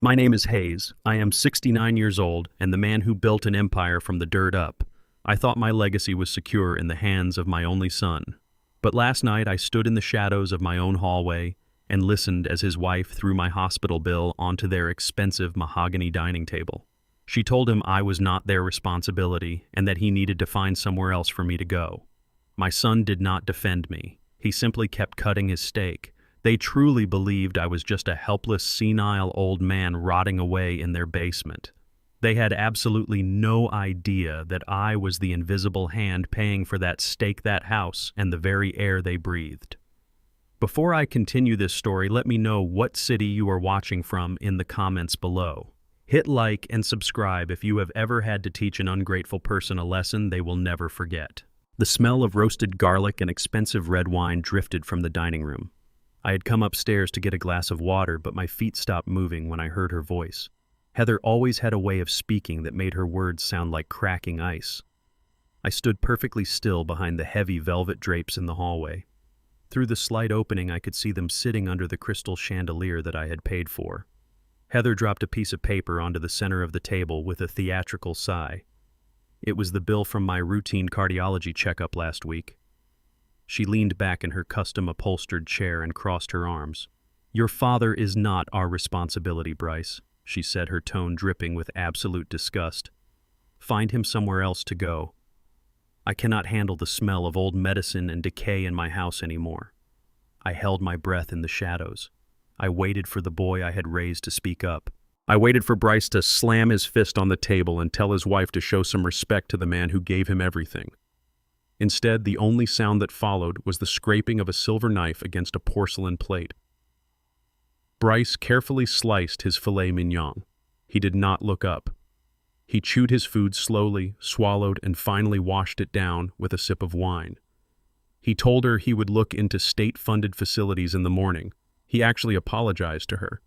My name is Hayes. I am 69 years old and the man who built an empire from the dirt up. I thought my legacy was secure in the hands of my only son. But last night I stood in the shadows of my own hallway and listened as his wife threw my hospital bill onto their expensive mahogany dining table. She told him I was not their responsibility and that he needed to find somewhere else for me to go. My son did not defend me. He simply kept cutting his steak. They truly believed I was just a helpless, senile old man rotting away in their basement. They had absolutely no idea that I was the invisible hand paying for that steak, that house, and the very air they breathed. Before I continue this story, let me know what city you are watching from in the comments below. Hit like and subscribe if you have ever had to teach an ungrateful person a lesson they will never forget. The smell of roasted garlic and expensive red wine drifted from the dining room. I had come upstairs to get a glass of water, but my feet stopped moving when I heard her voice. Heather always had a way of speaking that made her words sound like cracking ice. I stood perfectly still behind the heavy velvet drapes in the hallway. Through the slight opening, I could see them sitting under the crystal chandelier that I had paid for. Heather dropped a piece of paper onto the center of the table with a theatrical sigh. It was the bill from my routine cardiology checkup last week. She leaned back in her custom-upholstered chair and crossed her arms. "Your father is not our responsibility, Bryce," she said, her tone dripping with absolute disgust. "Find him somewhere else to go. I cannot handle the smell of old medicine and decay in my house anymore." I held my breath in the shadows. I waited for the boy I had raised to speak up. I waited for Bryce to slam his fist on the table and tell his wife to show some respect to the man who gave him everything. Instead, the only sound that followed was the scraping of a silver knife against a porcelain plate. Bryce carefully sliced his filet mignon. He did not look up. He chewed his food slowly, swallowed, and finally washed it down with a sip of wine. He told her he would look into state-funded facilities in the morning. He actually apologized to her.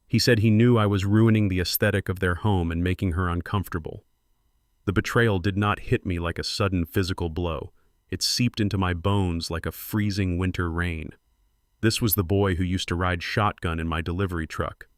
He said he knew I was ruining the aesthetic of their home and making her uncomfortable. The betrayal did not hit me like a sudden physical blow. It seeped into my bones like a freezing winter rain. This was the boy who used to ride shotgun in my delivery truck.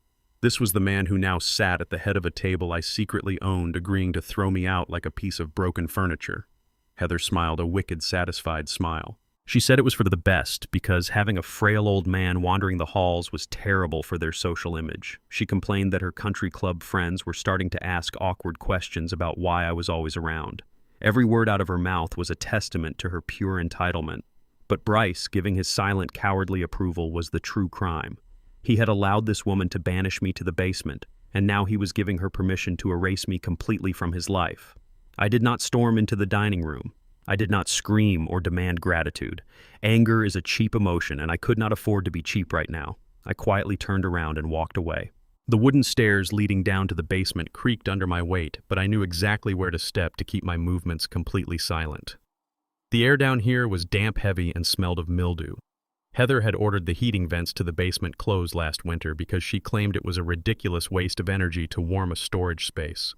This was the man who now sat at the head of a table I secretly owned, agreeing to throw me out like a piece of broken furniture. Heather smiled a wicked, satisfied smile. She said it was for the best, because having a frail old man wandering the halls was terrible for their social image. She complained that her country club friends were starting to ask awkward questions about why I was always around. Every word out of her mouth was a testament to her pure entitlement. But Bryce, giving his silent, cowardly approval, was the true crime. He had allowed this woman to banish me to the basement, and now he was giving her permission to erase me completely from his life. I did not storm into the dining room. I did not scream or demand gratitude. Anger is a cheap emotion, and I could not afford to be cheap right now. I quietly turned around and walked away. The wooden stairs leading down to the basement creaked under my weight, but I knew exactly where to step to keep my movements completely silent. The air down here was damp, heavy, and smelled of mildew. Heather had ordered the heating vents to the basement closed last winter because she claimed it was a ridiculous waste of energy to warm a storage space.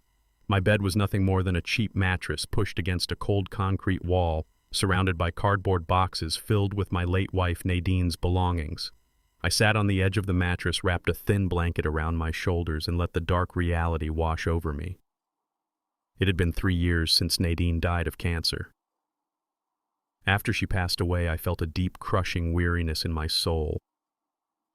My bed was nothing more than a cheap mattress pushed against a cold concrete wall, surrounded by cardboard boxes filled with my late wife Nadine's belongings. I sat on the edge of the mattress, wrapped a thin blanket around my shoulders, and let the dark reality wash over me. It had been 3 years since Nadine died of cancer. After she passed away, I felt a deep, crushing weariness in my soul.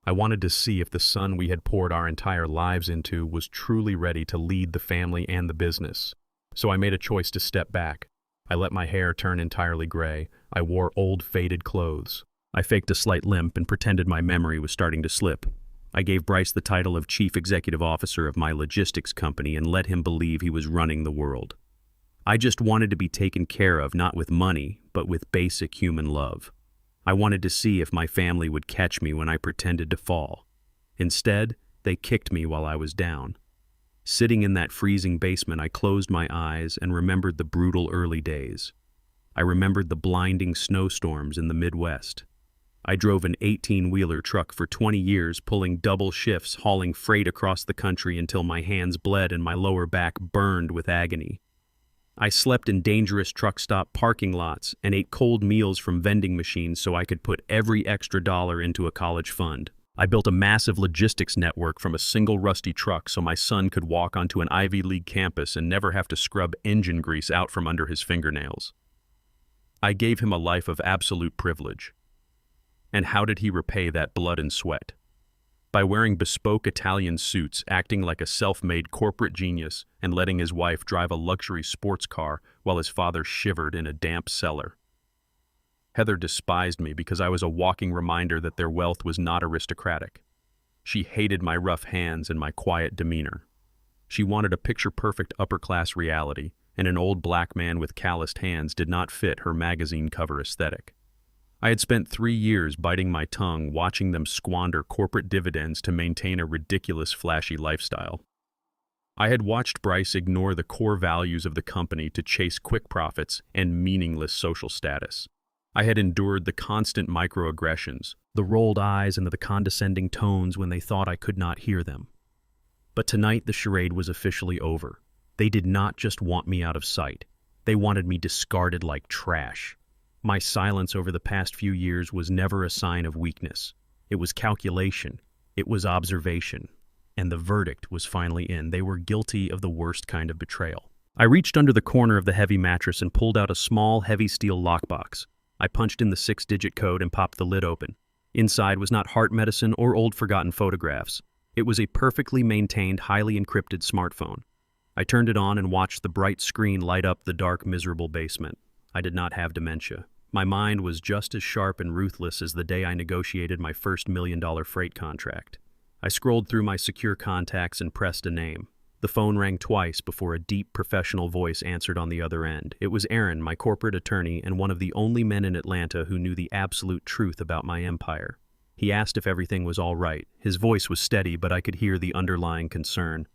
I wanted to see if the son we had poured our entire lives into was truly ready to lead the family and the business. So I made a choice to step back. I let my hair turn entirely gray. I wore old, faded clothes. I faked a slight limp and pretended my memory was starting to slip. I gave Bryce the title of Chief Executive Officer of my logistics company and let him believe he was running the world. I just wanted to be taken care of, not with money, but with basic human love. I wanted to see if my family would catch me when I pretended to fall. Instead, they kicked me while I was down. Sitting in that freezing basement, I closed my eyes and remembered the brutal early days. I remembered the blinding snowstorms in the Midwest. I drove an 18-wheeler truck for 20 years, pulling double shifts, hauling freight across the country until my hands bled and my lower back burned with agony. I slept in dangerous truck stop parking lots and ate cold meals from vending machines so I could put every extra dollar into a college fund. I built a massive logistics network from a single rusty truck so my son could walk onto an Ivy League campus and never have to scrub engine grease out from under his fingernails. I gave him a life of absolute privilege. And how did he repay that blood and sweat? By wearing bespoke Italian suits, acting like a self-made corporate genius, and letting his wife drive a luxury sports car while his father shivered in a damp cellar. Heather despised me because I was a walking reminder that their wealth was not aristocratic. She hated my rough hands and my quiet demeanor. She wanted a picture-perfect upper-class reality, and an old black man with calloused hands did not fit her magazine cover aesthetic. I had spent 3 years biting my tongue, watching them squander corporate dividends to maintain a ridiculous, flashy lifestyle. I had watched Bryce ignore the core values of the company to chase quick profits and meaningless social status. I had endured the constant microaggressions, the rolled eyes and the condescending tones when they thought I could not hear them. But tonight the charade was officially over. They did not just want me out of sight. They wanted me discarded like trash. My silence over the past few years was never a sign of weakness. It was calculation. It was observation. And the verdict was finally in. They were guilty of the worst kind of betrayal. I reached under the corner of the heavy mattress and pulled out a small, heavy steel lockbox. I punched in the 6-digit code and popped the lid open. Inside was not heart medicine or old forgotten photographs. It was a perfectly maintained, highly encrypted smartphone. I turned it on and watched the bright screen light up the dark, miserable basement. I did not have dementia. My mind was just as sharp and ruthless as the day I negotiated my first $1 million freight contract. I scrolled through my secure contacts and pressed a name. The phone rang twice before a deep, professional voice answered on the other end. It was Aaron, my corporate attorney, and one of the only men in Atlanta who knew the absolute truth about my empire. He asked if everything was all right. His voice was steady, but I could hear the underlying concern.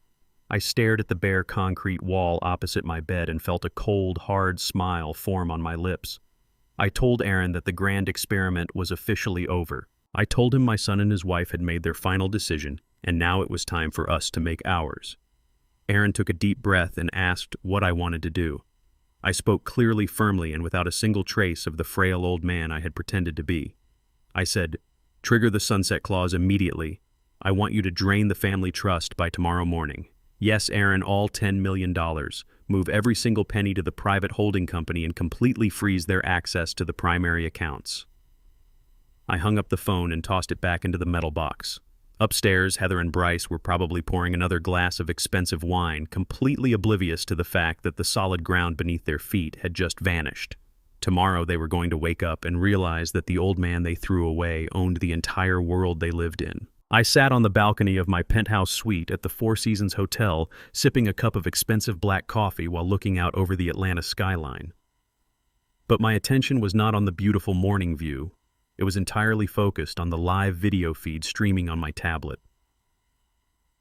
I stared at the bare concrete wall opposite my bed and felt a cold, hard smile form on my lips. I told Aaron that the grand experiment was officially over. I told him my son and his wife had made their final decision, and now it was time for us to make ours. Aaron took a deep breath and asked what I wanted to do. I spoke clearly, firmly, and without a single trace of the frail old man I had pretended to be. I said, "Trigger the sunset clause immediately. I want you to drain the family trust by tomorrow morning. Yes, Aaron, all $10 million. Move every single penny to the private holding company and completely freeze their access to the primary accounts." I hung up the phone and tossed it back into the metal box. Upstairs, Heather and Bryce were probably pouring another glass of expensive wine, completely oblivious to the fact that the solid ground beneath their feet had just vanished. Tomorrow they were going to wake up and realize that the old man they threw away owned the entire world they lived in. I sat on the balcony of my penthouse suite at the Four Seasons Hotel, sipping a cup of expensive black coffee while looking out over the Atlanta skyline. But my attention was not on the beautiful morning view. It was entirely focused on the live video feed streaming on my tablet.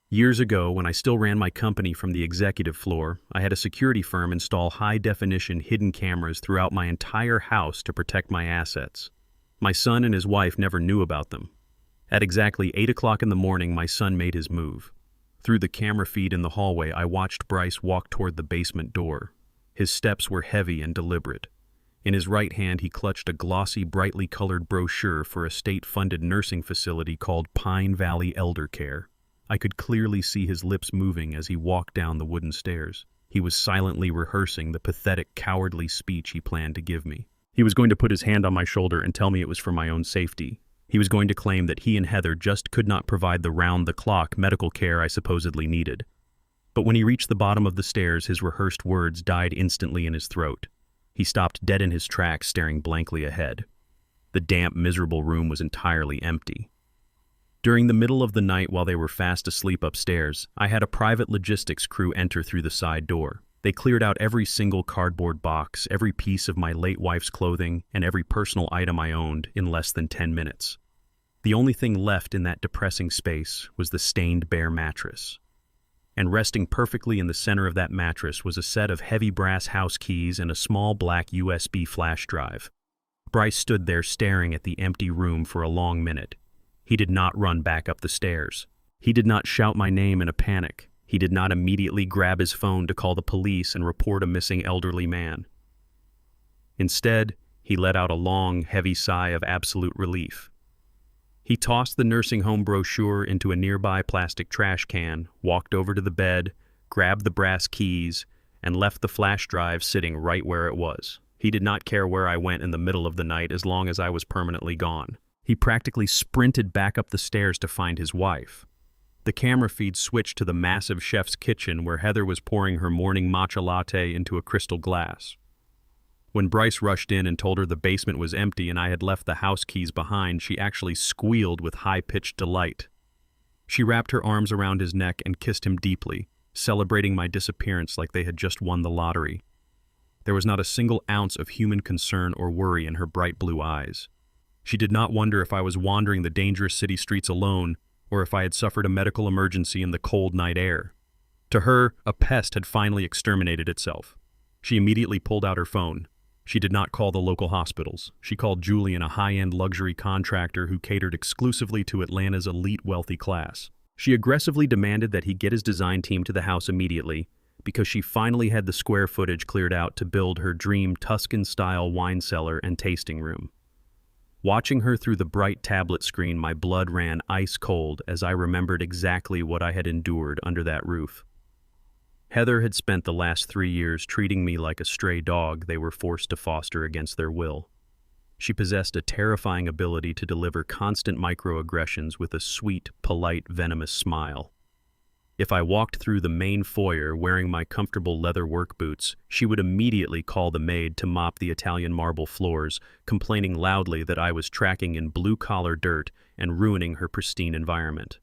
Years ago, when I still ran my company from the executive floor, I had a security firm install high-definition hidden cameras throughout my entire house to protect my assets. My son and his wife never knew about them. At exactly 8 o'clock in the morning, my son made his move. Through the camera feed in the hallway, I watched Bryce walk toward the basement door. His steps were heavy and deliberate. In his right hand, he clutched a glossy, brightly colored brochure for a state-funded nursing facility called Pine Valley Elder Care. I could clearly see his lips moving as he walked down the wooden stairs. He was silently rehearsing the pathetic, cowardly speech he planned to give me. He was going to put his hand on my shoulder and tell me it was for my own safety. He was going to claim that he and Heather just could not provide the round-the-clock medical care I supposedly needed. But when he reached the bottom of the stairs, his rehearsed words died instantly in his throat. He stopped dead in his tracks, staring blankly ahead. The damp, miserable room was entirely empty. During the middle of the night, while they were fast asleep upstairs, I had a private logistics crew enter through the side door. They cleared out every single cardboard box, every piece of my late wife's clothing, and every personal item I owned in less than 10 minutes. The only thing left in that depressing space was the stained bare mattress. And resting perfectly in the center of that mattress was a set of heavy brass house keys and a small black USB flash drive. Bryce stood there staring at the empty room for a long minute. He did not run back up the stairs. He did not shout my name in a panic. He did not immediately grab his phone to call the police and report a missing elderly man. Instead, he let out a long, heavy sigh of absolute relief. He tossed the nursing home brochure into a nearby plastic trash can, walked over to the bed, grabbed the brass keys, and left the flash drive sitting right where it was. He did not care where I went in the middle of the night as long as I was permanently gone. He practically sprinted back up the stairs to find his wife. The camera feed switched to the massive chef's kitchen where Heather was pouring her morning matcha latte into a crystal glass. When Bryce rushed in and told her the basement was empty and I had left the house keys behind, she actually squealed with high-pitched delight. She wrapped her arms around his neck and kissed him deeply, celebrating my disappearance like they had just won the lottery. There was not a single ounce of human concern or worry in her bright blue eyes. She did not wonder if I was wandering the dangerous city streets alone or if I had suffered a medical emergency in the cold night air. To her, a pest had finally exterminated itself. She immediately pulled out her phone. She did not call the local hospitals. She called Julian, a high-end luxury contractor who catered exclusively to Atlanta's elite wealthy class. She aggressively demanded that he get his design team to the house immediately because she finally had the square footage cleared out to build her dream Tuscan-style wine cellar and tasting room. Watching her through the bright tablet screen, my blood ran ice cold as I remembered exactly what I had endured under that roof. Heather had spent the last 3 years treating me like a stray dog they were forced to foster against their will. She possessed a terrifying ability to deliver constant microaggressions with a sweet, polite, venomous smile. If I walked through the main foyer wearing my comfortable leather work boots, she would immediately call the maid to mop the Italian marble floors, complaining loudly that I was tracking in blue-collar dirt and ruining her pristine environment.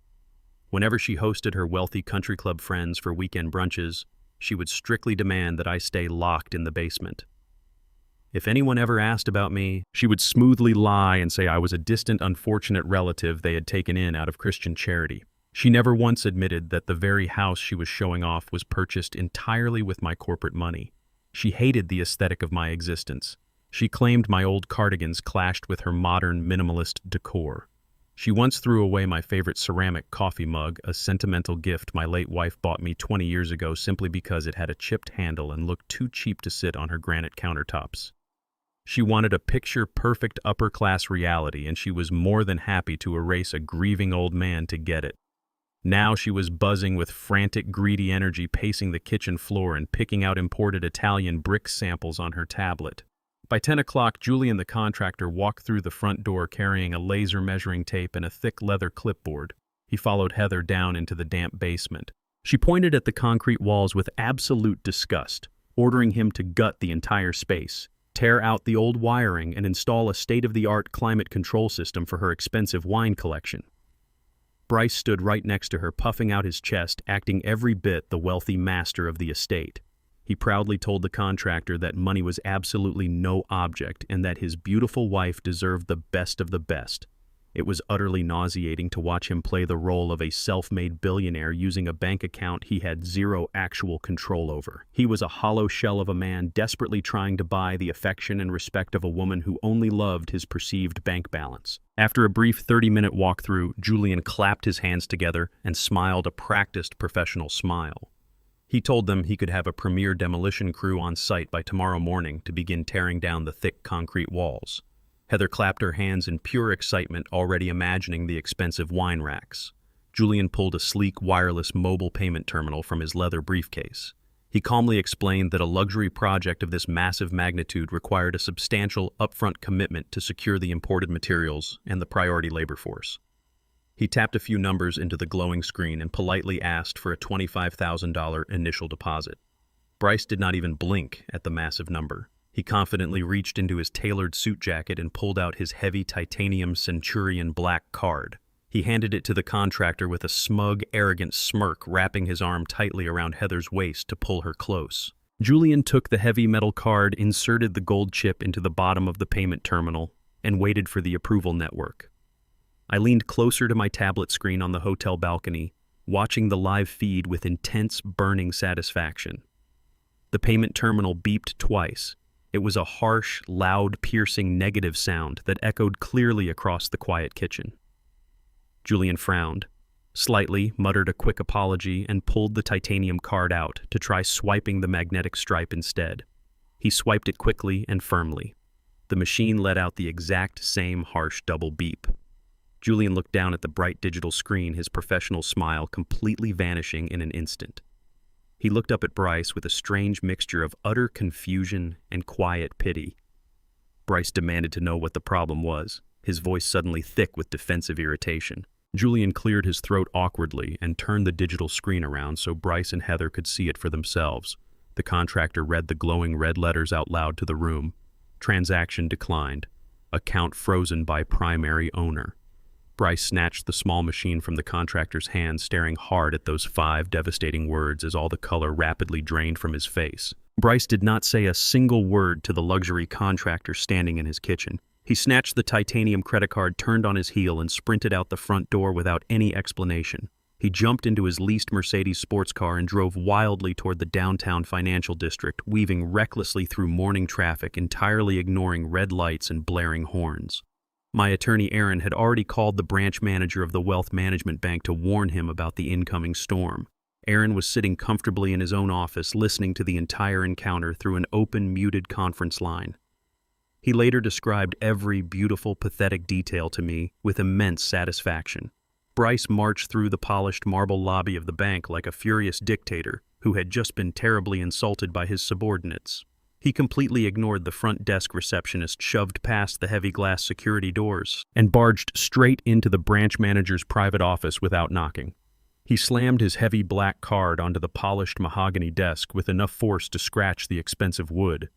Whenever she hosted her wealthy country club friends for weekend brunches, she would strictly demand that I stay locked in the basement. If anyone ever asked about me, she would smoothly lie and say I was a distant, unfortunate relative they had taken in out of Christian charity. She never once admitted that the very house she was showing off was purchased entirely with my corporate money. She hated the aesthetic of my existence. She claimed my old cardigans clashed with her modern, minimalist decor. She once threw away my favorite ceramic coffee mug, a sentimental gift my late wife bought me 20 years ago simply because it had a chipped handle and looked too cheap to sit on her granite countertops. She wanted a picture-perfect upper-class reality, and she was more than happy to erase a grieving old man to get it. Now she was buzzing with frantic, greedy energy, pacing the kitchen floor and picking out imported Italian brick samples on her tablet. By 10 o'clock, Julian the contractor walked through the front door carrying a laser measuring tape and a thick leather clipboard. He followed Heather down into the damp basement. She pointed at the concrete walls with absolute disgust, ordering him to gut the entire space, tear out the old wiring, and install a state-of-the-art climate control system for her expensive wine collection. Bryce stood right next to her, puffing out his chest, acting every bit the wealthy master of the estate. He proudly told the contractor that money was absolutely no object and that his beautiful wife deserved the best of the best. It was utterly nauseating to watch him play the role of a self-made billionaire using a bank account he had zero actual control over. He was a hollow shell of a man desperately trying to buy the affection and respect of a woman who only loved his perceived bank balance. After a brief 30-minute walkthrough, Julian clapped his hands together and smiled a practiced professional smile. He told them he could have a premier demolition crew on site by tomorrow morning to begin tearing down the thick concrete walls. Heather clapped her hands in pure excitement, already imagining the expensive wine racks. Julian pulled a sleek wireless mobile payment terminal from his leather briefcase. He calmly explained that a luxury project of this massive magnitude required a substantial upfront commitment to secure the imported materials and the priority labor force. He tapped a few numbers into the glowing screen and politely asked for a $25,000 initial deposit. Bryce did not even blink at the massive number. He confidently reached into his tailored suit jacket and pulled out his heavy titanium Centurion black card. He handed it to the contractor with a smug, arrogant smirk, wrapping his arm tightly around Heather's waist to pull her close. Julian took the heavy metal card, inserted the gold chip into the bottom of the payment terminal, and waited for the approval network. I leaned closer to my tablet screen on the hotel balcony, watching the live feed with intense, burning satisfaction. The payment terminal beeped twice. It was a harsh, loud, piercing negative sound that echoed clearly across the quiet kitchen. Julian frowned, slightly, muttered a quick apology, and pulled the titanium card out to try swiping the magnetic stripe instead. He swiped it quickly and firmly. The machine let out the exact same harsh double beep. Julian looked down at the bright digital screen, his professional smile completely vanishing in an instant. He looked up at Bryce with a strange mixture of utter confusion and quiet pity. Bryce demanded to know what the problem was, his voice suddenly thick with defensive irritation. Julian cleared his throat awkwardly and turned the digital screen around so Bryce and Heather could see it for themselves. The contractor read the glowing red letters out loud to the room. Transaction declined. Account frozen by primary owner. Bryce snatched the small machine from the contractor's hand, staring hard at those 5 devastating words as all the color rapidly drained from his face. Bryce did not say a single word to the luxury contractor standing in his kitchen. He snatched the titanium credit card, turned on his heel, and sprinted out the front door without any explanation. He jumped into his leased Mercedes sports car and drove wildly toward the downtown financial district, weaving recklessly through morning traffic, entirely ignoring red lights and blaring horns. My attorney Aaron had already called the branch manager of the wealth management bank to warn him about the incoming storm. Aaron was sitting comfortably in his own office, listening to the entire encounter through an open, muted conference line. He later described every beautiful, pathetic detail to me with immense satisfaction. Bryce marched through the polished marble lobby of the bank like a furious dictator who had just been terribly insulted by his subordinates. He completely ignored the front desk receptionist, shoved past the heavy glass security doors, and barged straight into the branch manager's private office without knocking. He slammed his heavy black card onto the polished mahogany desk with enough force to scratch the expensive wood.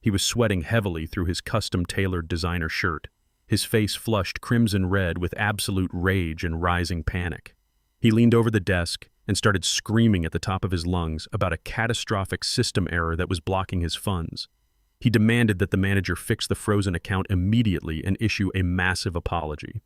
He was sweating heavily through his custom-tailored designer shirt, his face flushed crimson red with absolute rage and rising panic. He leaned over the desk and started screaming at the top of his lungs about a catastrophic system error that was blocking his funds. He demanded that the manager fix the frozen account immediately and issue a massive apology.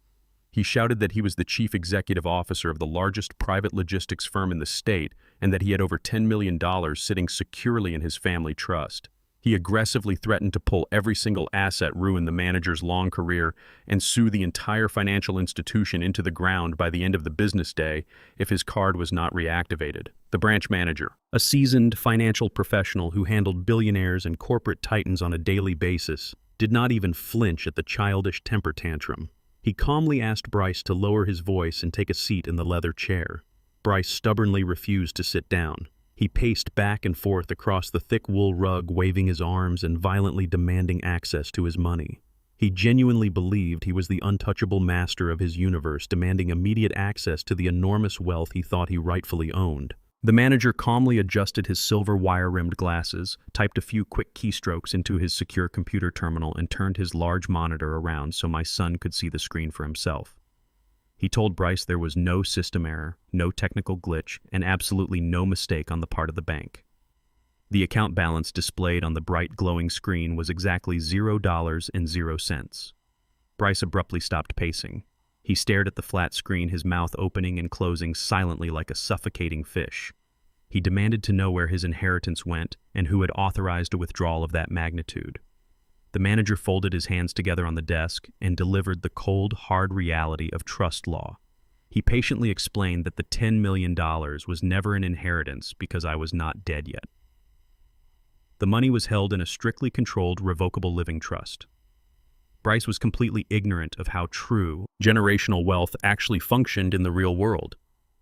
He shouted that he was the chief executive officer of the largest private logistics firm in the state and that he had over $10 million sitting securely in his family trust. He aggressively threatened to pull every single asset, ruin the manager's long career, and sue the entire financial institution into the ground by the end of the business day if his card was not reactivated. The branch manager, a seasoned financial professional who handled billionaires and corporate titans on a daily basis, did not even flinch at the childish temper tantrum. He calmly asked Bryce to lower his voice and take a seat in the leather chair. Bryce stubbornly refused to sit down. He paced back and forth across the thick wool rug, waving his arms and violently demanding access to his money. He genuinely believed he was the untouchable master of his universe, demanding immediate access to the enormous wealth he thought he rightfully owned. The manager calmly adjusted his silver wire-rimmed glasses, typed a few quick keystrokes into his secure computer terminal, and turned his large monitor around so my son could see the screen for himself. He told Bryce there was no system error, no technical glitch, and absolutely no mistake on the part of the bank. The account balance displayed on the bright glowing screen was exactly $0.00. Bryce abruptly stopped pacing. He stared at the flat screen, his mouth opening and closing silently like a suffocating fish. He demanded to know where his inheritance went and who had authorized a withdrawal of that magnitude. The manager folded his hands together on the desk and delivered the cold, hard reality of trust law. He patiently explained that the $10 million was never an inheritance because I was not dead yet. The money was held in a strictly controlled, revocable living trust. Bryce was completely ignorant of how true generational wealth actually functioned in the real world.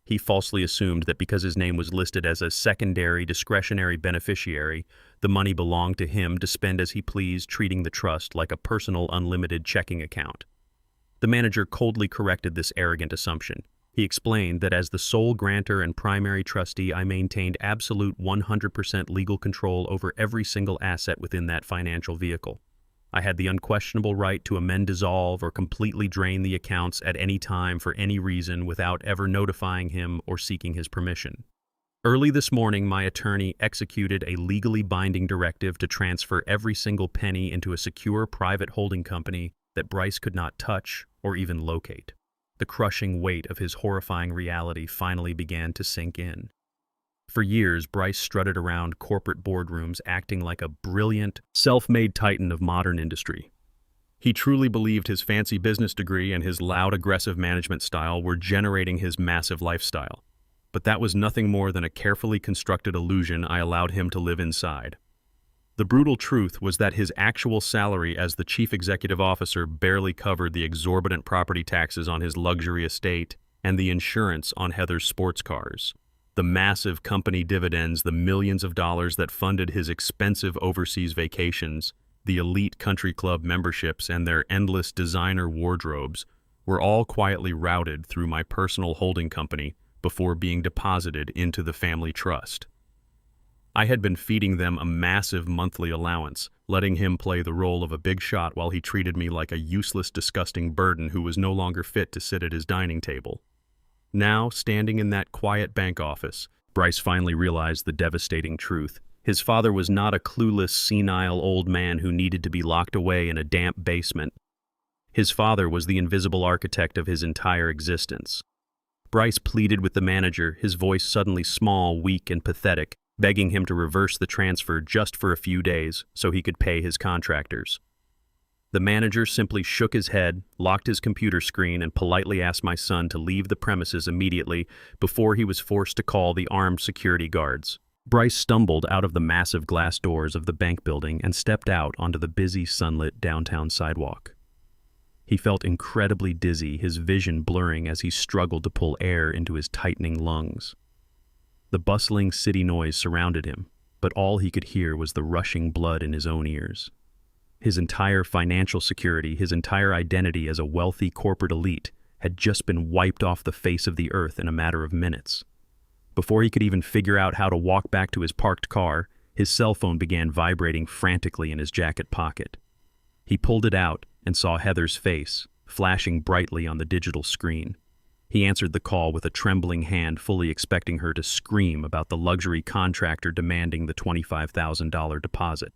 He falsely assumed that because his name was listed as a secondary discretionary beneficiary, the money belonged to him to spend as he pleased, treating the trust like a personal unlimited checking account. The manager coldly corrected this arrogant assumption. He explained that as the sole grantor and primary trustee, I maintained absolute 100% legal control over every single asset within that financial vehicle. I had the unquestionable right to amend, dissolve, or completely drain the accounts at any time for any reason without ever notifying him or seeking his permission. Early this morning, my attorney executed a legally binding directive to transfer every single penny into a secure private holding company that Bryce could not touch or even locate. The crushing weight of his horrifying reality finally began to sink in. For years, Bryce strutted around corporate boardrooms acting like a brilliant, self-made titan of modern industry. He truly believed his fancy business degree and his loud, aggressive management style were generating his massive lifestyle. But that was nothing more than a carefully constructed illusion I allowed him to live inside. The brutal truth was that his actual salary as the chief executive officer barely covered the exorbitant property taxes on his luxury estate and the insurance on Heather's sports cars. The massive company dividends, the millions of dollars that funded his expensive overseas vacations, the elite country club memberships, and their endless designer wardrobes were all quietly routed through my personal holding company before being deposited into the family trust. I had been feeding them a massive monthly allowance, letting him play the role of a big shot while he treated me like a useless, disgusting burden who was no longer fit to sit at his dining table. Now, standing in that quiet bank office, Bryce finally realized the devastating truth. His father was not a clueless, senile old man who needed to be locked away in a damp basement. His father was the invisible architect of his entire existence. Bryce pleaded with the manager, his voice suddenly small, weak, and pathetic, begging him to reverse the transfer just for a few days so he could pay his contractors. The manager simply shook his head, locked his computer screen, and politely asked my son to leave the premises immediately before he was forced to call the armed security guards. Bryce stumbled out of the massive glass doors of the bank building and stepped out onto the busy, sunlit downtown sidewalk. He felt incredibly dizzy, his vision blurring as he struggled to pull air into his tightening lungs. The bustling city noise surrounded him, but all he could hear was the rushing blood in his own ears. His entire financial security, his entire identity as a wealthy corporate elite, had just been wiped off the face of the earth in a matter of minutes. Before he could even figure out how to walk back to his parked car, his cell phone began vibrating frantically in his jacket pocket. He pulled it out and saw Heather's face, flashing brightly on the digital screen. He answered the call with a trembling hand, fully expecting her to scream about the luxury contractor demanding the $25,000 deposit.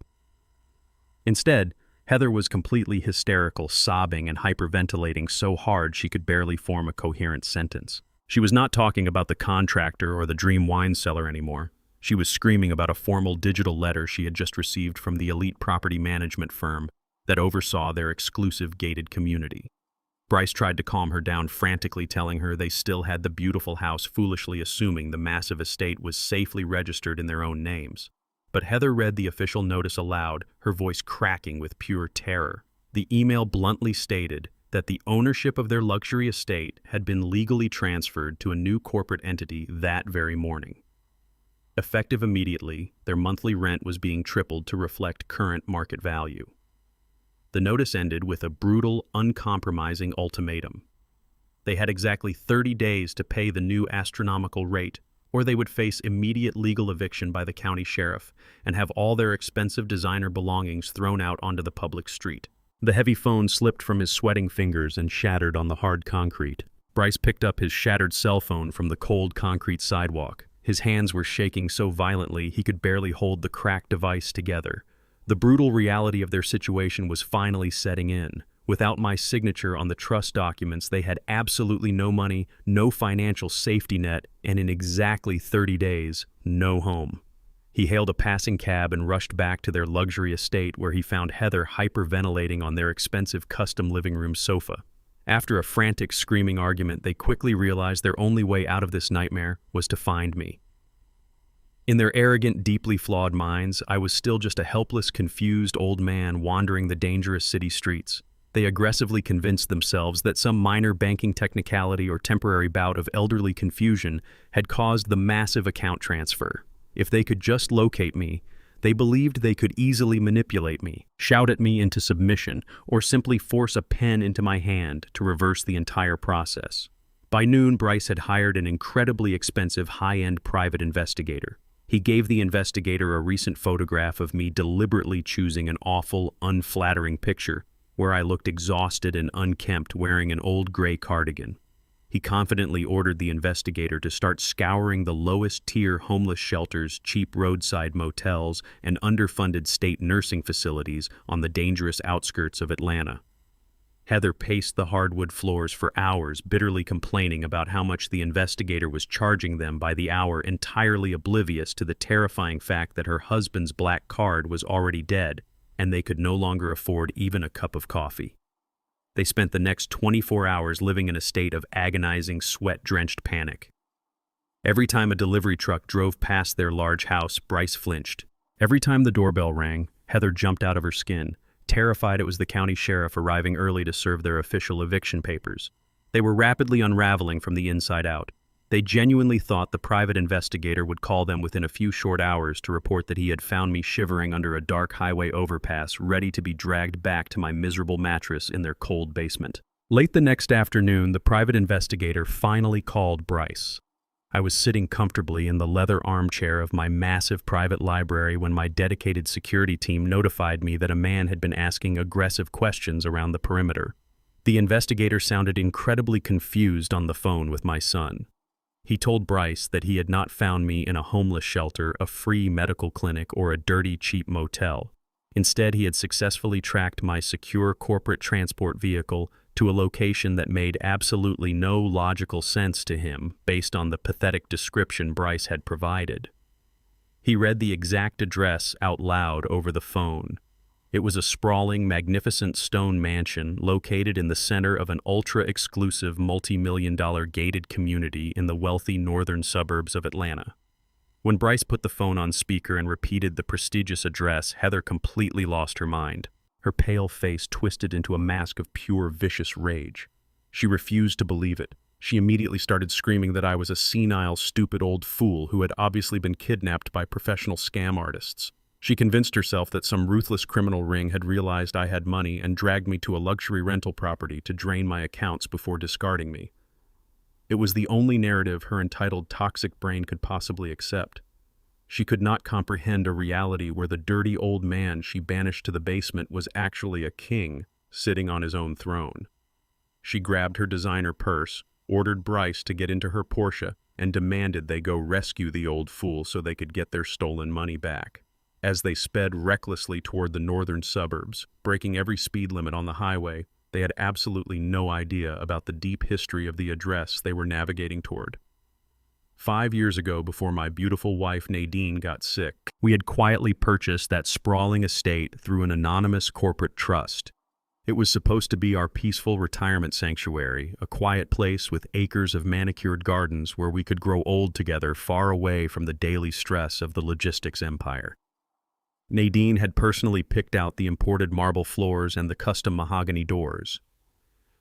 Instead, Heather was completely hysterical, sobbing and hyperventilating so hard she could barely form a coherent sentence. She was not talking about the contractor or the dream wine cellar anymore. She was screaming about a formal digital letter she had just received from the elite property management firm that oversaw their exclusive gated community. Bryce tried to calm her down, frantically telling her they still had the beautiful house, foolishly assuming the massive estate was safely registered in their own names. But Heather read the official notice aloud, her voice cracking with pure terror. The email bluntly stated that the ownership of their luxury estate had been legally transferred to a new corporate entity that very morning. Effective immediately, their monthly rent was being tripled to reflect current market value. The notice ended with a brutal, uncompromising ultimatum. They had exactly 30 days to pay the new astronomical rate, or they would face immediate legal eviction by the county sheriff and have all their expensive designer belongings thrown out onto the public street. The heavy phone slipped from his sweating fingers and shattered on the hard concrete. Bryce picked up his shattered cell phone from the cold concrete sidewalk. His hands were shaking so violently he could barely hold the cracked device together. The brutal reality of their situation was finally setting in. Without my signature on the trust documents, they had absolutely no money, no financial safety net, and in exactly 30 days, no home. He hailed a passing cab and rushed back to their luxury estate where he found Heather hyperventilating on their expensive custom living room sofa. After a frantic screaming argument, they quickly realized their only way out of this nightmare was to find me. In their arrogant, deeply flawed minds, I was still just a helpless, confused old man wandering the dangerous city streets. They aggressively convinced themselves that some minor banking technicality or temporary bout of elderly confusion had caused the massive account transfer. If they could just locate me, they believed they could easily manipulate me, shout at me into submission, or simply force a pen into my hand to reverse the entire process. By noon, Bryce had hired an incredibly expensive high-end private investigator. He gave the investigator a recent photograph of me deliberately choosing an awful, unflattering picture where I looked exhausted and unkempt wearing an old gray cardigan. He confidently ordered the investigator to start scouring the lowest-tier homeless shelters, cheap roadside motels, and underfunded state nursing facilities on the dangerous outskirts of Atlanta. Heather paced the hardwood floors for hours, bitterly complaining about how much the investigator was charging them by the hour, entirely oblivious to the terrifying fact that her husband's black card was already dead, and they could no longer afford even a cup of coffee. They spent the next 24 hours living in a state of agonizing, sweat-drenched panic. Every time a delivery truck drove past their large house, Bryce flinched. Every time the doorbell rang, Heather jumped out of her skin, terrified it was the county sheriff arriving early to serve their official eviction papers. They were rapidly unraveling from the inside out. They genuinely thought the private investigator would call them within a few short hours to report that he had found me shivering under a dark highway overpass, ready to be dragged back to my miserable mattress in their cold basement. Late the next afternoon, the private investigator finally called Bryce. I was sitting comfortably in the leather armchair of my massive private library when my dedicated security team notified me that a man had been asking aggressive questions around the perimeter. The investigator sounded incredibly confused on the phone with my son. He told Bryce that he had not found me in a homeless shelter, a free medical clinic, or a dirty, cheap motel. Instead, he had successfully tracked my secure corporate transport vehicle to a location that made absolutely no logical sense to him based on the pathetic description Bryce had provided. He read the exact address out loud over the phone. It was a sprawling, magnificent stone mansion located in the center of an ultra-exclusive multi-million-dollar gated community in the wealthy northern suburbs of Atlanta. When Bryce put the phone on speaker and repeated the prestigious address, Heather completely lost her mind. Her pale face twisted into a mask of pure, vicious rage. She refused to believe it. She immediately started screaming that I was a senile, stupid old fool who had obviously been kidnapped by professional scam artists. She convinced herself that some ruthless criminal ring had realized I had money and dragged me to a luxury rental property to drain my accounts before discarding me. It was the only narrative her entitled toxic brain could possibly accept. She could not comprehend a reality where the dirty old man she banished to the basement was actually a king sitting on his own throne. She grabbed her designer purse, ordered Bryce to get into her Porsche, and demanded they go rescue the old fool so they could get their stolen money back. As they sped recklessly toward the northern suburbs, breaking every speed limit on the highway, they had absolutely no idea about the deep history of the address they were navigating toward. 5 years ago, before my beautiful wife Nadine got sick, we had quietly purchased that sprawling estate through an anonymous corporate trust. It was supposed to be our peaceful retirement sanctuary, a quiet place with acres of manicured gardens where we could grow old together, far away from the daily stress of the logistics empire. Nadine had personally picked out the imported marble floors and the custom mahogany doors.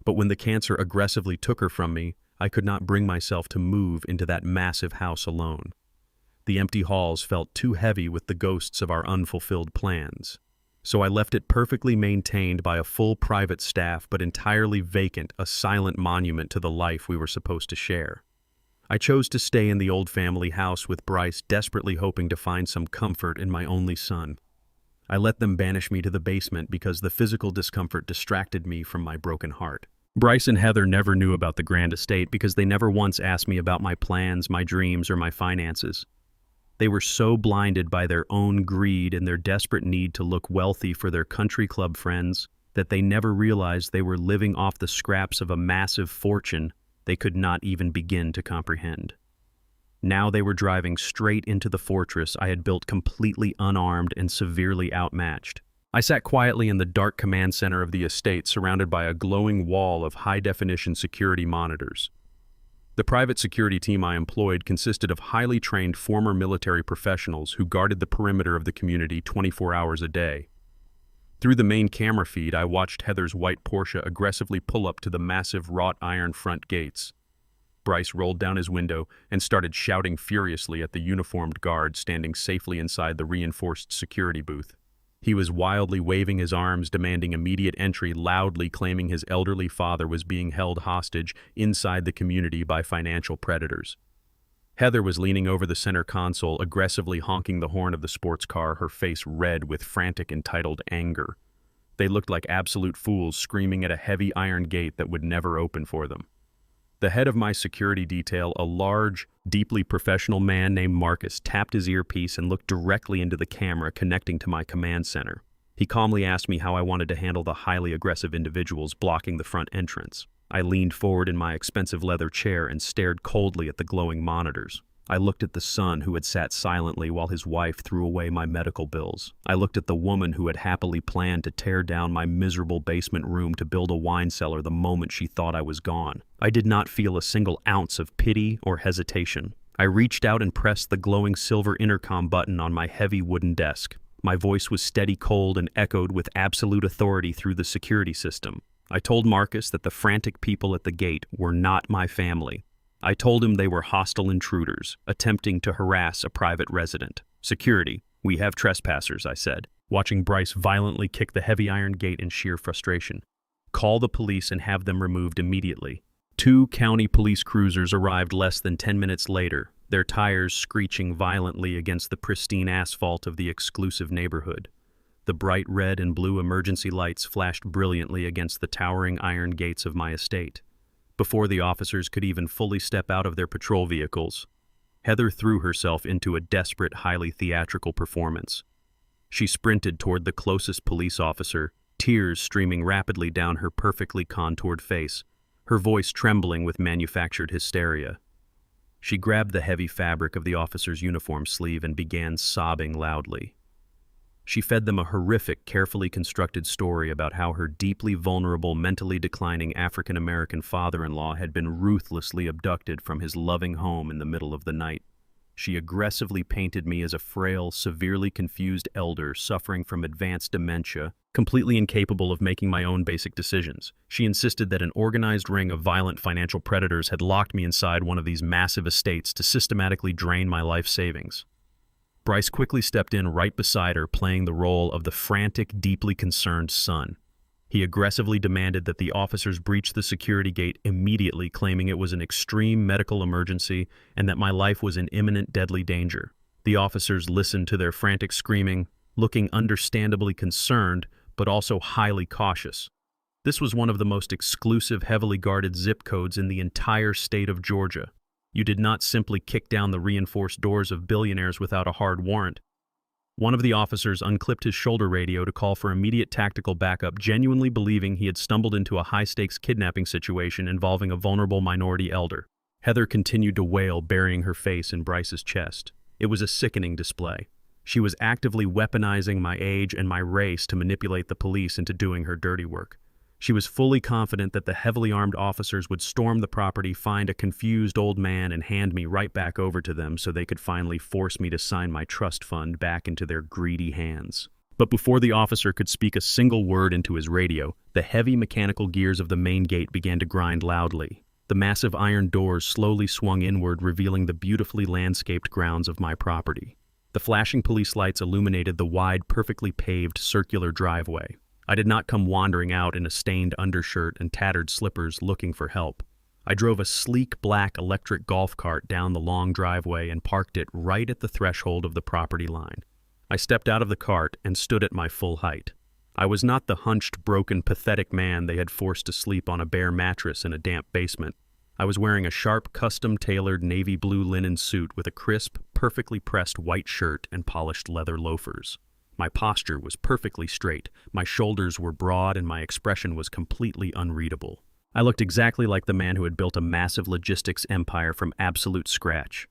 But when the cancer aggressively took her from me, I could not bring myself to move into that massive house alone. The empty halls felt too heavy with the ghosts of our unfulfilled plans. So I left it perfectly maintained by a full private staff, but entirely vacant, a silent monument to the life we were supposed to share. I chose to stay in the old family house with Bryce, desperately hoping to find some comfort in my only son. I let them banish me to the basement because the physical discomfort distracted me from my broken heart. Bryce and Heather never knew about the grand estate because they never once asked me about my plans, my dreams, or my finances. They were so blinded by their own greed and their desperate need to look wealthy for their country club friends that they never realized they were living off the scraps of a massive fortune they could not even begin to comprehend. Now they were driving straight into the fortress I had built completely unarmed and severely outmatched. I sat quietly in the dark command center of the estate, surrounded by a glowing wall of high-definition security monitors. The private security team I employed consisted of highly trained former military professionals who guarded the perimeter of the community 24 hours a day. Through the main camera feed, I watched Heather's white Porsche aggressively pull up to the massive wrought iron front gates. Bryce rolled down his window and started shouting furiously at the uniformed guard standing safely inside the reinforced security booth. He was wildly waving his arms, demanding immediate entry, loudly claiming his elderly father was being held hostage inside the community by financial predators. Heather was leaning over the center console, aggressively honking the horn of the sports car, her face red with frantic, entitled anger. They looked like absolute fools screaming at a heavy iron gate that would never open for them. The head of my security detail, a large, deeply professional man named Marcus, tapped his earpiece and looked directly into the camera connecting to my command center. He calmly asked me how I wanted to handle the highly aggressive individuals blocking the front entrance. I leaned forward in my expensive leather chair and stared coldly at the glowing monitors. I looked at the son who had sat silently while his wife threw away my medical bills. I looked at the woman who had happily planned to tear down my miserable basement room to build a wine cellar the moment she thought I was gone. I did not feel a single ounce of pity or hesitation. I reached out and pressed the glowing silver intercom button on my heavy wooden desk. My voice was steady cold and echoed with absolute authority through the security system. I told Marcus that the frantic people at the gate were not my family. I told him they were hostile intruders, attempting to harass a private resident. "Security, we have trespassers," I said, watching Bryce violently kick the heavy iron gate in sheer frustration. "Call the police and have them removed immediately." 2 county police cruisers arrived less than 10 minutes later, their tires screeching violently against the pristine asphalt of the exclusive neighborhood. The bright red and blue emergency lights flashed brilliantly against the towering iron gates of my estate. Before the officers could even fully step out of their patrol vehicles, Heather threw herself into a desperate, highly theatrical performance. She sprinted toward the closest police officer, tears streaming rapidly down her perfectly contoured face, her voice trembling with manufactured hysteria. She grabbed the heavy fabric of the officer's uniform sleeve and began sobbing loudly. She fed them a horrific, carefully constructed story about how her deeply vulnerable, mentally declining African-American father-in-law had been ruthlessly abducted from his loving home in the middle of the night. She aggressively painted me as a frail, severely confused elder suffering from advanced dementia, completely incapable of making my own basic decisions. She insisted that an organized ring of violent financial predators had locked me inside one of these massive estates to systematically drain my life savings. Bryce quickly stepped in right beside her, playing the role of the frantic, deeply concerned son. He aggressively demanded that the officers breach the security gate immediately, claiming it was an extreme medical emergency and that my life was in imminent deadly danger. The officers listened to their frantic screaming, looking understandably concerned, but also highly cautious. This was one of the most exclusive, heavily guarded zip codes in the entire state of Georgia. You did not simply kick down the reinforced doors of billionaires without a hard warrant. One of the officers unclipped his shoulder radio to call for immediate tactical backup, genuinely believing he had stumbled into a high-stakes kidnapping situation involving a vulnerable minority elder. Heather continued to wail, burying her face in Bryce's chest. It was a sickening display. She was actively weaponizing my age and my race to manipulate the police into doing her dirty work. She was fully confident that the heavily armed officers would storm the property, find a confused old man, and hand me right back over to them so they could finally force me to sign my trust fund back into their greedy hands. But before the officer could speak a single word into his radio, the heavy mechanical gears of the main gate began to grind loudly. The massive iron doors slowly swung inward, revealing the beautifully landscaped grounds of my property. The flashing police lights illuminated the wide, perfectly paved, circular driveway. I did not come wandering out in a stained undershirt and tattered slippers looking for help. I drove a sleek black electric golf cart down the long driveway and parked it right at the threshold of the property line. I stepped out of the cart and stood at my full height. I was not the hunched, broken, pathetic man they had forced to sleep on a bare mattress in a damp basement. I was wearing a sharp, custom-tailored navy blue linen suit with a crisp, perfectly pressed white shirt and polished leather loafers. My posture was perfectly straight, my shoulders were broad, and my expression was completely unreadable. I looked exactly like the man who had built a massive logistics empire from absolute scratch.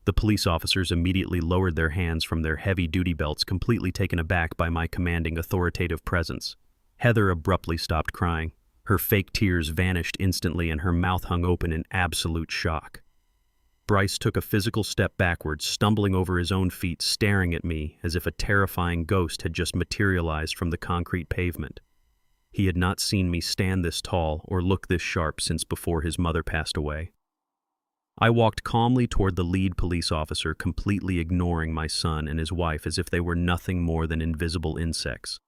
The police officers immediately lowered their hands from their heavy duty belts, completely taken aback by my commanding, authoritative presence. Heather abruptly stopped crying. Her fake tears vanished instantly, and her mouth hung open in absolute shock. Bryce took a physical step backwards, stumbling over his own feet, staring at me as if a terrifying ghost had just materialized from the concrete pavement. He had not seen me stand this tall or look this sharp since before his mother passed away. I walked calmly toward the lead police officer, completely ignoring my son and his wife as if they were nothing more than invisible insects.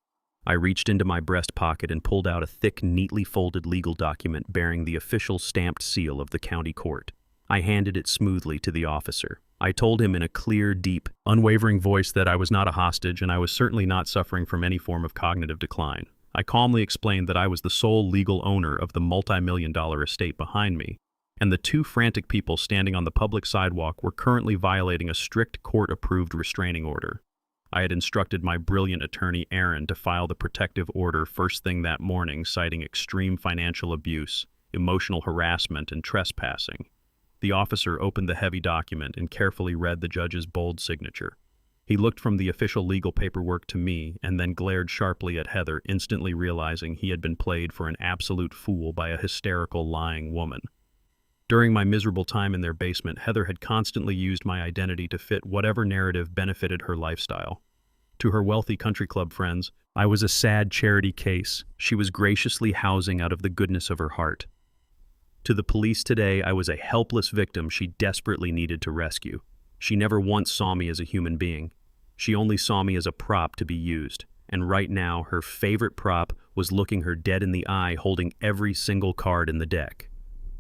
I reached into my breast pocket and pulled out a thick, neatly folded legal document bearing the official stamped seal of the county court. I handed it smoothly to the officer. I told him in a clear, deep, unwavering voice that I was not a hostage and I was certainly not suffering from any form of cognitive decline. I calmly explained that I was the sole legal owner of the multi-million-dollar estate behind me, and the 2 frantic people standing on the public sidewalk were currently violating a strict court-approved restraining order. I had instructed my brilliant attorney, Aaron, to file the protective order first thing that morning, citing extreme financial abuse, emotional harassment, and trespassing. The officer opened the heavy document and carefully read the judge's bold signature. He looked from the official legal paperwork to me and then glared sharply at Heather, instantly realizing he had been played for an absolute fool by a hysterical, lying woman. During my miserable time in their basement, Heather had constantly used my identity to fit whatever narrative benefited her lifestyle. To her wealthy country club friends, I was a sad charity case she was graciously housing out of the goodness of her heart. To the police today, I was a helpless victim she desperately needed to rescue. She never once saw me as a human being. She only saw me as a prop to be used. And right now, her favorite prop was looking her dead in the eye, holding every single card in the deck.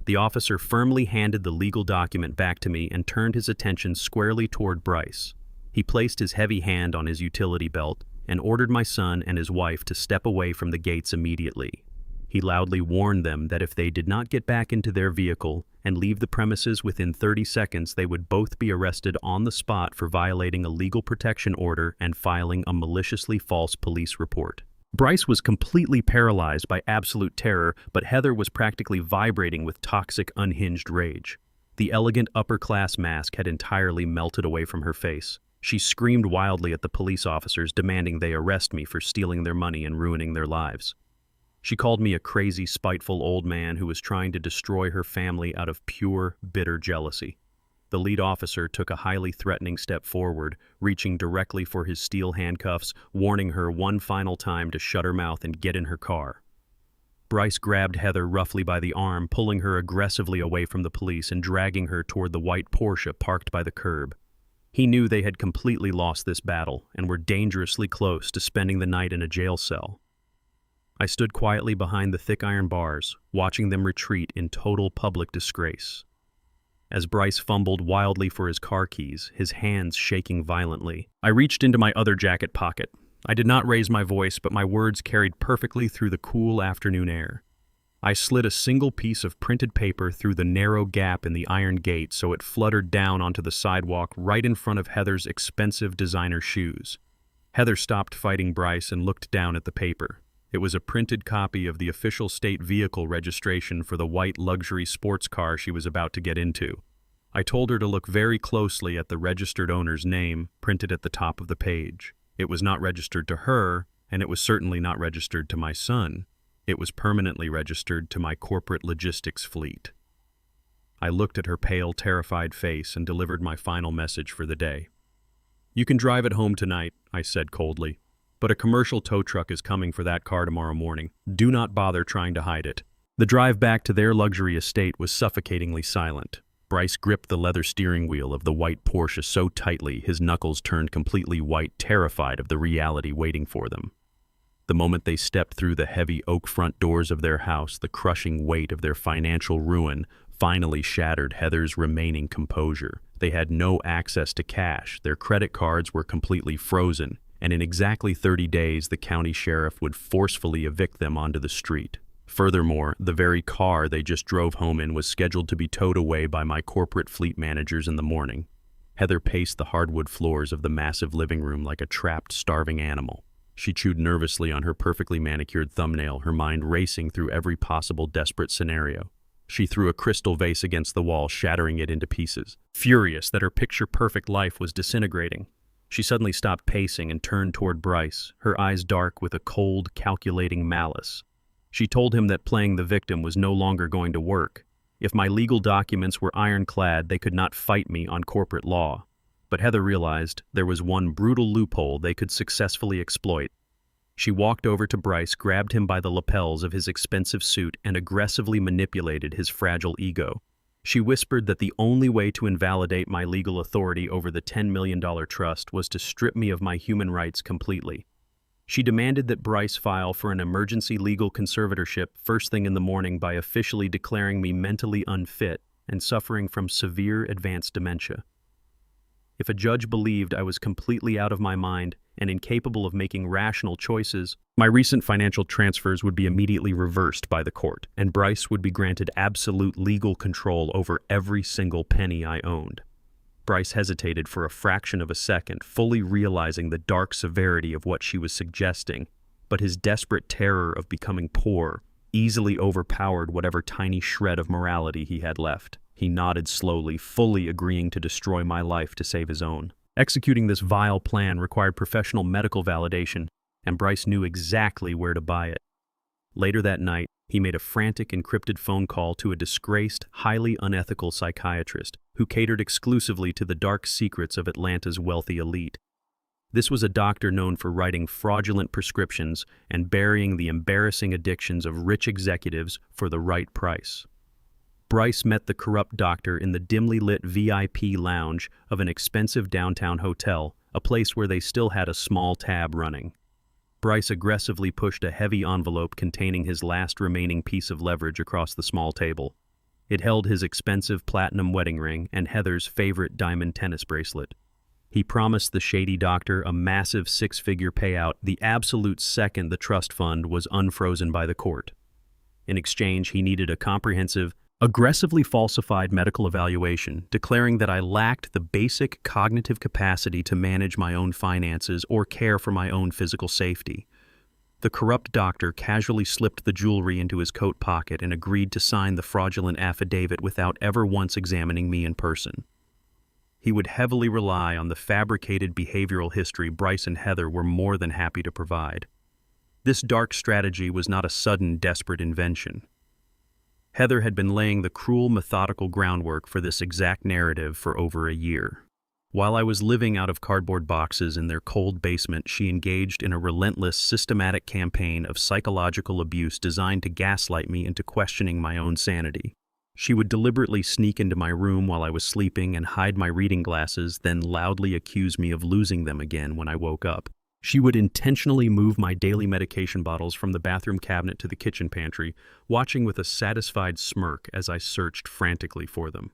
The officer firmly handed the legal document back to me and turned his attention squarely toward Bryce. He placed his heavy hand on his utility belt and ordered my son and his wife to step away from the gates immediately. He loudly warned them that if they did not get back into their vehicle and leave the premises within 30 seconds, they would both be arrested on the spot for violating a legal protection order and filing a maliciously false police report. Bryce was completely paralyzed by absolute terror, but Heather was practically vibrating with toxic, unhinged rage. The elegant upper-class mask had entirely melted away from her face. She screamed wildly at the police officers, demanding they arrest me for stealing their money and ruining their lives. She called me a crazy, spiteful old man who was trying to destroy her family out of pure, bitter jealousy. The lead officer took a highly threatening step forward, reaching directly for his steel handcuffs, warning her one final time to shut her mouth and get in her car. Bryce grabbed Heather roughly by the arm, pulling her aggressively away from the police and dragging her toward the white Porsche parked by the curb. He knew they had completely lost this battle and were dangerously close to spending the night in a jail cell. I stood quietly behind the thick iron bars, watching them retreat in total public disgrace. As Bryce fumbled wildly for his car keys, his hands shaking violently, I reached into my other jacket pocket. I did not raise my voice, but my words carried perfectly through the cool afternoon air. I slid a single piece of printed paper through the narrow gap in the iron gate so it fluttered down onto the sidewalk right in front of Heather's expensive designer shoes. Heather stopped fighting Bryce and looked down at the paper. It was a printed copy of the official state vehicle registration for the white luxury sports car she was about to get into. I told her to look very closely at the registered owner's name printed at the top of the page. It was not registered to her, and it was certainly not registered to my son. It was permanently registered to my corporate logistics fleet. I looked at her pale, terrified face and delivered my final message for the day. "You can drive it home tonight," I said coldly. "But a commercial tow truck is coming for that car tomorrow morning. Do not bother trying to hide it." The drive back to their luxury estate was suffocatingly silent. Bryce gripped the leather steering wheel of the white Porsche so tightly his knuckles turned completely white, terrified of the reality waiting for them. The moment they stepped through the heavy oak front doors of their house, the crushing weight of their financial ruin finally shattered Heather's remaining composure. They had no access to cash, their credit cards were completely frozen, and in exactly 30 days the county sheriff would forcefully evict them onto the street. Furthermore, the very car they just drove home in was scheduled to be towed away by my corporate fleet managers in the morning. Heather paced the hardwood floors of the massive living room like a trapped, starving animal. She chewed nervously on her perfectly manicured thumbnail, her mind racing through every possible desperate scenario. She threw a crystal vase against the wall, shattering it into pieces. Furious that her picture-perfect life was disintegrating, she suddenly stopped pacing and turned toward Bryce, her eyes dark with a cold, calculating malice. She told him that playing the victim was no longer going to work. If my legal documents were ironclad, they could not fight me on corporate law. But Heather realized there was one brutal loophole they could successfully exploit. She walked over to Bryce, grabbed him by the lapels of his expensive suit, and aggressively manipulated his fragile ego. She whispered that the only way to invalidate my legal authority over the $10 million trust was to strip me of my human rights completely. She demanded that Bryce file for an emergency legal conservatorship first thing in the morning by officially declaring me mentally unfit and suffering from severe advanced dementia. If a judge believed I was completely out of my mind and incapable of making rational choices, my recent financial transfers would be immediately reversed by the court, and Bryce would be granted absolute legal control over every single penny I owned. Bryce hesitated for a fraction of a second, fully realizing the dark severity of what she was suggesting, but his desperate terror of becoming poor easily overpowered whatever tiny shred of morality he had left. He nodded slowly, fully agreeing to destroy my life to save his own. Executing this vile plan required professional medical validation, and Bryce knew exactly where to buy it. Later that night, He made a frantic, encrypted phone call to a disgraced, highly unethical psychiatrist who catered exclusively to the dark secrets of Atlanta's wealthy elite. This was a doctor known for writing fraudulent prescriptions and burying the embarrassing addictions of rich executives for the right price. Bryce met the corrupt doctor in the dimly lit VIP lounge of an expensive downtown hotel, a place where they still had a small tab running. Bryce aggressively pushed a heavy envelope containing his last remaining piece of leverage across the small table. It held his expensive platinum wedding ring and Heather's favorite diamond tennis bracelet. He promised the shady doctor a massive six-figure payout the absolute second the trust fund was unfrozen by the court. In exchange, he needed a comprehensive, aggressively falsified medical evaluation, declaring that I lacked the basic cognitive capacity to manage my own finances or care for my own physical safety. The corrupt doctor casually slipped the jewelry into his coat pocket and agreed to sign the fraudulent affidavit without ever once examining me in person. He would heavily rely on the fabricated behavioral history Bryce and Heather were more than happy to provide. This dark strategy was not a sudden, desperate invention. Heather had been laying the cruel, methodical groundwork for this exact narrative for over a year. While I was living out of cardboard boxes in their cold basement, she engaged in a relentless, systematic campaign of psychological abuse designed to gaslight me into questioning my own sanity. She would deliberately sneak into my room while I was sleeping and hide my reading glasses, then loudly accuse me of losing them again when I woke up. She would intentionally move my daily medication bottles from the bathroom cabinet to the kitchen pantry, watching with a satisfied smirk as I searched frantically for them.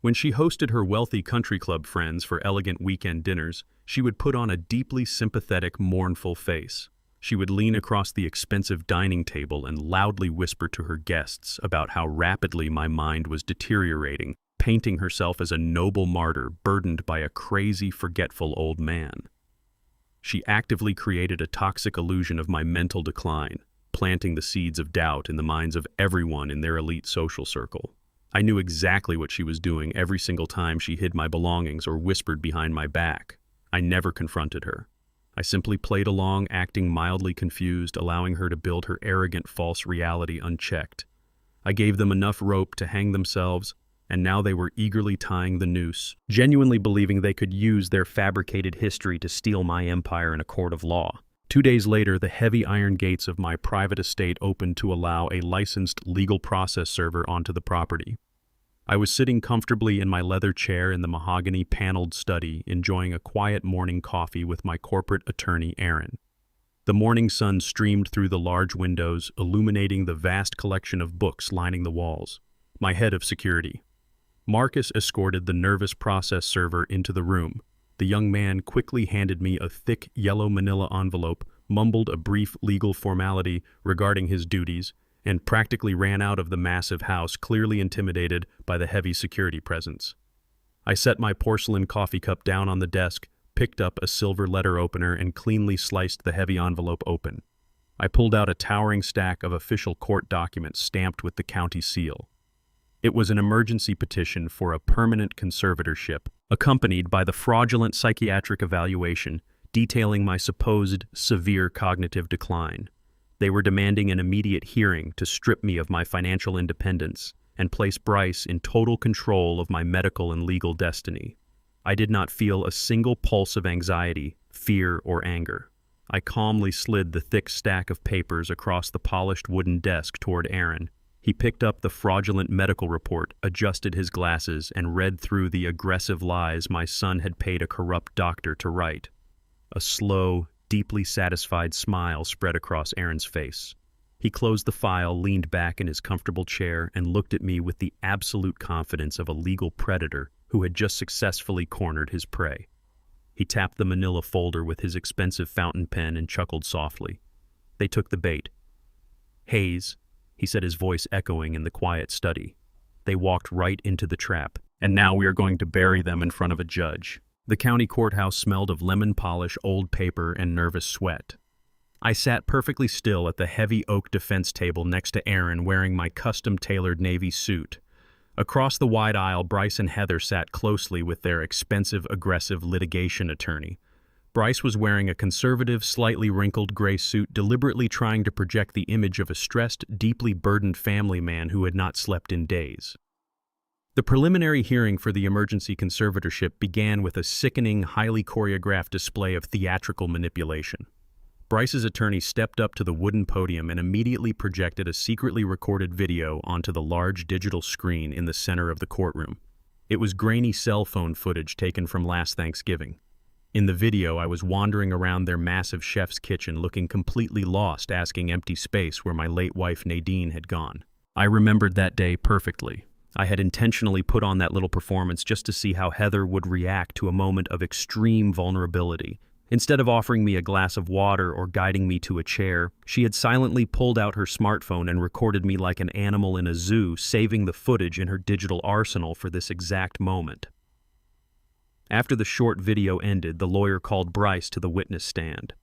When she hosted her wealthy country club friends for elegant weekend dinners, she would put on a deeply sympathetic, mournful face. She would lean across the expensive dining table and loudly whisper to her guests about how rapidly my mind was deteriorating, painting herself as a noble martyr burdened by a crazy, forgetful old man. She actively created a toxic illusion of my mental decline, planting the seeds of doubt in the minds of everyone in their elite social circle. I knew exactly what she was doing every single time she hid my belongings or whispered behind my back. I never confronted her. I simply played along, acting mildly confused, allowing her to build her arrogant false reality unchecked. I gave them enough rope to hang themselves, and now they were eagerly tying the noose, genuinely believing they could use their fabricated history to steal my empire in a court of law. 2 days later, the heavy iron gates of my private estate opened to allow a licensed legal process server onto the property. I was sitting comfortably in my leather chair in the mahogany paneled study, enjoying a quiet morning coffee with my corporate attorney, Aaron. The morning sun streamed through the large windows, illuminating the vast collection of books lining the walls. My head of security, Marcus, escorted the nervous process server into the room. The young man quickly handed me a thick yellow manila envelope, mumbled a brief legal formality regarding his duties, and practically ran out of the massive house, clearly intimidated by the heavy security presence. I set my porcelain coffee cup down on the desk, picked up a silver letter opener, and cleanly sliced the heavy envelope open. I pulled out a towering stack of official court documents stamped with the county seal. It was an emergency petition for a permanent conservatorship, accompanied by the fraudulent psychiatric evaluation detailing my supposed severe cognitive decline. They were demanding an immediate hearing to strip me of my financial independence and place Bryce in total control of my medical and legal destiny. I did not feel a single pulse of anxiety, fear, or anger. I calmly slid the thick stack of papers across the polished wooden desk toward Aaron. He picked up the fraudulent medical report, adjusted his glasses, and read through the aggressive lies my son had paid a corrupt doctor to write. A slow, deeply satisfied smile spread across Aaron's face. He closed the file, leaned back in his comfortable chair, and looked at me with the absolute confidence of a legal predator who had just successfully cornered his prey. He tapped the manila folder with his expensive fountain pen and chuckled softly. They took the bait. "Hayes," he said, his voice echoing in the quiet study. They walked right into the trap, and now we are going to bury them in front of a judge. The county courthouse smelled of lemon polish, old paper, and nervous sweat. I sat perfectly still at the heavy oak defense table next to Aaron, wearing my custom-tailored navy suit. Across the wide aisle, Bryce and Heather sat closely with their expensive, aggressive litigation attorney. Bryce was wearing a conservative, slightly wrinkled gray suit, deliberately trying to project the image of a stressed, deeply burdened family man who had not slept in days. The preliminary hearing for the emergency conservatorship began with a sickening, highly choreographed display of theatrical manipulation. Bryce's attorney stepped up to the wooden podium and immediately projected a secretly recorded video onto the large digital screen in the center of the courtroom. It was grainy cell phone footage taken from last Thanksgiving. In the video, I was wandering around their massive chef's kitchen, looking completely lost, asking empty space where my late wife Nadine had gone. I remembered that day perfectly. I had intentionally put on that little performance just to see how Heather would react to a moment of extreme vulnerability. Instead of offering me a glass of water or guiding me to a chair, she had silently pulled out her smartphone and recorded me like an animal in a zoo, saving the footage in her digital arsenal for this exact moment. After the short video ended, the lawyer called Bryce to the witness stand.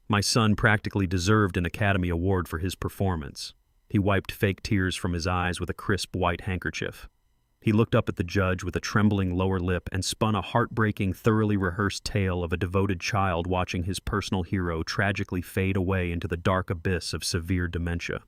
My son practically deserved an Academy Award for his performance. He wiped fake tears from his eyes with a crisp white handkerchief. He looked up at the judge with a trembling lower lip and spun a heartbreaking, thoroughly rehearsed tale of a devoted child watching his personal hero tragically fade away into the dark abyss of severe dementia.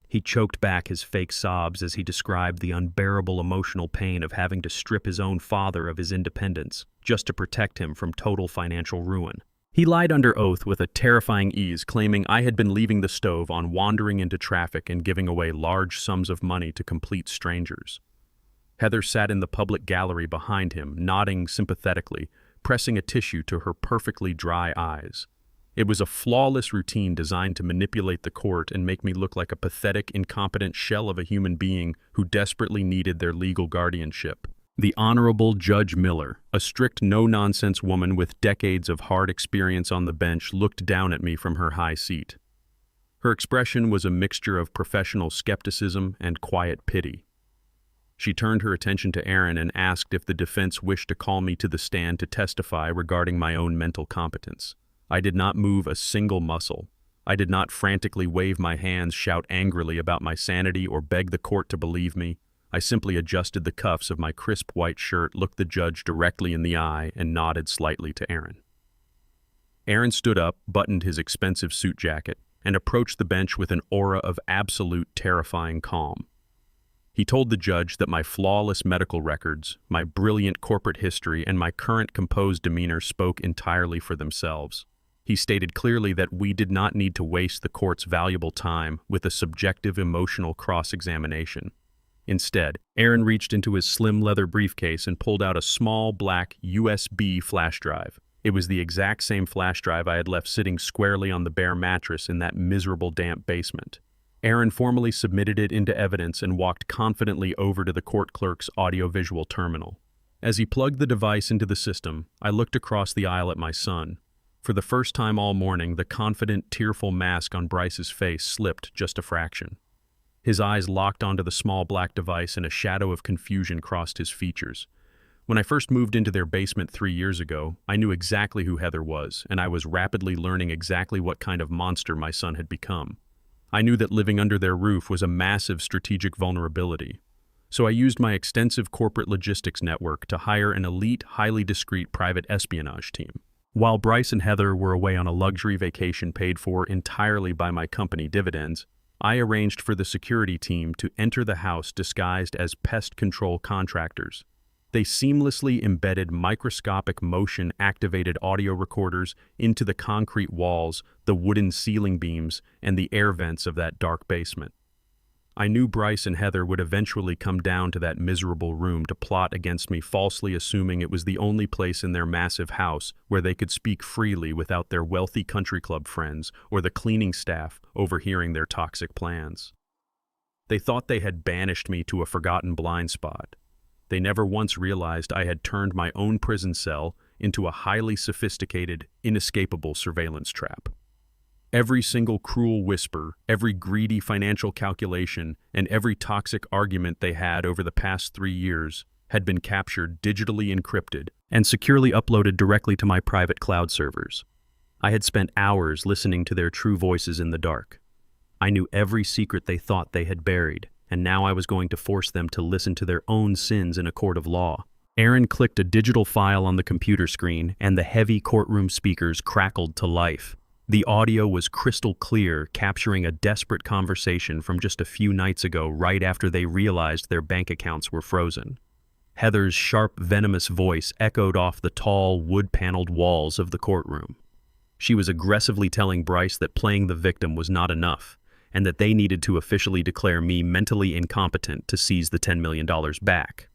He choked back his fake sobs as he described the unbearable emotional pain of having to strip his own father of his independence just to protect him from total financial ruin. He lied under oath with a terrifying ease, claiming I had been leaving the stove on wandering into traffic and giving away large sums of money to complete strangers. Heather sat in the public gallery behind him, nodding sympathetically, pressing a tissue to her perfectly dry eyes. It was a flawless routine designed to manipulate the court and make me look like a pathetic, incompetent shell of a human being who desperately needed their legal guardianship. The Honorable Judge Miller, a strict, no-nonsense woman with decades of hard experience on the bench, looked down at me from her high seat. Her expression was a mixture of professional skepticism and quiet pity. She turned her attention to Aaron and asked if the defense wished to call me to the stand to testify regarding my own mental competence. I did not move a single muscle. I did not frantically wave my hands, shout angrily about my sanity, or beg the court to believe me. I simply adjusted the cuffs of my crisp white shirt, looked the judge directly in the eye, and nodded slightly to Aaron. Aaron stood up, buttoned his expensive suit jacket, and approached the bench with an aura of absolute terrifying calm. He told the judge that my flawless medical records, my brilliant corporate history, and my current composed demeanor spoke entirely for themselves. He stated clearly that we did not need to waste the court's valuable time with a subjective emotional cross-examination. Instead, Aaron reached into his slim leather briefcase and pulled out a small black USB flash drive. It was the exact same flash drive I had left sitting squarely on the bare mattress in that miserable damp basement. Aaron formally submitted it into evidence and walked confidently over to the court clerk's audiovisual terminal. As he plugged the device into the system, I looked across the aisle at my son. For the first time all morning, the confident, tearful mask on Bryce's face slipped just a fraction. His eyes locked onto the small black device and a shadow of confusion crossed his features. When I first moved into their basement 3 years ago, I knew exactly who Heather was, and I was rapidly learning exactly what kind of monster my son had become. I knew that living under their roof was a massive strategic vulnerability. So I used my extensive corporate logistics network to hire an elite, highly discreet private espionage team. While Bryce and Heather were away on a luxury vacation paid for entirely by my company dividends, I arranged for the security team to enter the house disguised as pest control contractors. They seamlessly embedded microscopic motion-activated audio recorders into the concrete walls, the wooden ceiling beams, and the air vents of that dark basement. I knew Bryce and Heather would eventually come down to that miserable room to plot against me, falsely assuming it was the only place in their massive house where they could speak freely without their wealthy country club friends or the cleaning staff overhearing their toxic plans. They thought they had banished me to a forgotten blind spot. They never once realized I had turned my own prison cell into a highly sophisticated, inescapable surveillance trap. Every single cruel whisper, every greedy financial calculation, and every toxic argument they had over the past 3 years had been captured, digitally encrypted, and securely uploaded directly to my private cloud servers. I had spent hours listening to their true voices in the dark. I knew every secret they thought they had buried, and now I was going to force them to listen to their own sins in a court of law. Aaron clicked a digital file on the computer screen, and the heavy courtroom speakers crackled to life. The audio was crystal clear, capturing a desperate conversation from just a few nights ago, right after they realized their bank accounts were frozen. Heather's sharp, venomous voice echoed off the tall, wood-paneled walls of the courtroom. She was aggressively telling Bryce that playing the victim was not enough, and that they needed to officially declare me mentally incompetent to seize the $10 million back.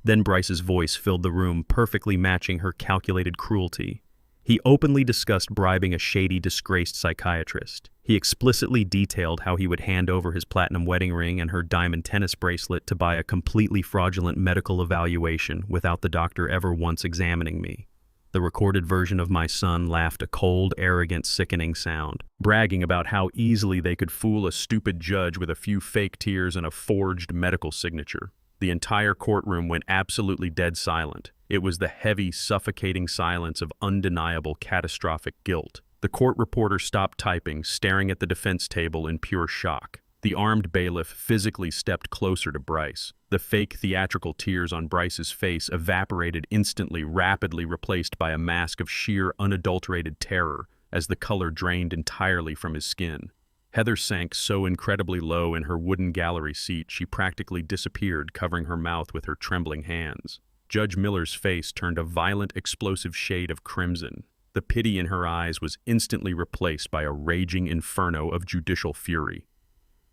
Then Bryce's voice filled the room, perfectly matching her calculated cruelty. He openly discussed bribing a shady, disgraced psychiatrist. He explicitly detailed how he would hand over his platinum wedding ring and her diamond tennis bracelet to buy a completely fraudulent medical evaluation without the doctor ever once examining me. The recorded version of my son laughed a cold, arrogant, sickening sound, bragging about how easily they could fool a stupid judge with a few fake tears and a forged medical signature. The entire courtroom went absolutely dead silent. It was the heavy, suffocating silence of undeniable, catastrophic guilt. The court reporter stopped typing, staring at the defense table in pure shock. The armed bailiff physically stepped closer to Bryce. The fake theatrical tears on Bryce's face evaporated instantly, rapidly replaced by a mask of sheer, unadulterated terror as the color drained entirely from his skin. Heather sank so incredibly low in her wooden gallery seat she practically disappeared, covering her mouth with her trembling hands. Judge Miller's face turned a violent, explosive shade of crimson. The pity in her eyes was instantly replaced by a raging inferno of judicial fury.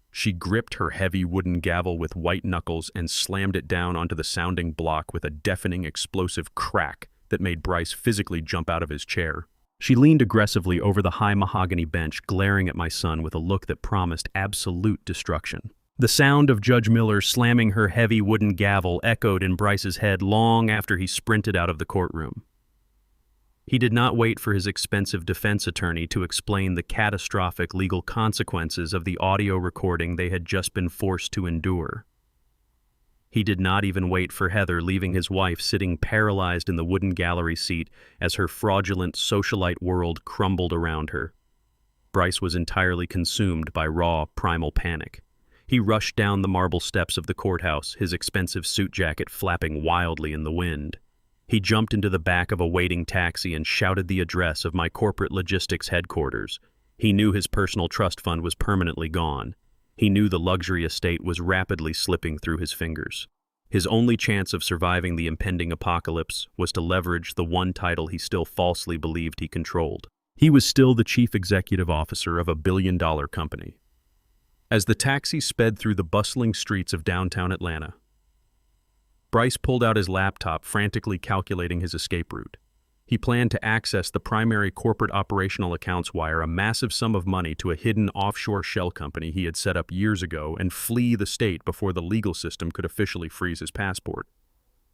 She gripped her heavy wooden gavel with white knuckles and slammed it down onto the sounding block with a deafening, explosive crack that made Bryce physically jump out of his chair. She leaned aggressively over the high mahogany bench, glaring at my son with a look that promised absolute destruction. The sound of Judge Miller slamming her heavy wooden gavel echoed in Bryce's head long after he sprinted out of the courtroom. He did not wait for his expensive defense attorney to explain the catastrophic legal consequences of the audio recording they had just been forced to endure. He did not even wait for Heather, leaving his wife sitting paralyzed in the wooden gallery seat as her fraudulent socialite world crumbled around her. Bryce was entirely consumed by raw, primal panic. He rushed down the marble steps of the courthouse, his expensive suit jacket flapping wildly in the wind. He jumped into the back of a waiting taxi and shouted the address of my corporate logistics headquarters. He knew his personal trust fund was permanently gone. He knew the luxury estate was rapidly slipping through his fingers. His only chance of surviving the impending apocalypse was to leverage the one title he still falsely believed he controlled. He was still the chief executive officer of a billion-dollar company. As the taxi sped through the bustling streets of downtown Atlanta, Bryce pulled out his laptop, frantically calculating his escape route. He planned to access the primary corporate operational accounts, wire a massive sum of money to a hidden offshore shell company he had set up years ago, and flee the state before the legal system could officially freeze his passport.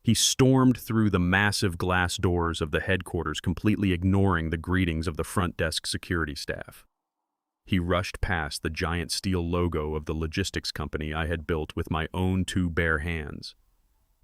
He stormed through the massive glass doors of the headquarters, completely ignoring the greetings of the front desk security staff. He rushed past the giant steel logo of the logistics company I had built with my own two bare hands.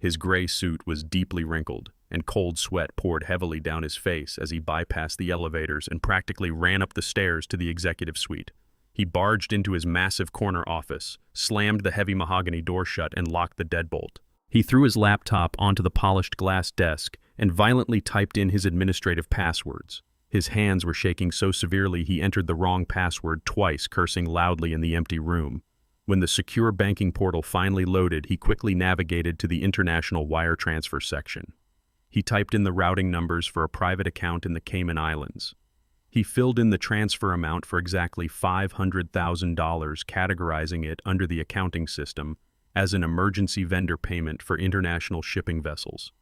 His gray suit was deeply wrinkled, and cold sweat poured heavily down his face as he bypassed the elevators and practically ran up the stairs to the executive suite. He barged into his massive corner office, slammed the heavy mahogany door shut, and locked the deadbolt. He threw his laptop onto the polished glass desk and violently typed in his administrative passwords. His hands were shaking so severely he entered the wrong password twice, cursing loudly in the empty room. When the secure banking portal finally loaded, he quickly navigated to the international wire transfer section. He typed in the routing numbers for a private account in the Cayman Islands. He filled in the transfer amount for exactly $500,000, categorizing it under the accounting system as an emergency vendor payment for international shipping vessels.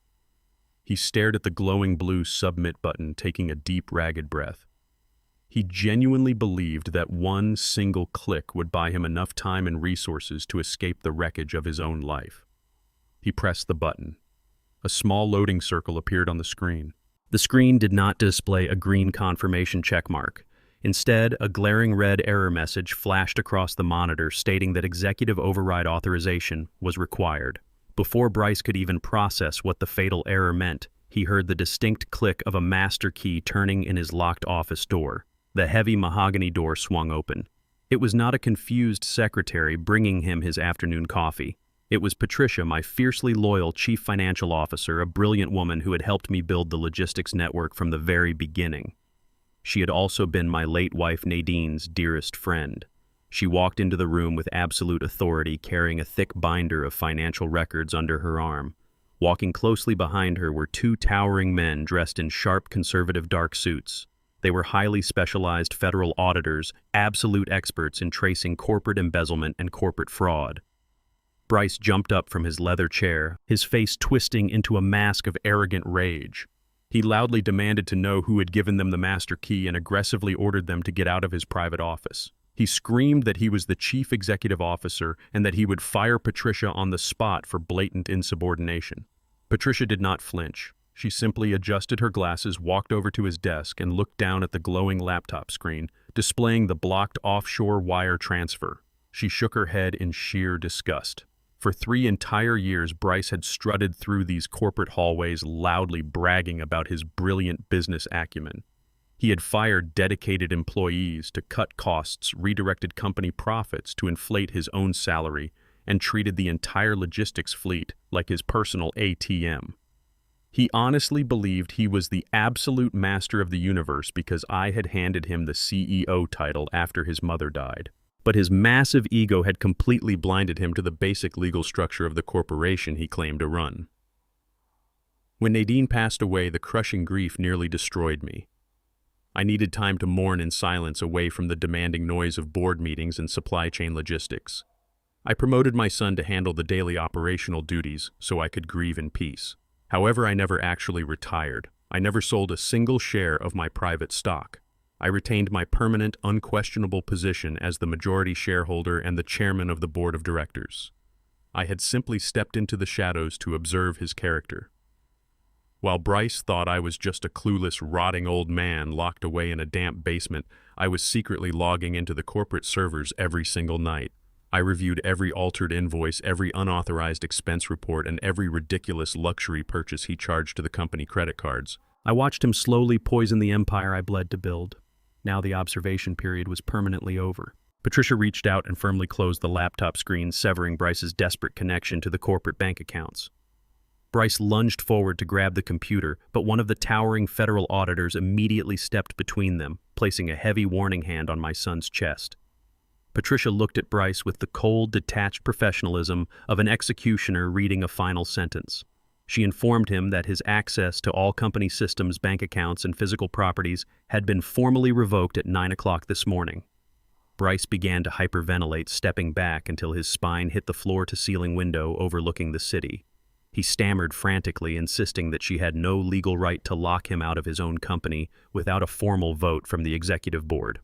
He stared at the glowing blue submit button, taking a deep, ragged breath. He genuinely believed that one single click would buy him enough time and resources to escape the wreckage of his own life. He pressed the button. A small loading circle appeared on the screen. The screen did not display a green confirmation checkmark. Instead, a glaring red error message flashed across the monitor stating that executive override authorization was required. Before Bryce could even process what the fatal error meant, he heard the distinct click of a master key turning in his locked office door. The heavy mahogany door swung open. It was not a confused secretary bringing him his afternoon coffee. It was Patricia, my fiercely loyal chief financial officer, a brilliant woman who had helped me build the logistics network from the very beginning. She had also been my late wife Nadine's dearest friend. She walked into the room with absolute authority, carrying a thick binder of financial records under her arm. Walking closely behind her were two towering men dressed in sharp conservative dark suits. They were highly specialized federal auditors, absolute experts in tracing corporate embezzlement and corporate fraud. Bryce jumped up from his leather chair, his face twisting into a mask of arrogant rage. He loudly demanded to know who had given them the master key and aggressively ordered them to get out of his private office. He screamed that he was the chief executive officer and that he would fire Patricia on the spot for blatant insubordination. Patricia did not flinch. She simply adjusted her glasses, walked over to his desk, and looked down at the glowing laptop screen, displaying the blocked offshore wire transfer. She shook her head in sheer disgust. For 3 entire years, Bryce had strutted through these corporate hallways, loudly bragging about his brilliant business acumen. He had fired dedicated employees to cut costs, redirected company profits to inflate his own salary, and treated the entire logistics fleet like his personal ATM. He honestly believed he was the absolute master of the universe because I had handed him the CEO title after his mother died. But his massive ego had completely blinded him to the basic legal structure of the corporation he claimed to run. When Nadine passed away, the crushing grief nearly destroyed me. I needed time to mourn in silence away from the demanding noise of board meetings and supply chain logistics. I promoted my son to handle the daily operational duties so I could grieve in peace. However, I never actually retired. I never sold a single share of my private stock. I retained my permanent, unquestionable position as the majority shareholder and the chairman of the board of directors. I had simply stepped into the shadows to observe his character. While Bryce thought I was just a clueless, rotting old man locked away in a damp basement, I was secretly logging into the corporate servers every single night. I reviewed every altered invoice, every unauthorized expense report, and every ridiculous luxury purchase he charged to the company credit cards. I watched him slowly poison the empire I bled to build. Now the observation period was permanently over. Patricia reached out and firmly closed the laptop screen, severing Bryce's desperate connection to the corporate bank accounts. Bryce lunged forward to grab the computer, but one of the towering federal auditors immediately stepped between them, placing a heavy warning hand on my son's chest. Patricia looked at Bryce with the cold, detached professionalism of an executioner reading a final sentence. She informed him that his access to all company systems, bank accounts, and physical properties had been formally revoked at 9 o'clock this morning. Bryce began to hyperventilate, stepping back until his spine hit the floor-to-ceiling window overlooking the city. He stammered frantically, insisting that she had no legal right to lock him out of his own company without a formal vote from the executive board.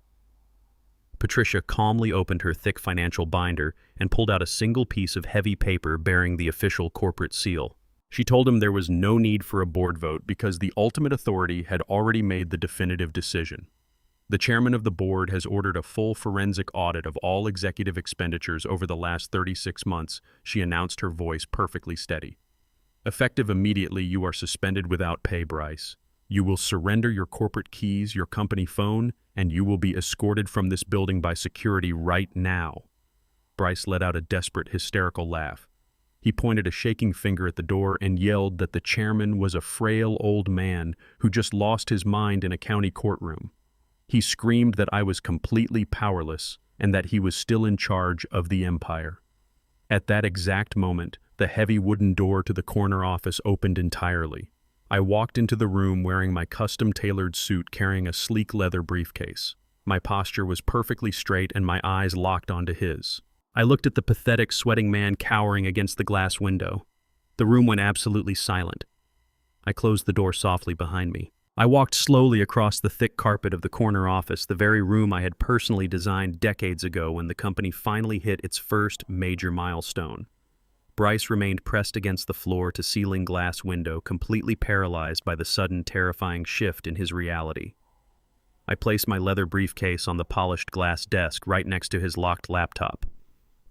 Patricia calmly opened her thick financial binder and pulled out a single piece of heavy paper bearing the official corporate seal. She told him there was no need for a board vote because the ultimate authority had already made the definitive decision. The chairman of the board has ordered a full forensic audit of all executive expenditures over the last 36 months, she announced, her voice perfectly steady. Effective immediately, you are suspended without pay, Bryce. You will surrender your corporate keys, your company phone, and you will be escorted from this building by security right now. Bryce let out a desperate, hysterical laugh. He pointed a shaking finger at the door and yelled that the chairman was a frail old man who just lost his mind in a county courtroom. He screamed that I was completely powerless and that he was still in charge of the empire. At that exact moment, the heavy wooden door to the corner office opened entirely. I walked into the room wearing my custom-tailored suit, carrying a sleek leather briefcase. My posture was perfectly straight and my eyes locked onto his. I looked at the pathetic, sweating man cowering against the glass window. The room went absolutely silent. I closed the door softly behind me. I walked slowly across the thick carpet of the corner office, the very room I had personally designed decades ago when the company finally hit its first major milestone. Bryce remained pressed against the floor-to-ceiling glass window, completely paralyzed by the sudden, terrifying shift in his reality. I placed my leather briefcase on the polished glass desk right next to his locked laptop.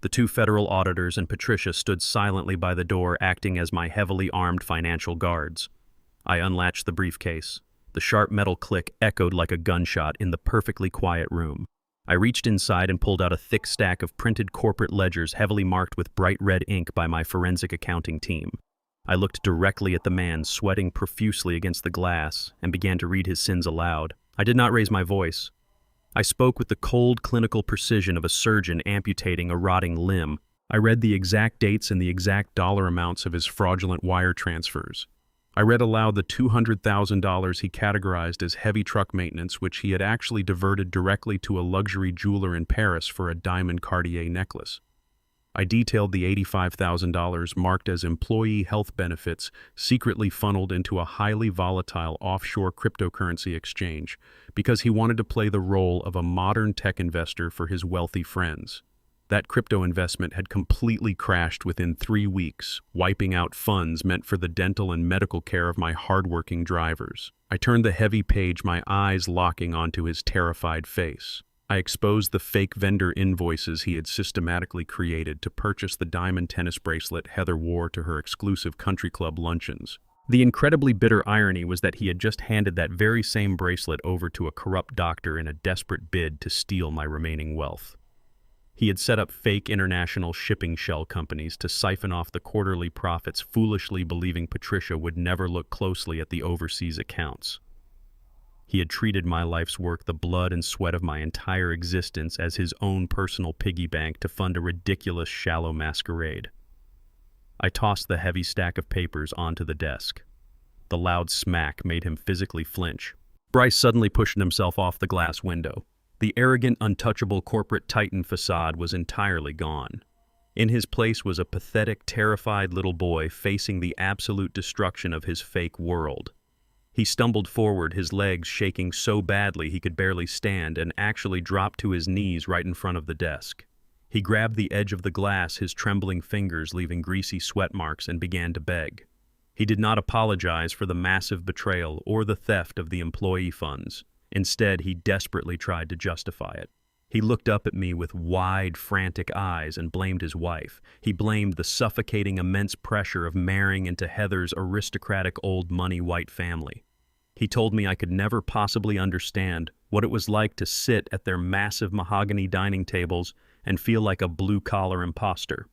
The two federal auditors and Patricia stood silently by the door, acting as my heavily armed financial guards. I unlatched the briefcase. The sharp metal click echoed like a gunshot in the perfectly quiet room. I reached inside and pulled out a thick stack of printed corporate ledgers heavily marked with bright red ink by my forensic accounting team. I looked directly at the man, sweating profusely against the glass, and began to read his sins aloud. I did not raise my voice. I spoke with the cold, clinical precision of a surgeon amputating a rotting limb. I read the exact dates and the exact dollar amounts of his fraudulent wire transfers. I read aloud the $200,000 he categorized as heavy truck maintenance, which he had actually diverted directly to a luxury jeweler in Paris for a diamond Cartier necklace. I detailed the $85,000 marked as employee health benefits secretly funneled into a highly volatile offshore cryptocurrency exchange because he wanted to play the role of a modern tech investor for his wealthy friends. That crypto investment had completely crashed within 3 weeks, wiping out funds meant for the dental and medical care of my hardworking drivers. I turned the heavy page, my eyes locking onto his terrified face. I exposed the fake vendor invoices he had systematically created to purchase the diamond tennis bracelet Heather wore to her exclusive country club luncheons. The incredibly bitter irony was that he had just handed that very same bracelet over to a corrupt doctor in a desperate bid to steal my remaining wealth. He had set up fake international shipping shell companies to siphon off the quarterly profits, foolishly believing Patricia would never look closely at the overseas accounts. He had treated my life's work, the blood and sweat of my entire existence, as his own personal piggy bank to fund a ridiculous, shallow masquerade. I tossed the heavy stack of papers onto the desk. The loud smack made him physically flinch. Bryce suddenly pushed himself off the glass window. The arrogant, untouchable corporate titan facade was entirely gone. In his place was a pathetic, terrified little boy facing the absolute destruction of his fake world. He stumbled forward, his legs shaking so badly he could barely stand, and actually dropped to his knees right in front of the desk. He grabbed the edge of the glass, his trembling fingers leaving greasy sweat marks, and began to beg. He did not apologize for the massive betrayal or the theft of the employee funds. Instead, he desperately tried to justify it. He looked up at me with wide, frantic eyes and blamed his wife. He blamed the suffocating immense pressure of marrying into Heather's aristocratic old money white family. He told me I could never possibly understand what it was like to sit at their massive mahogany dining tables and feel like a blue-collar imposter.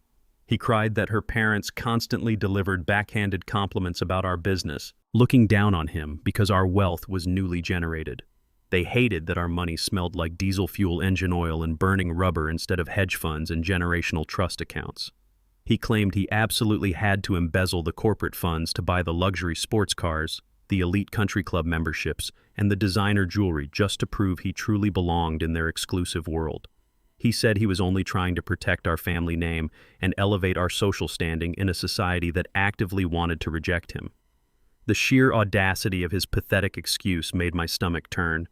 He cried that her parents constantly delivered backhanded compliments about our business, looking down on him because our wealth was newly generated. They hated that our money smelled like diesel fuel engine oil and burning rubber instead of hedge funds and generational trust accounts. He claimed he absolutely had to embezzle the corporate funds to buy the luxury sports cars, the elite country club memberships, and the designer jewelry just to prove he truly belonged in their exclusive world. He said he was only trying to protect our family name and elevate our social standing in a society that actively wanted to reject him. The sheer audacity of his pathetic excuse made my stomach turn.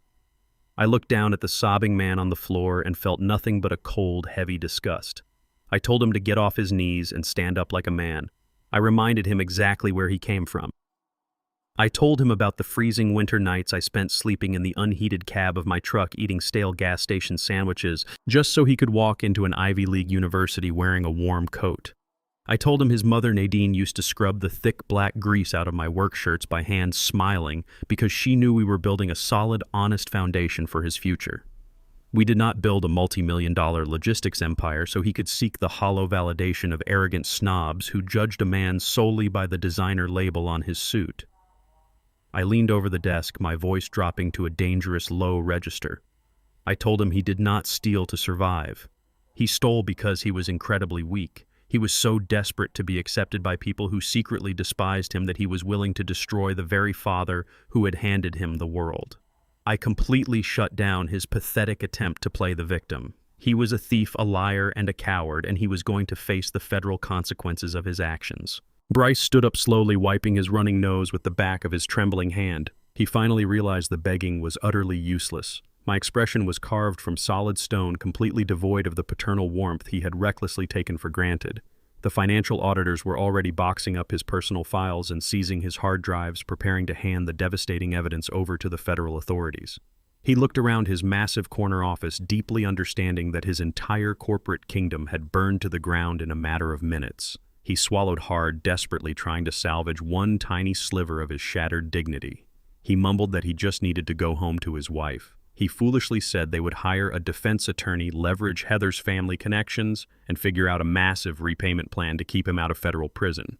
I looked down at the sobbing man on the floor and felt nothing but a cold, heavy disgust. I told him to get off his knees and stand up like a man. I reminded him exactly where he came from. I told him about the freezing winter nights I spent sleeping in the unheated cab of my truck eating stale gas station sandwiches just so he could walk into an Ivy League university wearing a warm coat. I told him his mother Nadine used to scrub the thick black grease out of my work shirts by hand, smiling because she knew we were building a solid, honest foundation for his future. We did not build a multi-million-dollar logistics empire so he could seek the hollow validation of arrogant snobs who judged a man solely by the designer label on his suit. I leaned over the desk, my voice dropping to a dangerous low register. I told him he did not steal to survive. He stole because he was incredibly weak. He was so desperate to be accepted by people who secretly despised him that he was willing to destroy the very father who had handed him the world. I completely shut down his pathetic attempt to play the victim. He was a thief, a liar, and a coward, and he was going to face the federal consequences of his actions. Bryce stood up slowly, wiping his running nose with the back of his trembling hand. He finally realized the begging was utterly useless. My expression was carved from solid stone, completely devoid of the paternal warmth he had recklessly taken for granted. The financial auditors were already boxing up his personal files and seizing his hard drives, preparing to hand the devastating evidence over to the federal authorities. He looked around his massive corner office, deeply understanding that his entire corporate kingdom had burned to the ground in a matter of minutes. He swallowed hard, desperately trying to salvage one tiny sliver of his shattered dignity. He mumbled that he just needed to go home to his wife. He foolishly said they would hire a defense attorney, leverage Heather's family connections, and figure out a massive repayment plan to keep him out of federal prison.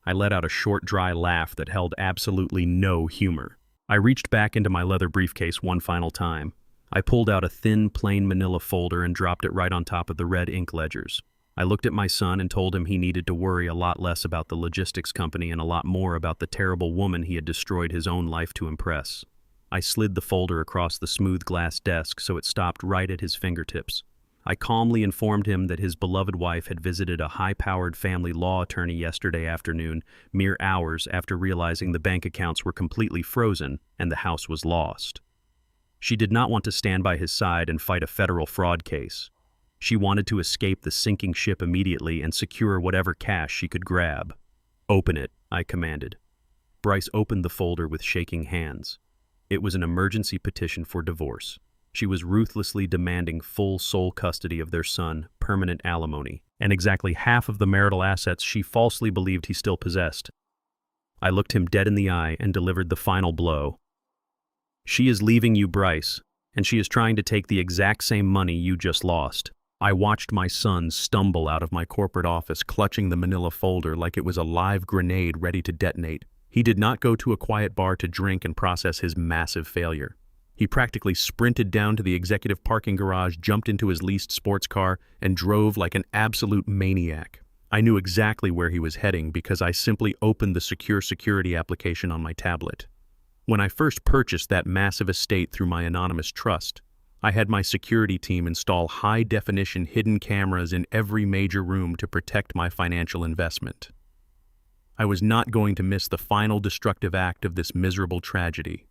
I let out a short, dry laugh that held absolutely no humor. I reached back into my leather briefcase one final time. I pulled out a thin, plain manila folder and dropped it right on top of the red ink ledgers. I looked at my son and told him he needed to worry a lot less about the logistics company and a lot more about the terrible woman he had destroyed his own life to impress. I slid the folder across the smooth glass desk so it stopped right at his fingertips. I calmly informed him that his beloved wife had visited a high-powered family law attorney yesterday afternoon, mere hours after realizing the bank accounts were completely frozen and the house was lost. She did not want to stand by his side and fight a federal fraud case. She wanted to escape the sinking ship immediately and secure whatever cash she could grab. "Open it," I commanded. Bryce opened the folder with shaking hands. It was an emergency petition for divorce. She was ruthlessly demanding full sole custody of their son, permanent alimony, and exactly half of the marital assets she falsely believed he still possessed. I looked him dead in the eye and delivered the final blow. "She is leaving you, Bryce, and she is trying to take the exact same money you just lost." I watched my son stumble out of my corporate office, clutching the manila folder like it was a live grenade ready to detonate. He did not go to a quiet bar to drink and process his massive failure. He practically sprinted down to the executive parking garage, jumped into his leased sports car, and drove like an absolute maniac. I knew exactly where he was heading because I simply opened the secure security application on my tablet. When I first purchased that massive estate through my anonymous trust, I had my security team install high-definition hidden cameras in every major room to protect my financial investment. I was not going to miss the final destructive act of this miserable tragedy.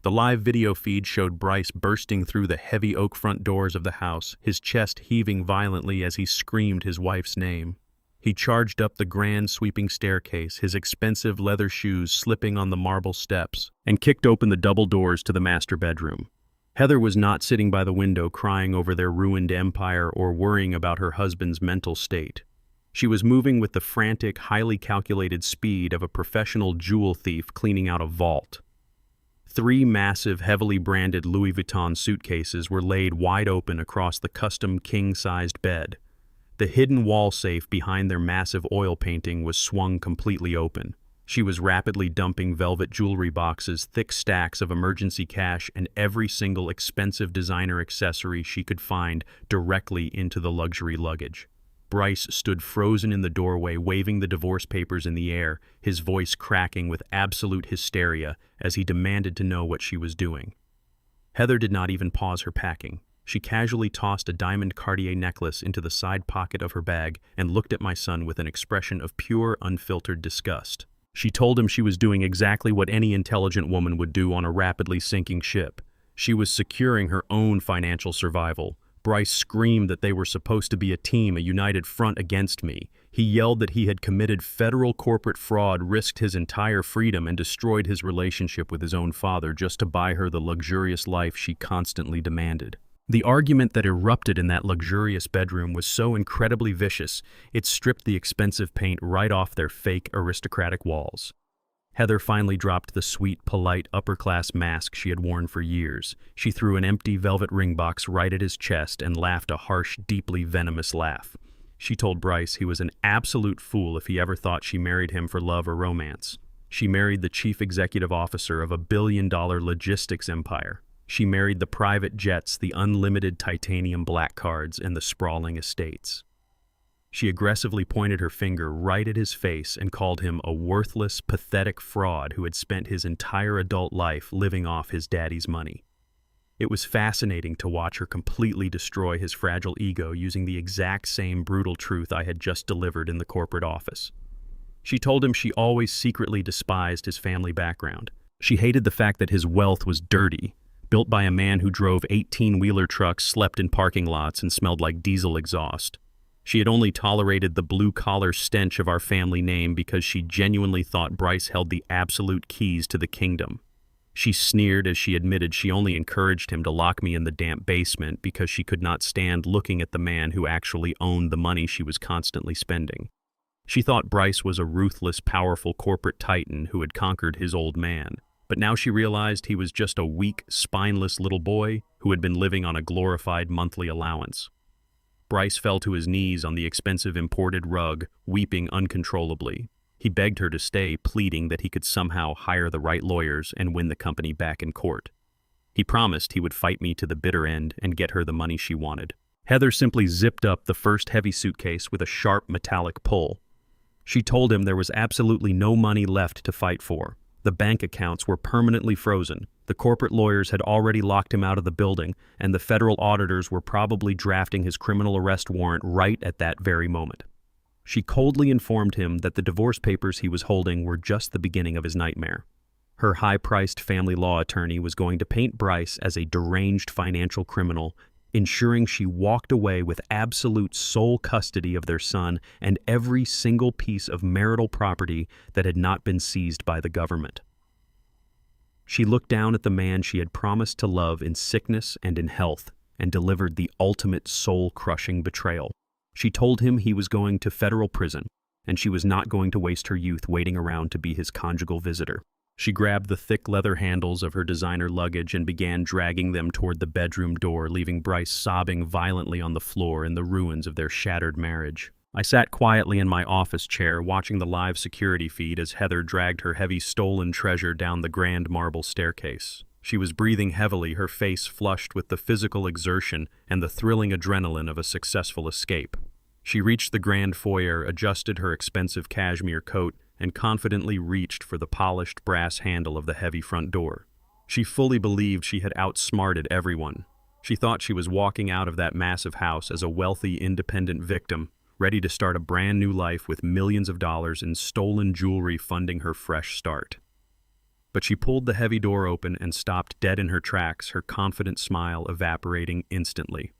The live video feed showed Bryce bursting through the heavy oak front doors of the house, his chest heaving violently as he screamed his wife's name. He charged up the grand sweeping staircase, his expensive leather shoes slipping on the marble steps, and kicked open the double doors to the master bedroom. Heather was not sitting by the window crying over their ruined empire or worrying about her husband's mental state. She was moving with the frantic, highly calculated speed of a professional jewel thief cleaning out a vault. 3 massive, heavily branded Louis Vuitton suitcases were laid wide open across the custom king-sized bed. The hidden wall safe behind their massive oil painting was swung completely open. She was rapidly dumping velvet jewelry boxes, thick stacks of emergency cash, and every single expensive designer accessory she could find directly into the luxury luggage. Bryce stood frozen in the doorway, waving the divorce papers in the air, his voice cracking with absolute hysteria as he demanded to know what she was doing. Heather did not even pause her packing. She casually tossed a diamond Cartier necklace into the side pocket of her bag and looked at my son with an expression of pure, unfiltered disgust. She told him she was doing exactly what any intelligent woman would do on a rapidly sinking ship. She was securing her own financial survival. Bryce screamed that they were supposed to be a team, a united front against me. He yelled that he had committed federal corporate fraud, risked his entire freedom, and destroyed his relationship with his own father just to buy her the luxurious life she constantly demanded. The argument that erupted in that luxurious bedroom was so incredibly vicious, it stripped the expensive paint right off their fake aristocratic walls. Heather finally dropped the sweet, polite, upper-class mask she had worn for years. She threw an empty velvet ring box right at his chest and laughed a harsh, deeply venomous laugh. She told Bryce he was an absolute fool if he ever thought she married him for love or romance. She married the chief executive officer of a billion-dollar logistics empire. She married the private jets, the unlimited titanium black cards, and the sprawling estates. She aggressively pointed her finger right at his face and called him a worthless, pathetic fraud who had spent his entire adult life living off his daddy's money. It was fascinating to watch her completely destroy his fragile ego using the exact same brutal truth I had just delivered in the corporate office. She told him she always secretly despised his family background. She hated the fact that his wealth was dirty, built by a man who drove 18-wheeler trucks, slept in parking lots, and smelled like diesel exhaust. She had only tolerated the blue-collar stench of our family name because she genuinely thought Bryce held the absolute keys to the kingdom. She sneered as she admitted she only encouraged him to lock me in the damp basement because she could not stand looking at the man who actually owned the money she was constantly spending. She thought Bryce was a ruthless, powerful corporate titan who had conquered his old man. But now she realized he was just a weak, spineless little boy who had been living on a glorified monthly allowance. Bryce fell to his knees on the expensive imported rug, weeping uncontrollably. He begged her to stay, pleading that he could somehow hire the right lawyers and win the company back in court. He promised he would fight me to the bitter end and get her the money she wanted. Heather simply zipped up the first heavy suitcase with a sharp metallic pull. She told him there was absolutely no money left to fight for. The bank accounts were permanently frozen. The corporate lawyers had already locked him out of the building, and the federal auditors were probably drafting his criminal arrest warrant right at that very moment. She coldly informed him that the divorce papers he was holding were just the beginning of his nightmare. Her high-priced family law attorney was going to paint Bryce as a deranged financial criminal, ensuring she walked away with absolute sole custody of their son and every single piece of marital property that had not been seized by the government. She looked down at the man she had promised to love in sickness and in health and delivered the ultimate soul-crushing betrayal. She told him he was going to federal prison, and she was not going to waste her youth waiting around to be his conjugal visitor. She grabbed the thick leather handles of her designer luggage and began dragging them toward the bedroom door, leaving Bryce sobbing violently on the floor in the ruins of their shattered marriage. I sat quietly in my office chair, watching the live security feed as Heather dragged her heavy stolen treasure down the grand marble staircase. She was breathing heavily, her face flushed with the physical exertion and the thrilling adrenaline of a successful escape. She reached the grand foyer, adjusted her expensive cashmere coat, and confidently reached for the polished brass handle of the heavy front door. She fully believed she had outsmarted everyone. She thought she was walking out of that massive house as a wealthy, independent victim, ready to start a brand new life with millions of dollars in stolen jewelry funding her fresh start. But she pulled the heavy door open and stopped dead in her tracks, her confident smile evaporating instantly.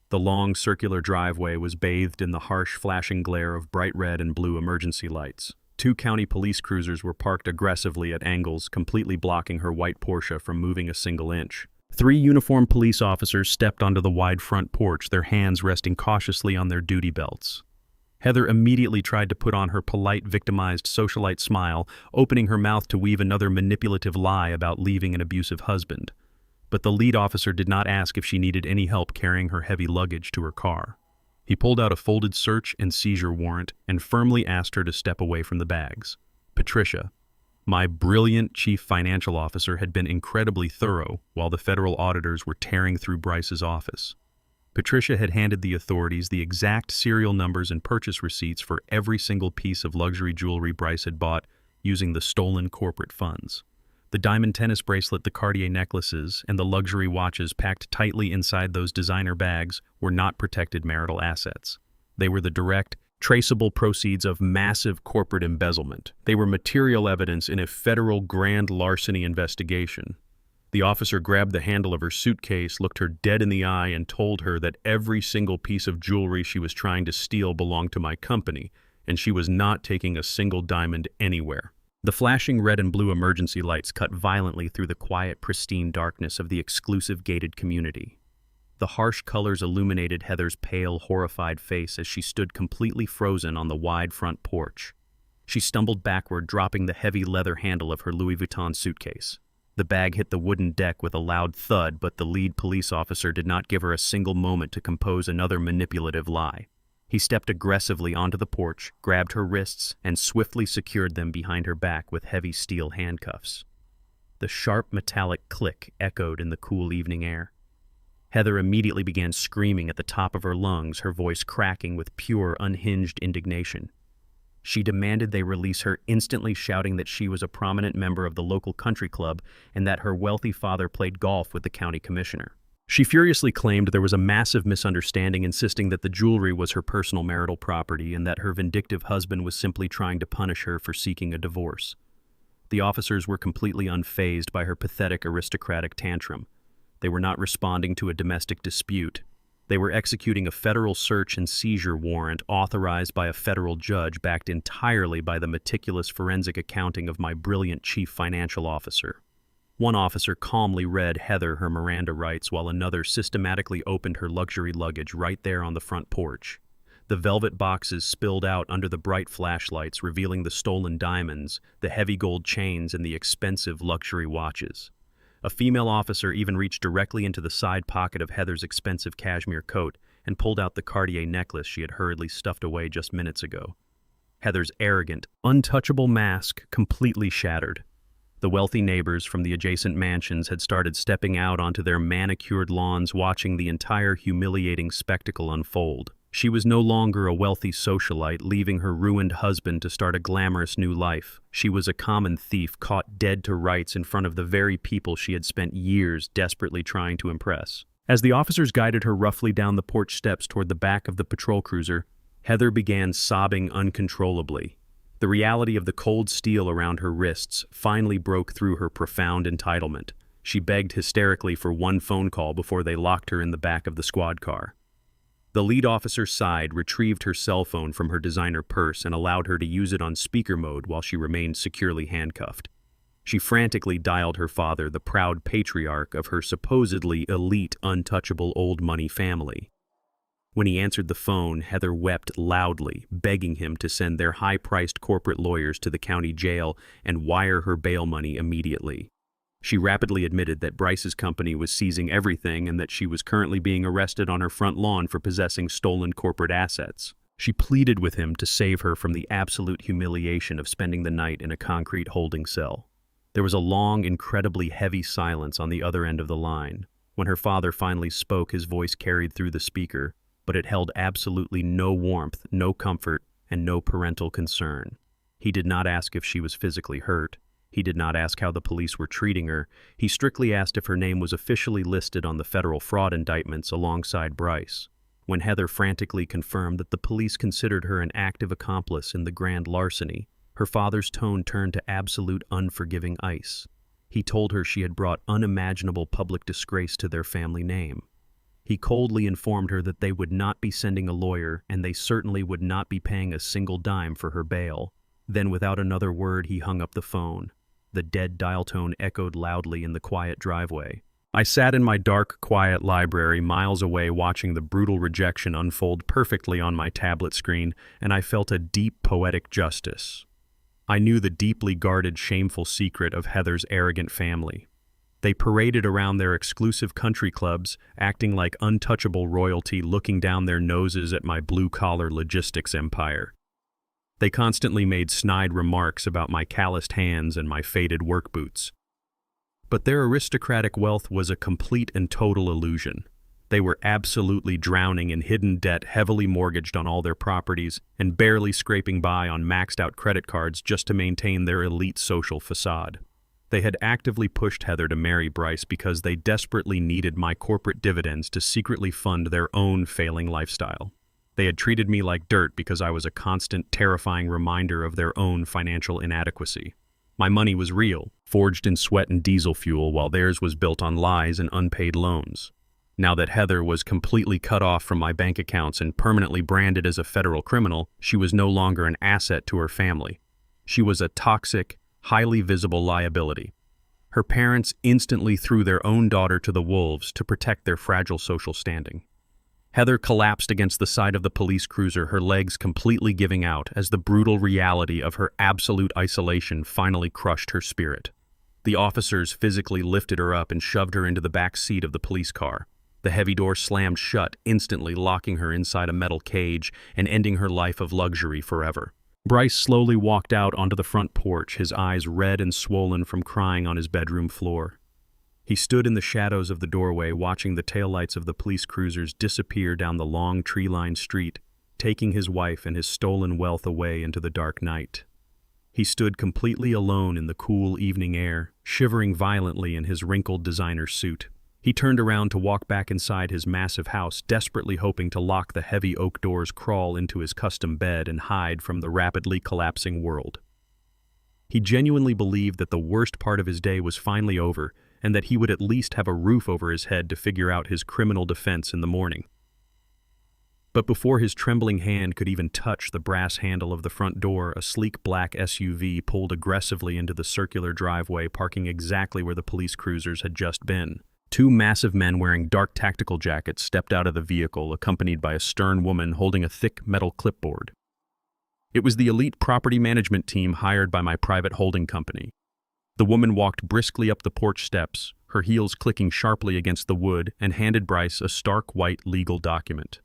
The long, circular driveway was bathed in the harsh, flashing glare of bright red and blue emergency lights. 2 county police cruisers were parked aggressively at angles, completely blocking her white Porsche from moving a single inch. 3 uniformed police officers stepped onto the wide front porch, their hands resting cautiously on their duty belts. Heather immediately tried to put on her polite, victimized socialite smile, opening her mouth to weave another manipulative lie about leaving an abusive husband. But the lead officer did not ask if she needed any help carrying her heavy luggage to her car. He pulled out a folded search and seizure warrant and firmly asked her to step away from the bags. Patricia, my brilliant chief financial officer, had been incredibly thorough while the federal auditors were tearing through Bryce's office. Patricia had handed the authorities the exact serial numbers and purchase receipts for every single piece of luxury jewelry Bryce had bought using the stolen corporate funds. The diamond tennis bracelet, the Cartier necklaces, and the luxury watches packed tightly inside those designer bags were not protected marital assets. They were the direct, traceable proceeds of massive corporate embezzlement. They were material evidence in a federal grand larceny investigation. The officer grabbed the handle of her suitcase, looked her dead in the eye, and told her that every single piece of jewelry she was trying to steal belonged to my company, and she was not taking a single diamond anywhere. The flashing red and blue emergency lights cut violently through the quiet, pristine darkness of the exclusive gated community. The harsh colors illuminated Heather's pale, horrified face as she stood completely frozen on the wide front porch. She stumbled backward, dropping the heavy leather handle of her Louis Vuitton suitcase. The bag hit the wooden deck with a loud thud, but the lead police officer did not give her a single moment to compose another manipulative lie. He stepped aggressively onto the porch, grabbed her wrists, and swiftly secured them behind her back with heavy steel handcuffs. The sharp metallic click echoed in the cool evening air. Heather immediately began screaming at the top of her lungs, her voice cracking with pure, unhinged indignation. She demanded they release her, instantly shouting that she was a prominent member of the local country club and that her wealthy father played golf with the county commissioner. She furiously claimed there was a massive misunderstanding, insisting that the jewelry was her personal marital property and that her vindictive husband was simply trying to punish her for seeking a divorce. The officers were completely unfazed by her pathetic aristocratic tantrum. They were not responding to a domestic dispute. They were executing a federal search and seizure warrant authorized by a federal judge, backed entirely by the meticulous forensic accounting of my brilliant chief financial officer. One officer calmly read Heather her Miranda rights while another systematically opened her luxury luggage right there on the front porch. The velvet boxes spilled out under the bright flashlights, revealing the stolen diamonds, the heavy gold chains, and the expensive luxury watches. A female officer even reached directly into the side pocket of Heather's expensive cashmere coat and pulled out the Cartier necklace she had hurriedly stuffed away just minutes ago. Heather's arrogant, untouchable mask completely shattered. The wealthy neighbors from the adjacent mansions had started stepping out onto their manicured lawns, watching the entire humiliating spectacle unfold. She was no longer a wealthy socialite, leaving her ruined husband to start a glamorous new life. She was a common thief caught dead to rights in front of the very people she had spent years desperately trying to impress. As the officers guided her roughly down the porch steps toward the back of the patrol cruiser, Heather began sobbing uncontrollably. The reality of the cold steel around her wrists finally broke through her profound entitlement. She begged hysterically for one phone call before they locked her in the back of the squad car. The lead officer sighed, retrieved her cell phone from her designer purse, and allowed her to use it on speaker mode while she remained securely handcuffed. She frantically dialed her father, the proud patriarch of her supposedly elite, untouchable old money family. When he answered the phone, Heather wept loudly, begging him to send their high-priced corporate lawyers to the county jail and wire her bail money immediately. She rapidly admitted that Bryce's company was seizing everything and that she was currently being arrested on her front lawn for possessing stolen corporate assets. She pleaded with him to save her from the absolute humiliation of spending the night in a concrete holding cell. There was a long, incredibly heavy silence on the other end of the line. When her father finally spoke, his voice carried through the speaker, but it held absolutely no warmth, no comfort, and no parental concern. He did not ask if she was physically hurt. He did not ask how the police were treating her. He strictly asked if her name was officially listed on the federal fraud indictments alongside Bryce. When Heather frantically confirmed that the police considered her an active accomplice in the grand larceny, her father's tone turned to absolute unforgiving ice. He told her she had brought unimaginable public disgrace to their family name. He coldly informed her that they would not be sending a lawyer, and they certainly would not be paying a single dime for her bail. Then, without another word, he hung up the phone. The dead dial tone echoed loudly in the quiet driveway. I sat in my dark, quiet library miles away watching the brutal rejection unfold perfectly on my tablet screen, and I felt a deep poetic justice. I knew the deeply guarded, shameful secret of Heather's arrogant family. They paraded around their exclusive country clubs, acting like untouchable royalty, looking down their noses at my blue-collar logistics empire. They constantly made snide remarks about my calloused hands and my faded work boots. But their aristocratic wealth was a complete and total illusion. They were absolutely drowning in hidden debt, heavily mortgaged on all their properties, and barely scraping by on maxed-out credit cards just to maintain their elite social facade. They had actively pushed Heather to marry Bryce because they desperately needed my corporate dividends to secretly fund their own failing lifestyle. They had treated me like dirt because I was a constant, terrifying reminder of their own financial inadequacy. My money was real, forged in sweat and diesel fuel, while theirs was built on lies and unpaid loans. Now that Heather was completely cut off from my bank accounts and permanently branded as a federal criminal, she was no longer an asset to her family. She was a toxic, highly visible liability. Her parents instantly threw their own daughter to the wolves to protect their fragile social standing. Heather collapsed against the side of the police cruiser, her legs completely giving out as the brutal reality of her absolute isolation finally crushed her spirit. The officers physically lifted her up and shoved her into the back seat of the police car. The heavy door slammed shut, instantly locking her inside a metal cage and ending her life of luxury forever. Bryce slowly walked out onto the front porch, his eyes red and swollen from crying on his bedroom floor. He stood in the shadows of the doorway, watching the taillights of the police cruisers disappear down the long tree-lined street, taking his wife and his stolen wealth away into the dark night. He stood completely alone in the cool evening air, shivering violently in his wrinkled designer suit. He turned around to walk back inside his massive house, desperately hoping to lock the heavy oak doors, crawl into his custom bed, and hide from the rapidly collapsing world. He genuinely believed that the worst part of his day was finally over, and that he would at least have a roof over his head to figure out his criminal defense in the morning. But before his trembling hand could even touch the brass handle of the front door, a sleek black SUV pulled aggressively into the circular driveway, parking exactly where the police cruisers had just been. Two massive men wearing dark tactical jackets stepped out of the vehicle, accompanied by a stern woman holding a thick metal clipboard. It was the elite property management team hired by my private holding company. The woman walked briskly up the porch steps, her heels clicking sharply against the wood, and handed Bryce a stark white legal document.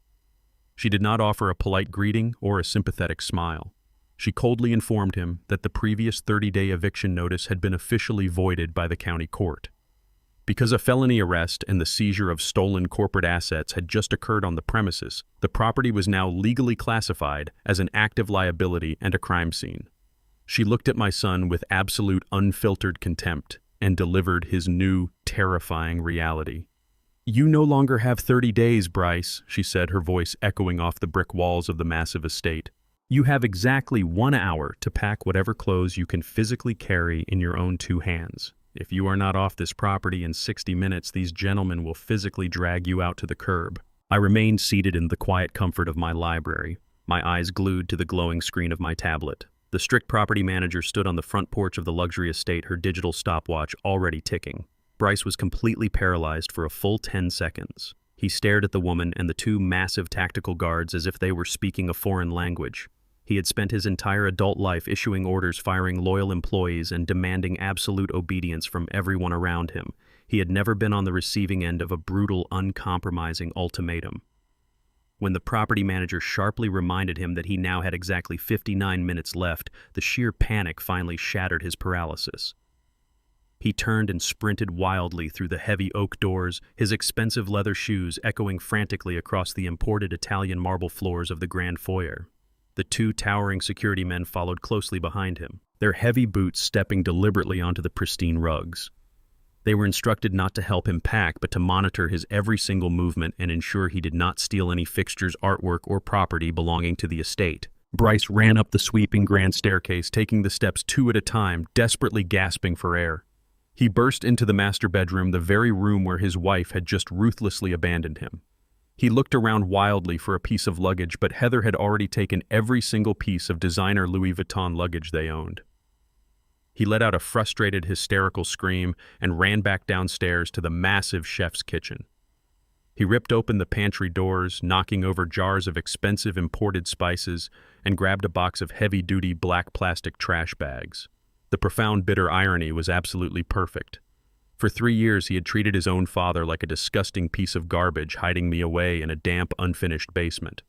She did not offer a polite greeting or a sympathetic smile. She coldly informed him that the previous 30-day eviction notice had been officially voided by the county court. Because a felony arrest and the seizure of stolen corporate assets had just occurred on the premises, the property was now legally classified as an active liability and a crime scene. She looked at my son with absolute unfiltered contempt and delivered his new, terrifying reality. "You no longer have 30 days, Bryce," she said, her voice echoing off the brick walls of the massive estate. "You have exactly 1 hour to pack whatever clothes you can physically carry in your own 2 hands. If you are not off this property in 60 minutes, these gentlemen will physically drag you out to the curb." I remained seated in the quiet comfort of my library, my eyes glued to the glowing screen of my tablet. The strict property manager stood on the front porch of the luxury estate, her digital stopwatch already ticking. Bryce was completely paralyzed for a full 10 seconds. He stared at the woman and the 2 massive tactical guards as if they were speaking a foreign language. He had spent his entire adult life issuing orders, firing loyal employees, and demanding absolute obedience from everyone around him. He had never been on the receiving end of a brutal, uncompromising ultimatum. When the property manager sharply reminded him that he now had exactly 59 minutes left, the sheer panic finally shattered his paralysis. He turned and sprinted wildly through the heavy oak doors, his expensive leather shoes echoing frantically across the imported Italian marble floors of the grand foyer. The 2 towering security men followed closely behind him, their heavy boots stepping deliberately onto the pristine rugs. They were instructed not to help him pack, but to monitor his every single movement and ensure he did not steal any fixtures, artwork, or property belonging to the estate. Bryce ran up the sweeping grand staircase, taking the steps 2 at a time, desperately gasping for air. He burst into the master bedroom, the very room where his wife had just ruthlessly abandoned him. He looked around wildly for a piece of luggage, but Heather had already taken every single piece of designer Louis Vuitton luggage they owned. He let out a frustrated, hysterical scream and ran back downstairs to the massive chef's kitchen. He ripped open the pantry doors, knocking over jars of expensive imported spices, and grabbed a box of heavy-duty black plastic trash bags. The profound, bitter irony was absolutely perfect. For 3 years, he had treated his own father like a disgusting piece of garbage, hiding me away in a damp, unfinished basement.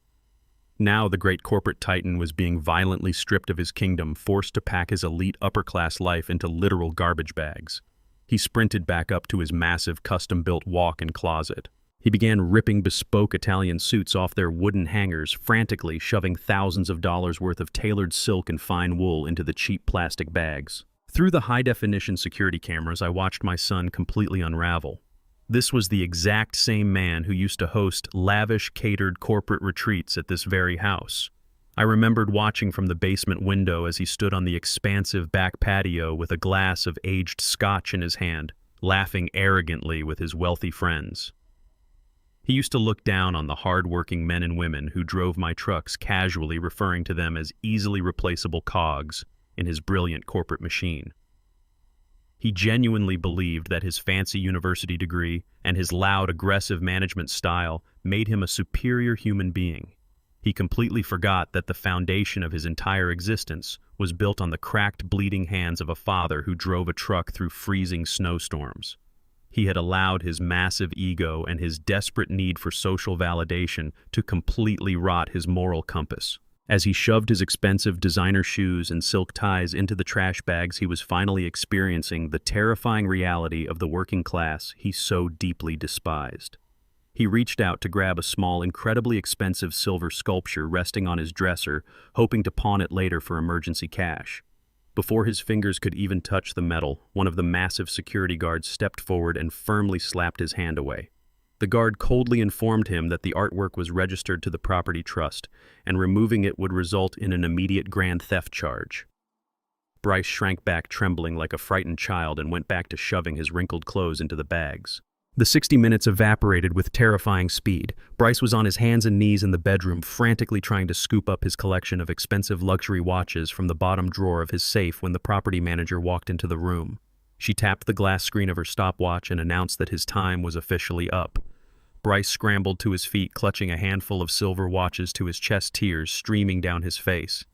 Now the great corporate titan was being violently stripped of his kingdom, forced to pack his elite upper-class life into literal garbage bags. He sprinted back up to his massive, custom-built walk-in closet. He began ripping bespoke Italian suits off their wooden hangers, frantically shoving thousands of dollars worth of tailored silk and fine wool into the cheap plastic bags. Through the high-definition security cameras, I watched my son completely unravel. This was the exact same man who used to host lavish, catered corporate retreats at this very house. I remembered watching from the basement window as he stood on the expansive back patio with a glass of aged scotch in his hand, laughing arrogantly with his wealthy friends. He used to look down on the hard-working men and women who drove my trucks, casually referring to them as easily replaceable cogs in his brilliant corporate machine. He genuinely believed that his fancy university degree and his loud, aggressive management style made him a superior human being. He completely forgot that the foundation of his entire existence was built on the cracked, bleeding hands of a father who drove a truck through freezing snowstorms. He had allowed his massive ego and his desperate need for social validation to completely rot his moral compass. As he shoved his expensive designer shoes and silk ties into the trash bags, he was finally experiencing the terrifying reality of the working class he so deeply despised. He reached out to grab a small, incredibly expensive silver sculpture resting on his dresser, hoping to pawn it later for emergency cash. Before his fingers could even touch the metal, one of the massive security guards stepped forward and firmly slapped his hand away. The guard coldly informed him that the artwork was registered to the property trust, and removing it would result in an immediate grand theft charge. Bryce shrank back, trembling like a frightened child, and went back to shoving his wrinkled clothes into the bags. The 60 minutes evaporated with terrifying speed. Bryce was on his hands and knees in the bedroom, frantically trying to scoop up his collection of expensive luxury watches from the bottom drawer of his safe when the property manager walked into the room. She tapped the glass screen of her stopwatch and announced that his time was officially up. Bryce scrambled to his feet, clutching a handful of silver watches to his chest, tears streaming down his face.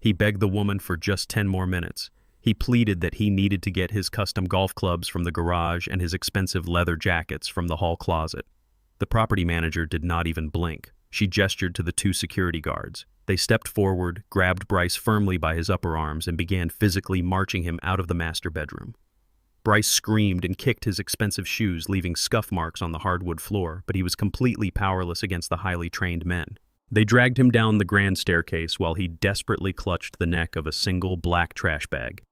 He begged the woman for just 10 more minutes. He pleaded that he needed to get his custom golf clubs from the garage and his expensive leather jackets from the hall closet. The property manager did not even blink. She gestured to the 2 security guards. They stepped forward, grabbed Bryce firmly by his upper arms, and began physically marching him out of the master bedroom. Bryce screamed and kicked his expensive shoes, leaving scuff marks on the hardwood floor, but he was completely powerless against the highly trained men. They dragged him down the grand staircase while he desperately clutched the neck of a single black trash bag.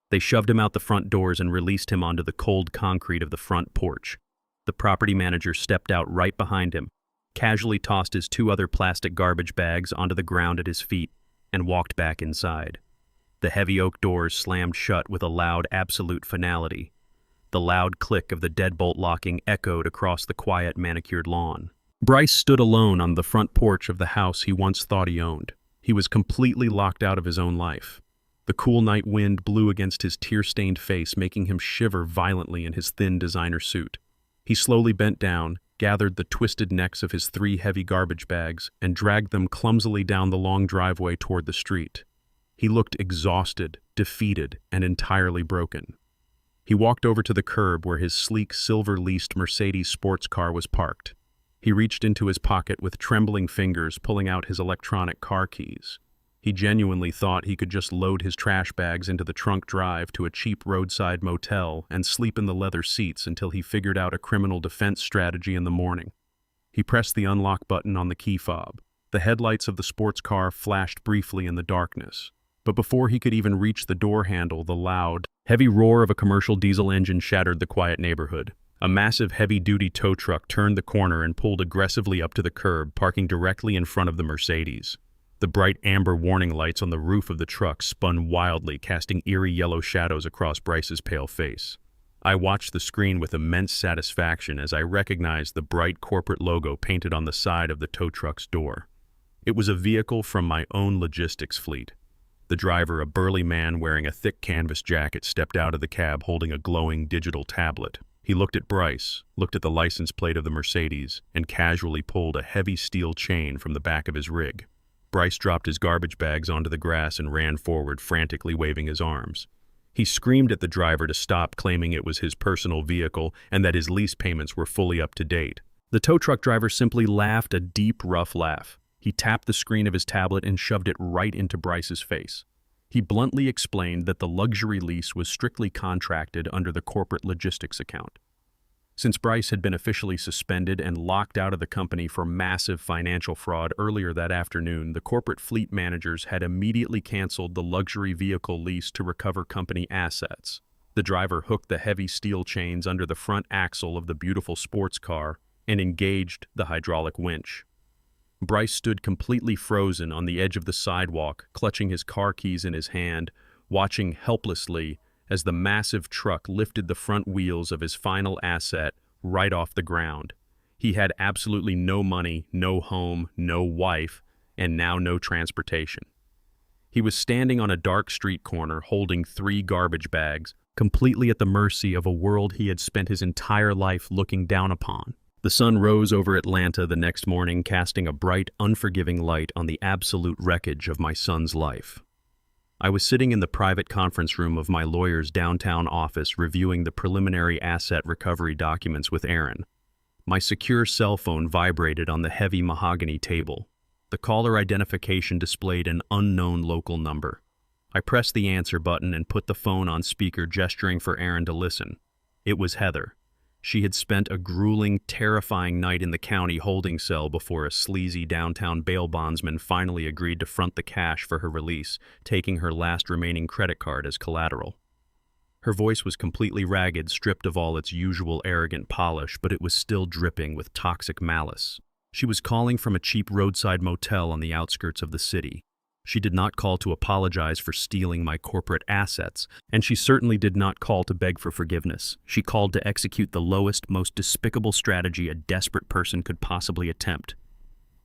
They shoved him out the front doors and released him onto the cold concrete of the front porch. The property manager stepped out right behind him, casually tossed his 2 other plastic garbage bags onto the ground at his feet, and walked back inside. The heavy oak doors slammed shut with a loud, absolute finality. The loud click of the deadbolt locking echoed across the quiet, manicured lawn. Bryce stood alone on the front porch of the house he once thought he owned. He was completely locked out of his own life. The cool night wind blew against his tear-stained face, making him shiver violently in his thin designer suit. He slowly bent down, gathered the twisted necks of his 3 heavy garbage bags, and dragged them clumsily down the long driveway toward the street. He looked exhausted, defeated, and entirely broken. He walked over to the curb where his sleek, silver-leased Mercedes sports car was parked. He reached into his pocket with trembling fingers, pulling out his electronic car keys. He genuinely thought he could just load his trash bags into the trunk drive to a cheap roadside motel and sleep in the leather seats until he figured out a criminal defense strategy in the morning. He pressed the unlock button on the key fob. The headlights of the sports car flashed briefly in the darkness. But before he could even reach the door handle, the loud, heavy roar of a commercial diesel engine shattered the quiet neighborhood. A massive heavy-duty tow truck turned the corner and pulled aggressively up to the curb, parking directly in front of the Mercedes. The bright amber warning lights on the roof of the truck spun wildly, casting eerie yellow shadows across Bryce's pale face. I watched the screen with immense satisfaction as I recognized the bright corporate logo painted on the side of the tow truck's door. It was a vehicle from my own logistics fleet. The driver, a burly man wearing a thick canvas jacket, stepped out of the cab holding a glowing digital tablet. He looked at Bryce, looked at the license plate of the Mercedes, and casually pulled a heavy steel chain from the back of his rig. Bryce dropped his garbage bags onto the grass and ran forward, frantically waving his arms. He screamed at the driver to stop, claiming it was his personal vehicle and that his lease payments were fully up to date. The tow truck driver simply laughed a deep, rough laugh. He tapped the screen of his tablet and shoved it right into Bryce's face. He bluntly explained that the luxury lease was strictly contracted under the corporate logistics account. Since Bryce had been officially suspended and locked out of the company for massive financial fraud earlier that afternoon, the corporate fleet managers had immediately canceled the luxury vehicle lease to recover company assets. The driver hooked the heavy steel chains under the front axle of the beautiful sports car and engaged the hydraulic winch. Bryce stood completely frozen on the edge of the sidewalk, clutching his car keys in his hand, watching helplessly as the massive truck lifted the front wheels of his final asset right off the ground. He had absolutely no money, no home, no wife, and now no transportation. He was standing on a dark street corner holding 3 garbage bags, completely at the mercy of a world he had spent his entire life looking down upon. The sun rose over Atlanta the next morning, casting a bright, unforgiving light on the absolute wreckage of my son's life. I was sitting in the private conference room of my lawyer's downtown office reviewing the preliminary asset recovery documents with Aaron. My secure cell phone vibrated on the heavy mahogany table. The caller identification displayed an unknown local number. I pressed the answer button and put the phone on speaker, gesturing for Aaron to listen. It was Heather. She had spent a grueling, terrifying night in the county holding cell before a sleazy downtown bail bondsman finally agreed to front the cash for her release, taking her last remaining credit card as collateral. Her voice was completely ragged, stripped of all its usual arrogant polish, but it was still dripping with toxic malice. She was calling from a cheap roadside motel on the outskirts of the city. She did not call to apologize for stealing my corporate assets, and she certainly did not call to beg for forgiveness. She called to execute the lowest, most despicable strategy a desperate person could possibly attempt.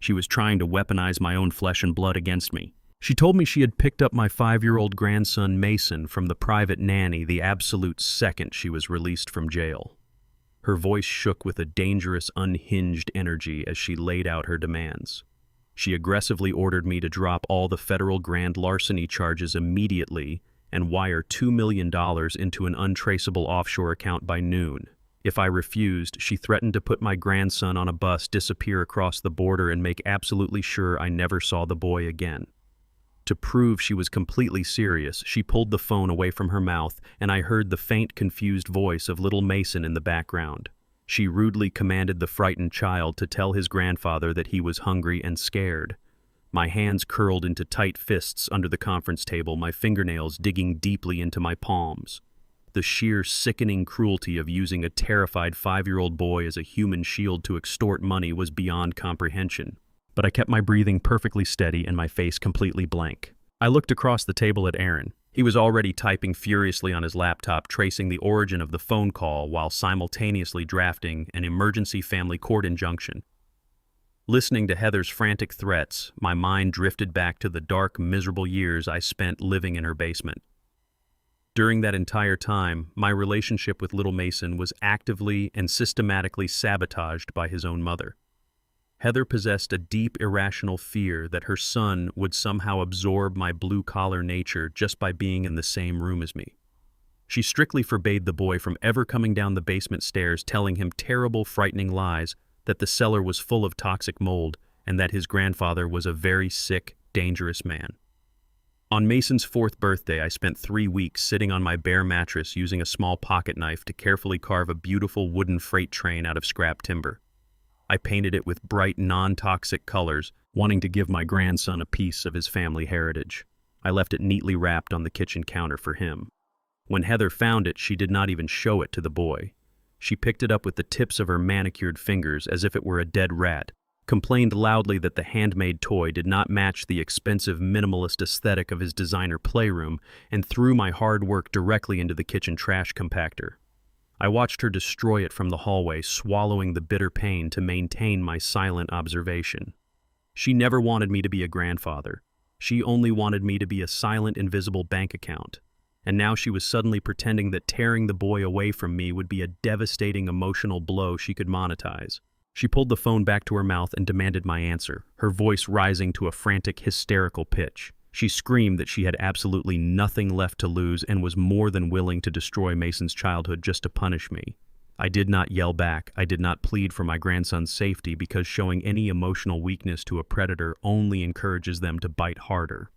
She was trying to weaponize my own flesh and blood against me. She told me she had picked up my 5-year-old grandson Mason from the private nanny the absolute second she was released from jail. Her voice shook with a dangerous, unhinged energy as she laid out her demands. She aggressively ordered me to drop all the federal grand larceny charges immediately and wire $2 million into an untraceable offshore account by noon. If I refused, she threatened to put my grandson on a bus, disappear across the border, and make absolutely sure I never saw the boy again. To prove she was completely serious, she pulled the phone away from her mouth, and I heard the faint, confused voice of little Mason in the background. She rudely commanded the frightened child to tell his grandfather that he was hungry and scared. My hands curled into tight fists under the conference table, my fingernails digging deeply into my palms. The sheer sickening cruelty of using a terrified 5-year-old boy as a human shield to extort money was beyond comprehension. But I kept my breathing perfectly steady and my face completely blank. I looked across the table at Aaron. He was already typing furiously on his laptop, tracing the origin of the phone call while simultaneously drafting an emergency family court injunction. Listening to Heather's frantic threats, my mind drifted back to the dark, miserable years I spent living in her basement. During that entire time, my relationship with little Mason was actively and systematically sabotaged by his own mother. Heather possessed a deep, irrational fear that her son would somehow absorb my blue-collar nature just by being in the same room as me. She strictly forbade the boy from ever coming down the basement stairs, telling him terrible, frightening lies that the cellar was full of toxic mold and that his grandfather was a very sick, dangerous man. On Mason's 4th birthday, I spent 3 weeks sitting on my bare mattress using a small pocket knife to carefully carve a beautiful wooden freight train out of scrap timber. I painted it with bright, non-toxic colors, wanting to give my grandson a piece of his family heritage. I left it neatly wrapped on the kitchen counter for him. When Heather found it, she did not even show it to the boy. She picked it up with the tips of her manicured fingers as if it were a dead rat, complained loudly that the handmade toy did not match the expensive minimalist aesthetic of his designer playroom, and threw my hard work directly into the kitchen trash compactor. I watched her destroy it from the hallway, swallowing the bitter pain to maintain my silent observation. She never wanted me to be a grandfather. She only wanted me to be a silent, invisible bank account. And now she was suddenly pretending that tearing the boy away from me would be a devastating emotional blow she could monetize. She pulled the phone back to her mouth and demanded my answer, her voice rising to a frantic, hysterical pitch. She screamed that she had absolutely nothing left to lose and was more than willing to destroy Mason's childhood just to punish me. I did not yell back. I did not plead for my grandson's safety, because showing any emotional weakness to a predator only encourages them to bite harder.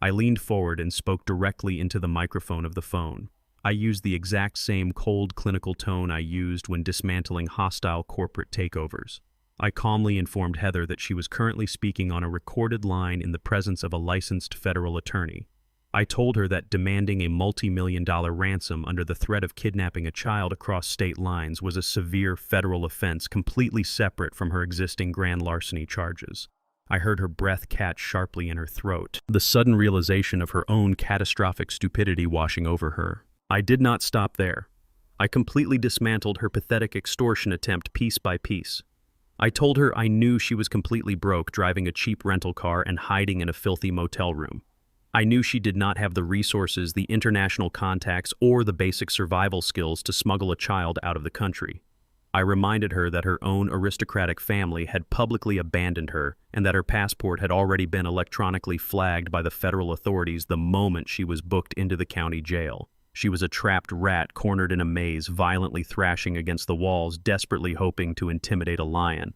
I leaned forward and spoke directly into the microphone of the phone. I used the exact same cold, clinical tone I used when dismantling hostile corporate takeovers. I calmly informed Heather that she was currently speaking on a recorded line in the presence of a licensed federal attorney. I told her that demanding a multi-million-dollar ransom under the threat of kidnapping a child across state lines was a severe federal offense completely separate from her existing grand larceny charges. I heard her breath catch sharply in her throat, the sudden realization of her own catastrophic stupidity washing over her. I did not stop there. I completely dismantled her pathetic extortion attempt piece by piece. I told her I knew she was completely broke, driving a cheap rental car and hiding in a filthy motel room. I knew she did not have the resources, the international contacts, or the basic survival skills to smuggle a child out of the country. I reminded her that her own aristocratic family had publicly abandoned her and that her passport had already been electronically flagged by the federal authorities the moment she was booked into the county jail. She was a trapped rat cornered in a maze, violently thrashing against the walls, desperately hoping to intimidate a lion.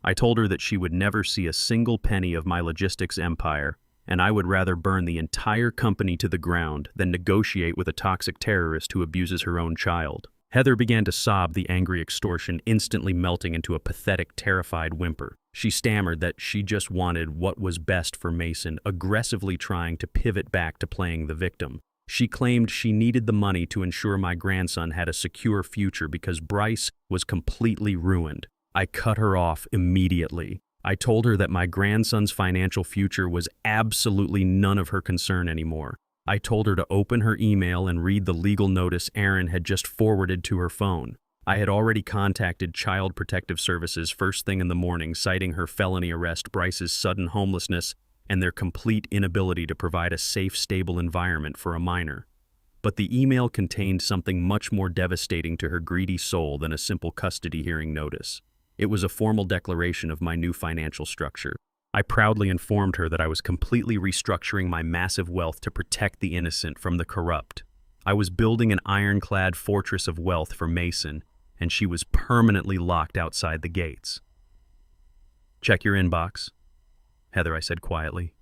I told her that she would never see a single penny of my logistics empire, and I would rather burn the entire company to the ground than negotiate with a toxic terrorist who abuses her own child. Heather began to sob, the angry extortion instantly melting into a pathetic, terrified whimper. She stammered that she just wanted what was best for Mason, aggressively trying to pivot back to playing the victim. She claimed she needed the money to ensure my grandson had a secure future because Bryce was completely ruined. I cut her off immediately. I told her that my grandson's financial future was absolutely none of her concern anymore. I told her to open her email and read the legal notice Aaron had just forwarded to her phone. I had already contacted Child Protective Services first thing in the morning, citing her felony arrest, Bryce's sudden homelessness, and their complete inability to provide a safe, stable environment for a minor. But the email contained something much more devastating to her greedy soul than a simple custody hearing notice. It was a formal declaration of my new financial structure. I proudly informed her that I was completely restructuring my massive wealth to protect the innocent from the corrupt. I was building an ironclad fortress of wealth for Mason, and she was permanently locked outside the gates. "Check your inbox," Heather, I said quietly.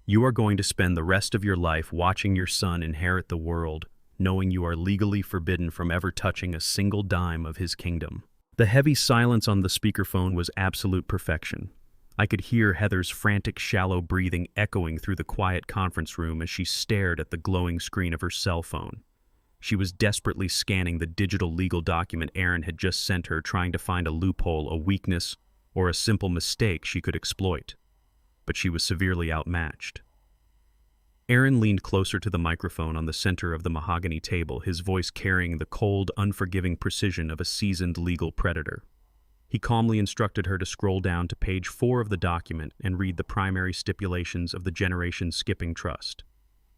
"You are going to spend the rest of your life watching your son inherit the world, knowing you are legally forbidden from ever touching a single dime of his kingdom." The heavy silence on the speakerphone was absolute perfection. I could hear Heather's frantic, shallow breathing echoing through the quiet conference room as she stared at the glowing screen of her cell phone. She was desperately scanning the digital legal document Aaron had just sent her, trying to find a loophole, a weakness, or a simple mistake she could exploit. But she was severely outmatched. Aaron leaned closer to the microphone on the center of the mahogany table, his voice carrying the cold, unforgiving precision of a seasoned legal predator. He calmly instructed her to scroll down to page 4 of the document and read the primary stipulations of the Generation Skipping Trust.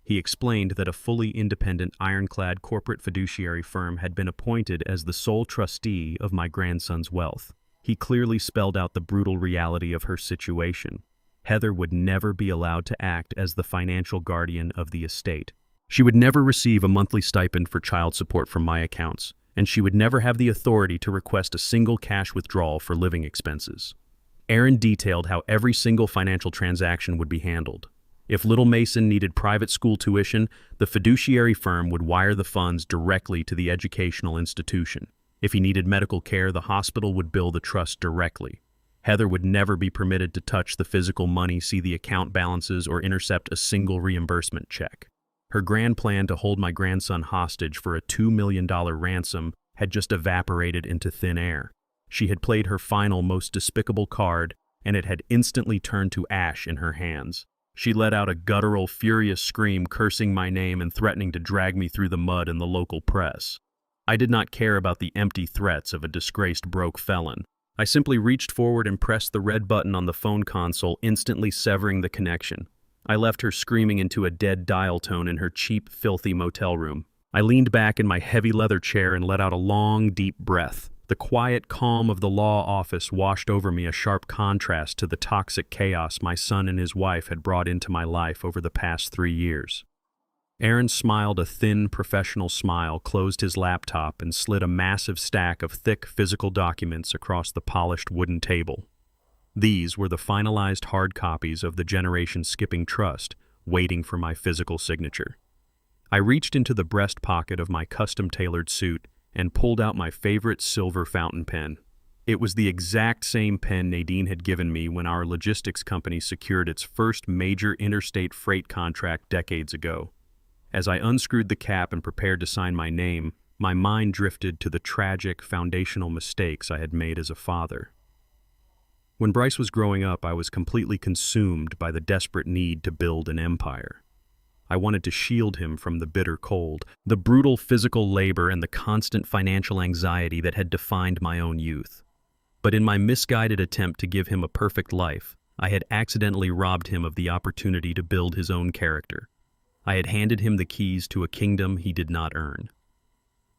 He explained that a fully independent, ironclad corporate fiduciary firm had been appointed as the sole trustee of my grandson's wealth. He clearly spelled out the brutal reality of her situation. Heather would never be allowed to act as the financial guardian of the estate. She would never receive a monthly stipend for child support from my accounts, and she would never have the authority to request a single cash withdrawal for living expenses. Aaron detailed how every single financial transaction would be handled. If little Mason needed private school tuition, the fiduciary firm would wire the funds directly to the educational institution. If he needed medical care, the hospital would bill the trust directly. Heather would never be permitted to touch the physical money, see the account balances, or intercept a single reimbursement check. Her grand plan to hold my grandson hostage for a $2 million ransom had just evaporated into thin air. She had played her final, most despicable card, and it had instantly turned to ash in her hands. She let out a guttural, furious scream, cursing my name and threatening to drag me through the mud in the local press. I did not care about the empty threats of a disgraced broke felon. I simply reached forward and pressed the red button on the phone console, instantly severing the connection. I left her screaming into a dead dial tone in her cheap, filthy motel room. I leaned back in my heavy leather chair and let out a long, deep breath. The quiet calm of the law office washed over me, a sharp contrast to the toxic chaos my son and his wife had brought into my life over the past 3 years. Aaron smiled a thin, professional smile, closed his laptop, and slid a massive stack of thick, physical documents across the polished wooden table. These were the finalized hard copies of the Generation Skipping Trust, waiting for my physical signature. I reached into the breast pocket of my custom-tailored suit and pulled out my favorite silver fountain pen. It was the exact same pen Nadine had given me when our logistics company secured its first major interstate freight contract decades ago. As I unscrewed the cap and prepared to sign my name, my mind drifted to the tragic, foundational mistakes I had made as a father. When Bryce was growing up, I was completely consumed by the desperate need to build an empire. I wanted to shield him from the bitter cold, the brutal physical labor, and the constant financial anxiety that had defined my own youth. But in my misguided attempt to give him a perfect life, I had accidentally robbed him of the opportunity to build his own character. I had handed him the keys to a kingdom he did not earn.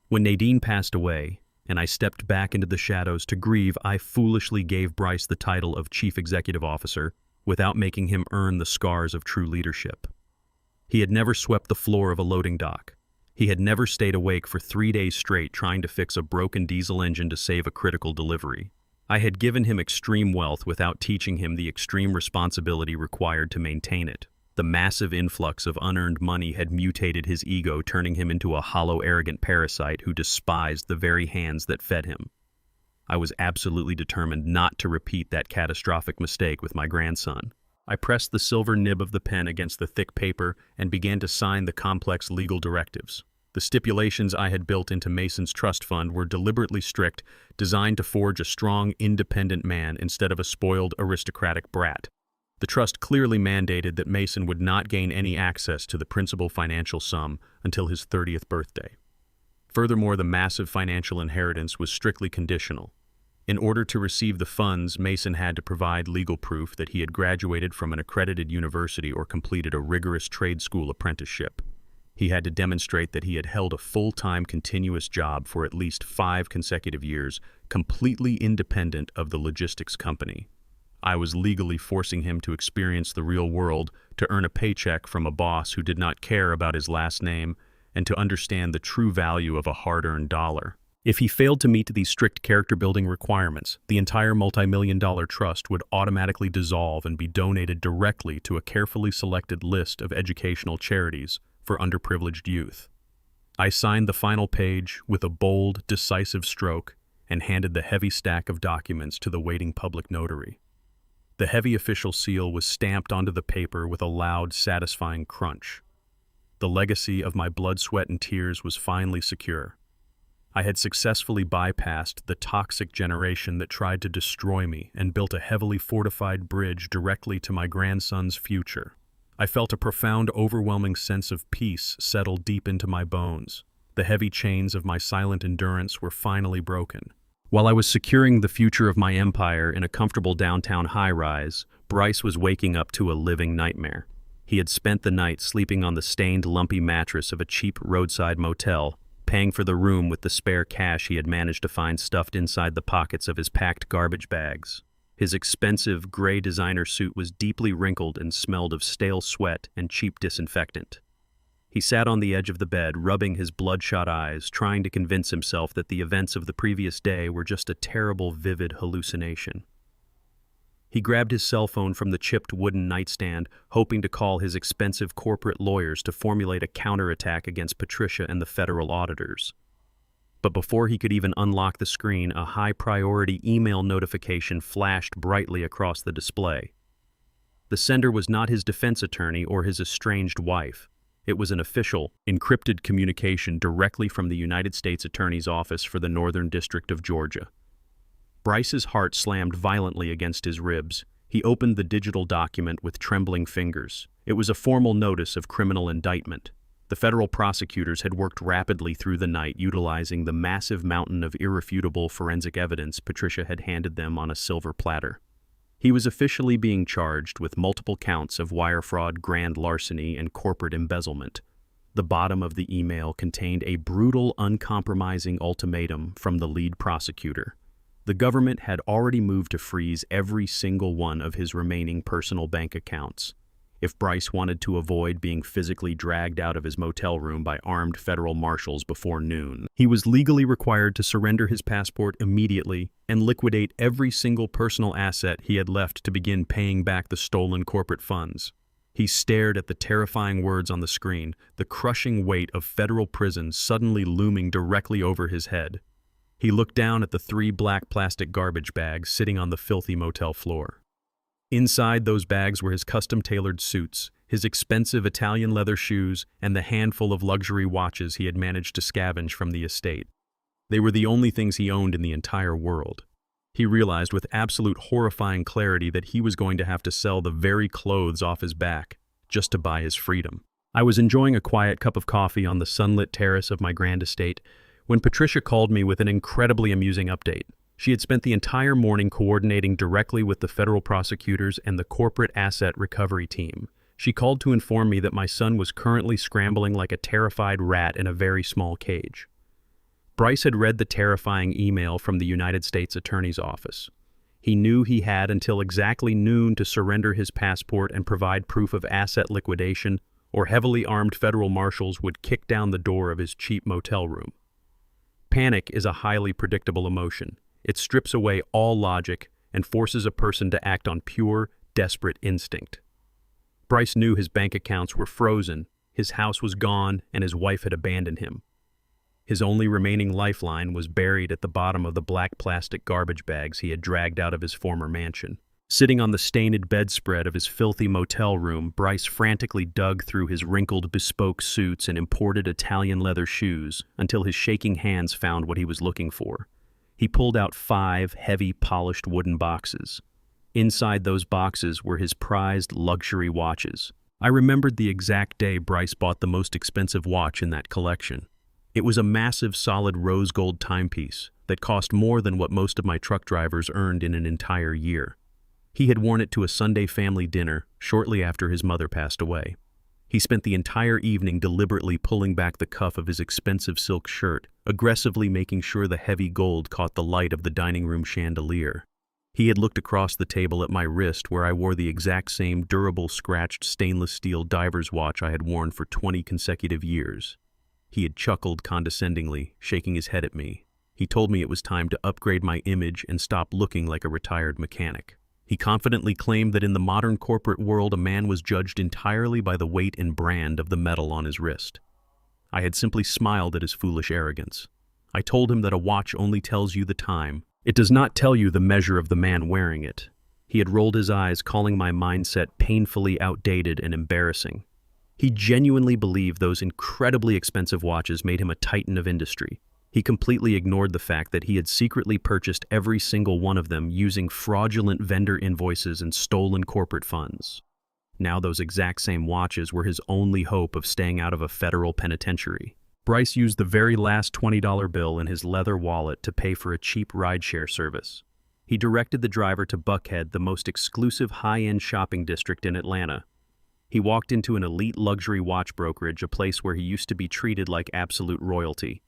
When Nadine passed away, and I stepped back into the shadows to grieve, I foolishly gave Bryce the title of Chief Executive Officer without making him earn the scars of true leadership. He had never swept the floor of a loading dock. He had never stayed awake for 3 days straight trying to fix a broken diesel engine to save a critical delivery. I had given him extreme wealth without teaching him the extreme responsibility required to maintain it. The massive influx of unearned money had mutated his ego, turning him into a hollow, arrogant parasite who despised the very hands that fed him. I was absolutely determined not to repeat that catastrophic mistake with my grandson. I pressed the silver nib of the pen against the thick paper and began to sign the complex legal directives. The stipulations I had built into Mason's trust fund were deliberately strict, designed to forge a strong, independent man instead of a spoiled, aristocratic brat. The trust clearly mandated that Mason would not gain any access to the principal financial sum until his 30th birthday. Furthermore, the massive financial inheritance was strictly conditional. In order to receive the funds, Mason had to provide legal proof that he had graduated from an accredited university or completed a rigorous trade school apprenticeship. He had to demonstrate that he had held a full-time continuous job for at least 5 consecutive years, completely independent of the logistics company. I was legally forcing him to experience the real world, to earn a paycheck from a boss who did not care about his last name, and to understand the true value of a hard-earned dollar. If he failed to meet these strict character-building requirements, the entire multi-million-dollar trust would automatically dissolve and be donated directly to a carefully selected list of educational charities for underprivileged youth. I signed the final page with a bold, decisive stroke and handed the heavy stack of documents to the waiting public notary. The heavy official seal was stamped onto the paper with a loud, satisfying crunch. The legacy of my blood, sweat, and tears was finally secure. I had successfully bypassed the toxic generation that tried to destroy me and built a heavily fortified bridge directly to my grandson's future. I felt a profound, overwhelming sense of peace settle deep into my bones. The heavy chains of my silent endurance were finally broken. While I was securing the future of my empire in a comfortable downtown high-rise, Bryce was waking up to a living nightmare. He had spent the night sleeping on the stained, lumpy mattress of a cheap roadside motel, paying for the room with the spare cash he had managed to find stuffed inside the pockets of his packed garbage bags. His expensive, gray designer suit was deeply wrinkled and smelled of stale sweat and cheap disinfectant. He sat on the edge of the bed, rubbing his bloodshot eyes, trying to convince himself that the events of the previous day were just a terrible, vivid hallucination. He grabbed his cell phone from the chipped wooden nightstand, hoping to call his expensive corporate lawyers to formulate a counterattack against Patricia and the federal auditors. But before he could even unlock the screen, a high-priority email notification flashed brightly across the display. The sender was not his defense attorney or his estranged wife. It was an official, encrypted communication directly from the United States Attorney's Office for the Northern District of Georgia. Bryce's heart slammed violently against his ribs. He opened the digital document with trembling fingers. It was a formal notice of criminal indictment. The federal prosecutors had worked rapidly through the night, utilizing the massive mountain of irrefutable forensic evidence Patricia had handed them on a silver platter. He was officially being charged with multiple counts of wire fraud, grand larceny, and corporate embezzlement. The bottom of the email contained a brutal, uncompromising ultimatum from the lead prosecutor. The government had already moved to freeze every single one of his remaining personal bank accounts. If Bryce wanted to avoid being physically dragged out of his motel room by armed federal marshals before noon, he was legally required to surrender his passport immediately and liquidate every single personal asset he had left to begin paying back the stolen corporate funds. He stared at the terrifying words on the screen, the crushing weight of federal prison suddenly looming directly over his head. He looked down at the 3 black plastic garbage bags sitting on the filthy motel floor. Inside those bags were his custom-tailored suits, his expensive Italian leather shoes, and the handful of luxury watches he had managed to scavenge from the estate. They were the only things he owned in the entire world. He realized with absolute horrifying clarity that he was going to have to sell the very clothes off his back just to buy his freedom. I was enjoying a quiet cup of coffee on the sunlit terrace of my grand estate when Patricia called me with an incredibly amusing update. She had spent the entire morning coordinating directly with the federal prosecutors and the corporate asset recovery team. She called to inform me that my son was currently scrambling like a terrified rat in a very small cage. Bryce had read the terrifying email from the United States Attorney's Office. He knew he had until exactly noon to surrender his passport and provide proof of asset liquidation, or heavily armed federal marshals would kick down the door of his cheap motel room. Panic is a highly predictable emotion. It strips away all logic and forces a person to act on pure, desperate instinct. Bryce knew his bank accounts were frozen, his house was gone, and his wife had abandoned him. His only remaining lifeline was buried at the bottom of the black plastic garbage bags he had dragged out of his former mansion. Sitting on the stained bedspread of his filthy motel room, Bryce frantically dug through his wrinkled bespoke suits and imported Italian leather shoes until his shaking hands found what he was looking for. He pulled out 5 heavy, polished wooden boxes. Inside those boxes were his prized luxury watches. I remembered the exact day Bryce bought the most expensive watch in that collection. It was a massive, solid rose gold timepiece, that cost more than what most of my truck drivers earned in an entire year. He had worn it to a Sunday family dinner shortly after his mother passed away. He spent the entire evening deliberately pulling back the cuff of his expensive silk shirt, aggressively making sure the heavy gold caught the light of the dining room chandelier. He had looked across the table at my wrist where I wore the exact same durable scratched stainless steel diver's watch I had worn for 20 consecutive years. He had chuckled condescendingly, shaking his head at me. He told me it was time to upgrade my image and stop looking like a retired mechanic. He confidently claimed that in the modern corporate world a man was judged entirely by the weight and brand of the metal on his wrist. I had simply smiled at his foolish arrogance. I told him that a watch only tells you the time. It does not tell you the measure of the man wearing it. He had rolled his eyes, calling my mindset painfully outdated and embarrassing. He genuinely believed those incredibly expensive watches made him a titan of industry. He completely ignored the fact that he had secretly purchased every single one of them using fraudulent vendor invoices and stolen corporate funds. Now those exact same watches were his only hope of staying out of a federal penitentiary. Bryce used the very last $20 bill in his leather wallet to pay for a cheap rideshare service. He directed the driver to Buckhead, the most exclusive high-end shopping district in Atlanta. He walked into an elite luxury watch brokerage, a place where he used to be treated like absolute royalty.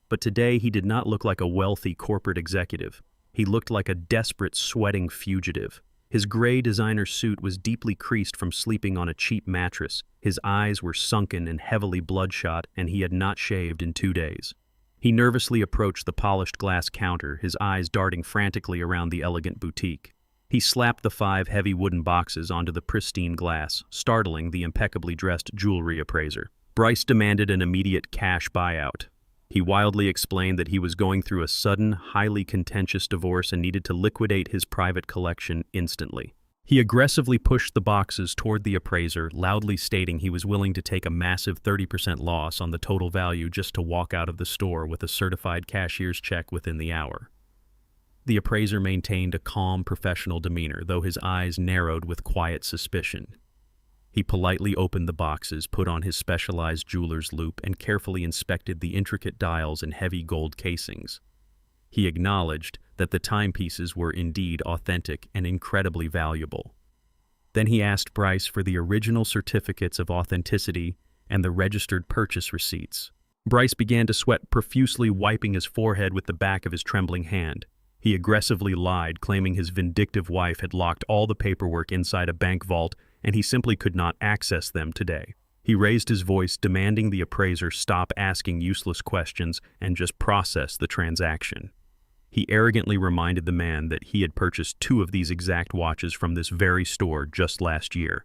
But today he did not look like a wealthy corporate executive. He looked like a desperate, sweating fugitive. His gray designer suit was deeply creased from sleeping on a cheap mattress. His eyes were sunken and heavily bloodshot, and he had not shaved in 2 days. He nervously approached the polished glass counter, his eyes darting frantically around the elegant boutique. He slapped the 5 heavy wooden boxes onto the pristine glass, startling the impeccably dressed jewelry appraiser. Bryce demanded an immediate cash buyout. He wildly explained that he was going through a sudden, highly contentious divorce and needed to liquidate his private collection instantly. He aggressively pushed the boxes toward the appraiser, loudly stating he was willing to take a massive 30% loss on the total value just to walk out of the store with a certified cashier's check within the hour. The appraiser maintained a calm, professional demeanor, though his eyes narrowed with quiet suspicion. He politely opened the boxes, put on his specialized jeweler's loupe, and carefully inspected the intricate dials and heavy gold casings. He acknowledged that the timepieces were indeed authentic and incredibly valuable. Then he asked Bryce for the original certificates of authenticity and the registered purchase receipts. Bryce began to sweat profusely, wiping his forehead with the back of his trembling hand. He aggressively lied, claiming his vindictive wife had locked all the paperwork inside a bank vault and he simply could not access them today. He raised his voice, demanding the appraiser stop asking useless questions and just process the transaction. He arrogantly reminded the man that he had purchased 2 of these exact watches from this very store just last year.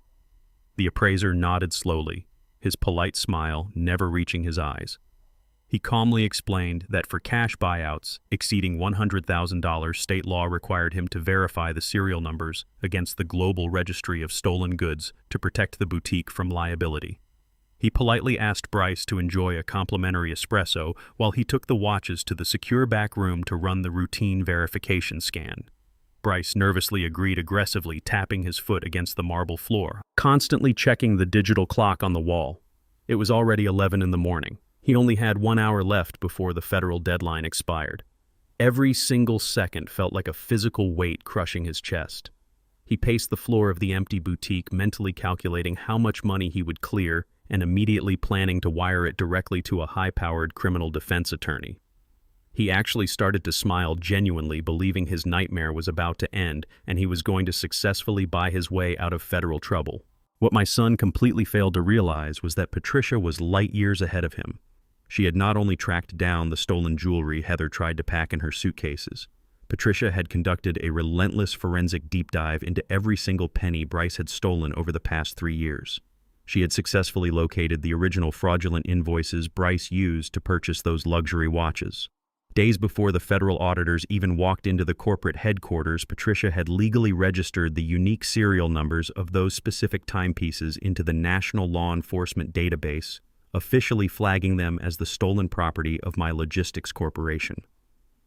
The appraiser nodded slowly, his polite smile never reaching his eyes. He calmly explained that for cash buyouts exceeding $100,000, state law required him to verify the serial numbers against the global registry of stolen goods to protect the boutique from liability. He politely asked Bryce to enjoy a complimentary espresso while he took the watches to the secure back room to run the routine verification scan. Bryce nervously agreed, aggressively tapping his foot against the marble floor, constantly checking the digital clock on the wall. It was already 11 in the morning. He only had 1 hour left before the federal deadline expired. Every single second felt like a physical weight crushing his chest. He paced the floor of the empty boutique, mentally calculating how much money he would clear and immediately planning to wire it directly to a high-powered criminal defense attorney. He actually started to smile genuinely, believing his nightmare was about to end and he was going to successfully buy his way out of federal trouble. What my son completely failed to realize was that Patricia was light years ahead of him. She had not only tracked down the stolen jewelry Heather tried to pack in her suitcases. Patricia had conducted a relentless forensic deep dive into every single penny Bryce had stolen over the past 3 years. She had successfully located the original fraudulent invoices Bryce used to purchase those luxury watches. Days before the federal auditors even walked into the corporate headquarters, Patricia had legally registered the unique serial numbers of those specific timepieces into the National Law Enforcement Database, officially flagging them as the stolen property of my logistics corporation.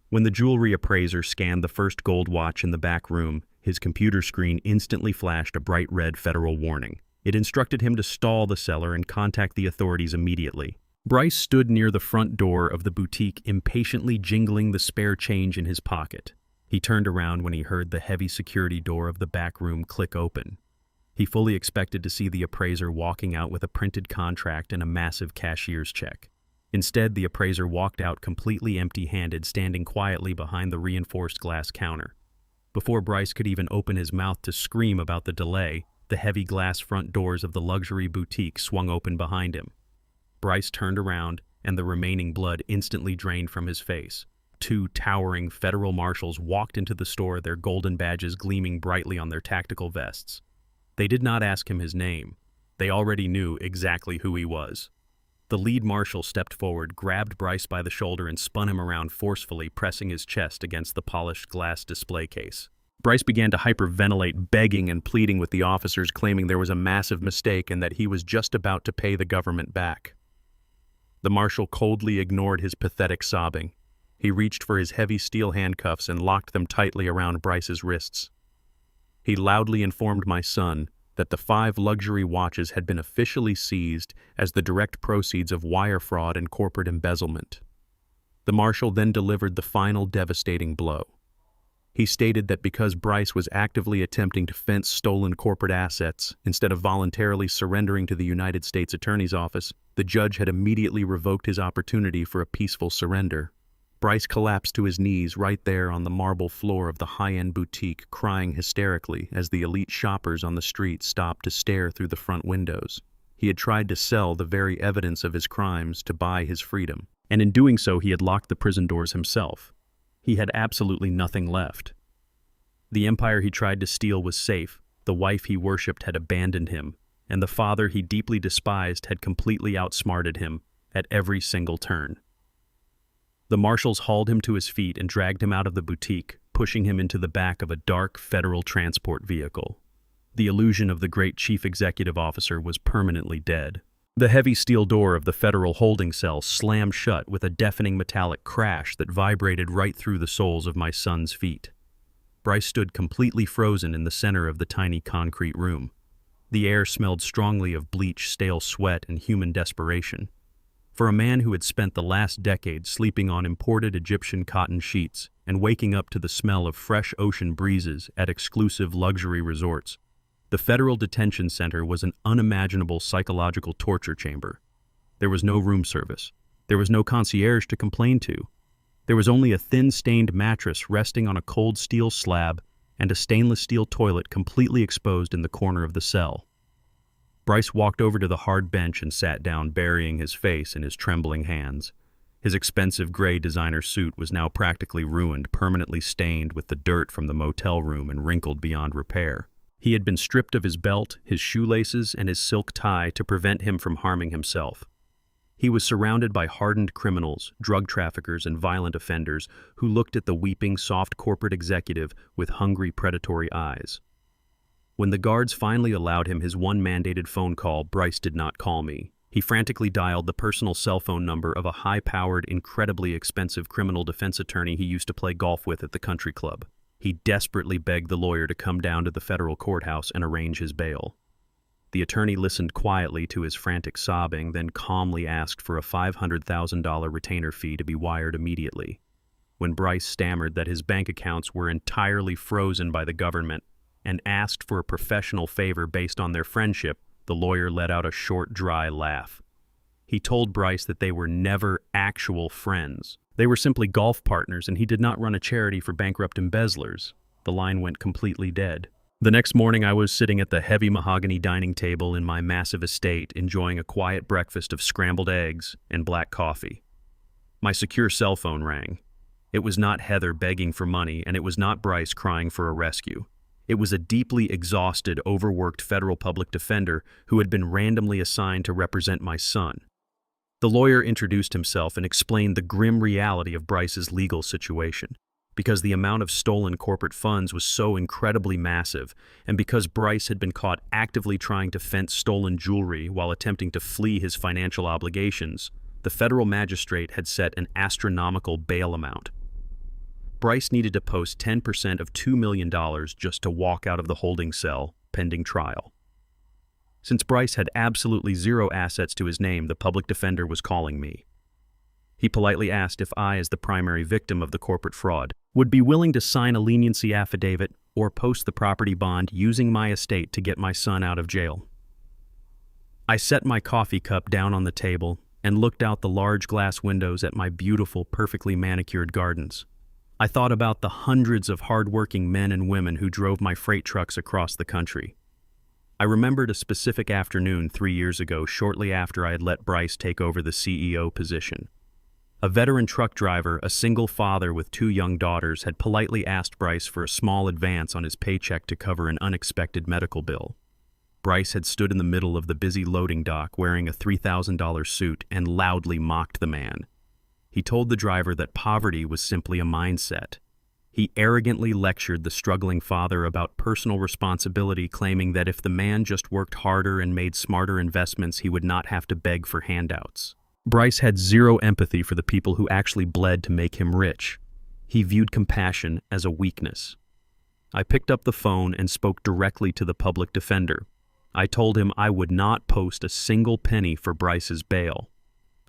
When the jewelry appraiser scanned the first gold watch in the back room, his computer screen instantly flashed a bright red federal warning. It instructed him to stall the seller and contact the authorities immediately. Bryce stood near the front door of the boutique, impatiently jingling the spare change in his pocket. He turned around when he heard the heavy security door of the back room click open. He fully expected to see the appraiser walking out with a printed contract and a massive cashier's check. Instead, the appraiser walked out completely empty-handed, standing quietly behind the reinforced glass counter. Before Bryce could even open his mouth to scream about the delay, the heavy glass front doors of the luxury boutique swung open behind him. Bryce turned around, and the remaining blood instantly drained from his face. Two towering federal marshals walked into the store, their golden badges gleaming brightly on their tactical vests. They did not ask him his name. They already knew exactly who he was. The lead marshal stepped forward, grabbed Bryce by the shoulder, and spun him around forcefully, pressing his chest against the polished glass display case. Bryce began to hyperventilate, begging and pleading with the officers, claiming there was a massive mistake and that he was just about to pay the government back. The marshal coldly ignored his pathetic sobbing. He reached for his heavy steel handcuffs and locked them tightly around Bryce's wrists. He loudly informed my son that the 5 luxury watches had been officially seized as the direct proceeds of wire fraud and corporate embezzlement. The marshal then delivered the final devastating blow. He stated that because Bryce was actively attempting to fence stolen corporate assets instead of voluntarily surrendering to the United States Attorney's Office, the judge had immediately revoked his opportunity for a peaceful surrender. Bryce collapsed to his knees right there on the marble floor of the high-end boutique, crying hysterically as the elite shoppers on the street stopped to stare through the front windows. He had tried to sell the very evidence of his crimes to buy his freedom, and in doing so he had locked the prison doors himself. He had absolutely nothing left. The empire he tried to steal was safe, the wife he worshipped had abandoned him, and the father he deeply despised had completely outsmarted him at every single turn. The marshals hauled him to his feet and dragged him out of the boutique, pushing him into the back of a dark federal transport vehicle. The illusion of the great chief executive officer was permanently dead. The heavy steel door of the federal holding cell slammed shut with a deafening metallic crash that vibrated right through the soles of my son's feet. Bryce stood completely frozen in the center of the tiny concrete room. The air smelled strongly of bleach, stale sweat, and human desperation. For a man who had spent the last decade sleeping on imported Egyptian cotton sheets and waking up to the smell of fresh ocean breezes at exclusive luxury resorts, the federal detention center was an unimaginable psychological torture chamber. There was no room service. There was no concierge to complain to. There was only a thin, stained mattress resting on a cold steel slab and a stainless steel toilet completely exposed in the corner of the cell. Bryce walked over to the hard bench and sat down, burying his face in his trembling hands. His expensive gray designer suit was now practically ruined, permanently stained with the dirt from the motel room and wrinkled beyond repair. He had been stripped of his belt, his shoelaces, and his silk tie to prevent him from harming himself. He was surrounded by hardened criminals, drug traffickers, and violent offenders who looked at the weeping, soft corporate executive with hungry, predatory eyes. When the guards finally allowed him his one mandated phone call, Bryce did not call me. He frantically dialed the personal cell phone number of a high-powered, incredibly expensive criminal defense attorney he used to play golf with at the country club. He desperately begged the lawyer to come down to the federal courthouse and arrange his bail. The attorney listened quietly to his frantic sobbing, then calmly asked for a $500,000 retainer fee to be wired immediately. When Bryce stammered that his bank accounts were entirely frozen by the government and asked for a professional favor based on their friendship, the lawyer let out a short, dry laugh. He told Bryce that they were never actual friends. They were simply golf partners, and he did not run a charity for bankrupt embezzlers. The line went completely dead. The next morning, I was sitting at the heavy mahogany dining table in my massive estate, enjoying a quiet breakfast of scrambled eggs and black coffee. My secure cell phone rang. It was not Heather begging for money, and it was not Bryce crying for a rescue. It was a deeply exhausted, overworked federal public defender who had been randomly assigned to represent my son. The lawyer introduced himself and explained the grim reality of Bryce's legal situation. Because the amount of stolen corporate funds was so incredibly massive, and because Bryce had been caught actively trying to fence stolen jewelry while attempting to flee his financial obligations, the federal magistrate had set an astronomical bail amount. Bryce needed to post 10% of $2 million just to walk out of the holding cell pending trial. Since Bryce had absolutely zero assets to his name, the public defender was calling me. He politely asked if I, as the primary victim of the corporate fraud, would be willing to sign a leniency affidavit or post the property bond using my estate to get my son out of jail. I set my coffee cup down on the table and looked out the large glass windows at my beautiful, perfectly manicured gardens. I thought about the hundreds of hard-working men and women who drove my freight trucks across the country. I remembered a specific afternoon 3 years ago, shortly after I had let Bryce take over the CEO position. A veteran truck driver, a single father with 2 young daughters, had politely asked Bryce for a small advance on his paycheck to cover an unexpected medical bill. Bryce had stood in the middle of the busy loading dock wearing a $3,000 suit and loudly mocked the man. He told the driver that poverty was simply a mindset. He arrogantly lectured the struggling father about personal responsibility, claiming that if the man just worked harder and made smarter investments, he would not have to beg for handouts. Bryce had zero empathy for the people who actually bled to make him rich. He viewed compassion as a weakness. I picked up the phone and spoke directly to the public defender. I told him I would not post a single penny for Bryce's bail.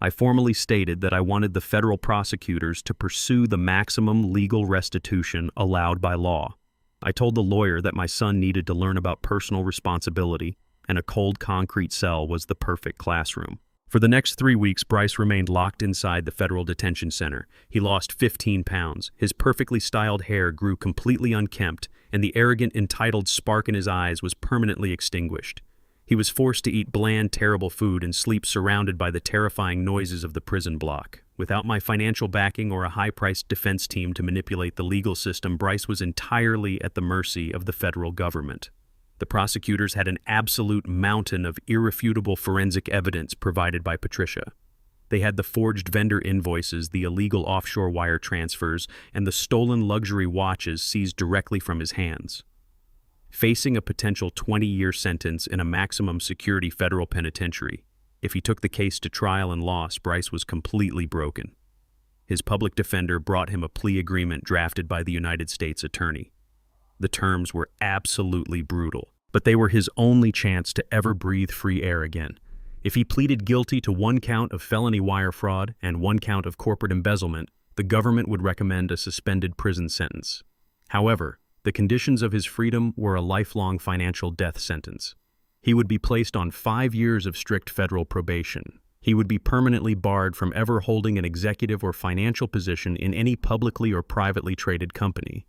I formally stated that I wanted the federal prosecutors to pursue the maximum legal restitution allowed by law. I told the lawyer that my son needed to learn about personal responsibility, and a cold concrete cell was the perfect classroom. For the next 3 weeks, Bryce remained locked inside the federal detention center. He lost 15 pounds. His perfectly styled hair grew completely unkempt, and the arrogant, entitled spark in his eyes was permanently extinguished. He was forced to eat bland, terrible food and sleep surrounded by the terrifying noises of the prison block. Without my financial backing or a high-priced defense team to manipulate the legal system, Bryce was entirely at the mercy of the federal government. The prosecutors had an absolute mountain of irrefutable forensic evidence provided by Patricia. They had the forged vendor invoices, the illegal offshore wire transfers, and the stolen luxury watches seized directly from his hands. Facing a potential 20-year sentence in a maximum security federal penitentiary, if he took the case to trial and lost, Bryce was completely broken. His public defender brought him a plea agreement drafted by the United States Attorney. The terms were absolutely brutal, but they were his only chance to ever breathe free air again. If he pleaded guilty to 1 count of felony wire fraud and 1 count of corporate embezzlement, the government would recommend a suspended prison sentence. However, the conditions of his freedom were a lifelong financial death sentence. He would be placed on 5 years of strict federal probation. He would be permanently barred from ever holding an executive or financial position in any publicly or privately traded company.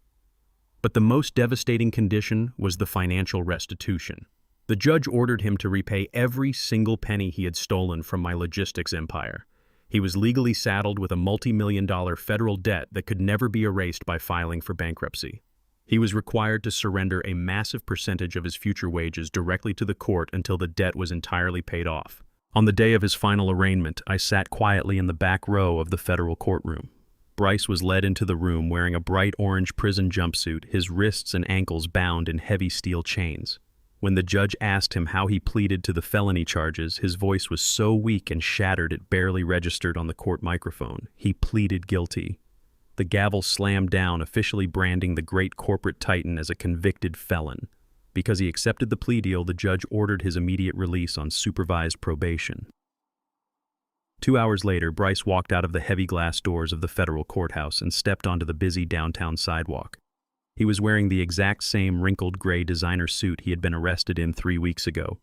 But the most devastating condition was the financial restitution. The judge ordered him to repay every single penny he had stolen from my logistics empire. He was legally saddled with a multi-million-dollar federal debt that could never be erased by filing for bankruptcy. He was required to surrender a massive percentage of his future wages directly to the court until the debt was entirely paid off. On the day of his final arraignment, I sat quietly in the back row of the federal courtroom. Bryce was led into the room wearing a bright orange prison jumpsuit, his wrists and ankles bound in heavy steel chains. When the judge asked him how he pleaded to the felony charges, his voice was so weak and shattered it barely registered on the court microphone. He pleaded guilty. The gavel slammed down, officially branding the great corporate titan as a convicted felon. Because he accepted the plea deal, the judge ordered his immediate release on supervised probation. 2 hours later, Bryce walked out of the heavy glass doors of the federal courthouse and stepped onto the busy downtown sidewalk. He was wearing the exact same wrinkled gray designer suit he had been arrested in 3 weeks ago.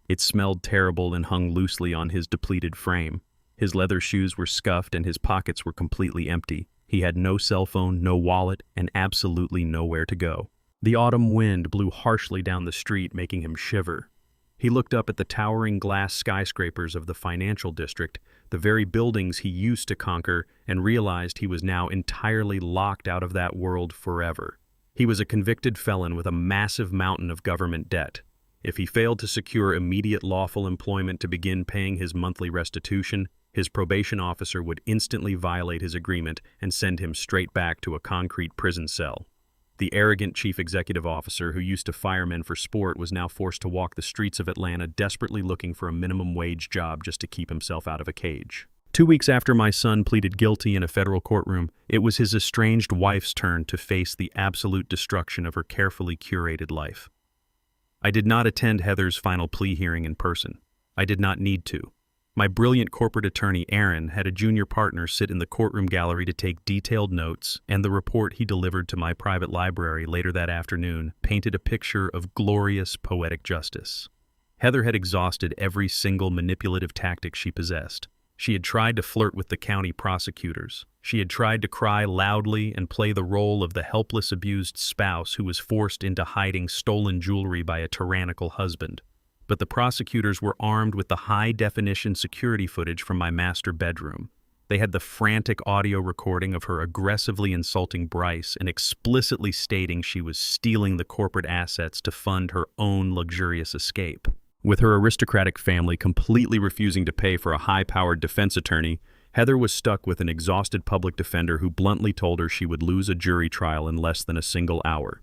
It smelled terrible and hung loosely on his depleted frame. His leather shoes were scuffed and his pockets were completely empty. He had no cell phone, no wallet, and absolutely nowhere to go. The autumn wind blew harshly down the street, making him shiver. He looked up at the towering glass skyscrapers of the financial district, the very buildings he used to conquer, and realized he was now entirely locked out of that world forever. He was a convicted felon with a massive mountain of government debt. If he failed to secure immediate lawful employment to begin paying his monthly restitution, his probation officer would instantly violate his agreement and send him straight back to a concrete prison cell. The arrogant chief executive officer who used to fire men for sport was now forced to walk the streets of Atlanta desperately looking for a minimum wage job just to keep himself out of a cage. 2 weeks after my son pleaded guilty in a federal courtroom, it was his estranged wife's turn to face the absolute destruction of her carefully curated life. I did not attend Heather's final plea hearing in person. I did not need to. My brilliant corporate attorney, Aaron, had a junior partner sit in the courtroom gallery to take detailed notes, and the report he delivered to my private library later that afternoon painted a picture of glorious poetic justice. Heather had exhausted every single manipulative tactic she possessed. She had tried to flirt with the county prosecutors. She had tried to cry loudly and play the role of the helpless abused spouse who was forced into hiding stolen jewelry by a tyrannical husband. But the prosecutors were armed with the high-definition security footage from my master bedroom. They had the frantic audio recording of her aggressively insulting Bryce and explicitly stating she was stealing the corporate assets to fund her own luxurious escape. With her aristocratic family completely refusing to pay for a high-powered defense attorney, Heather was stuck with an exhausted public defender who bluntly told her she would lose a jury trial in less than a single hour.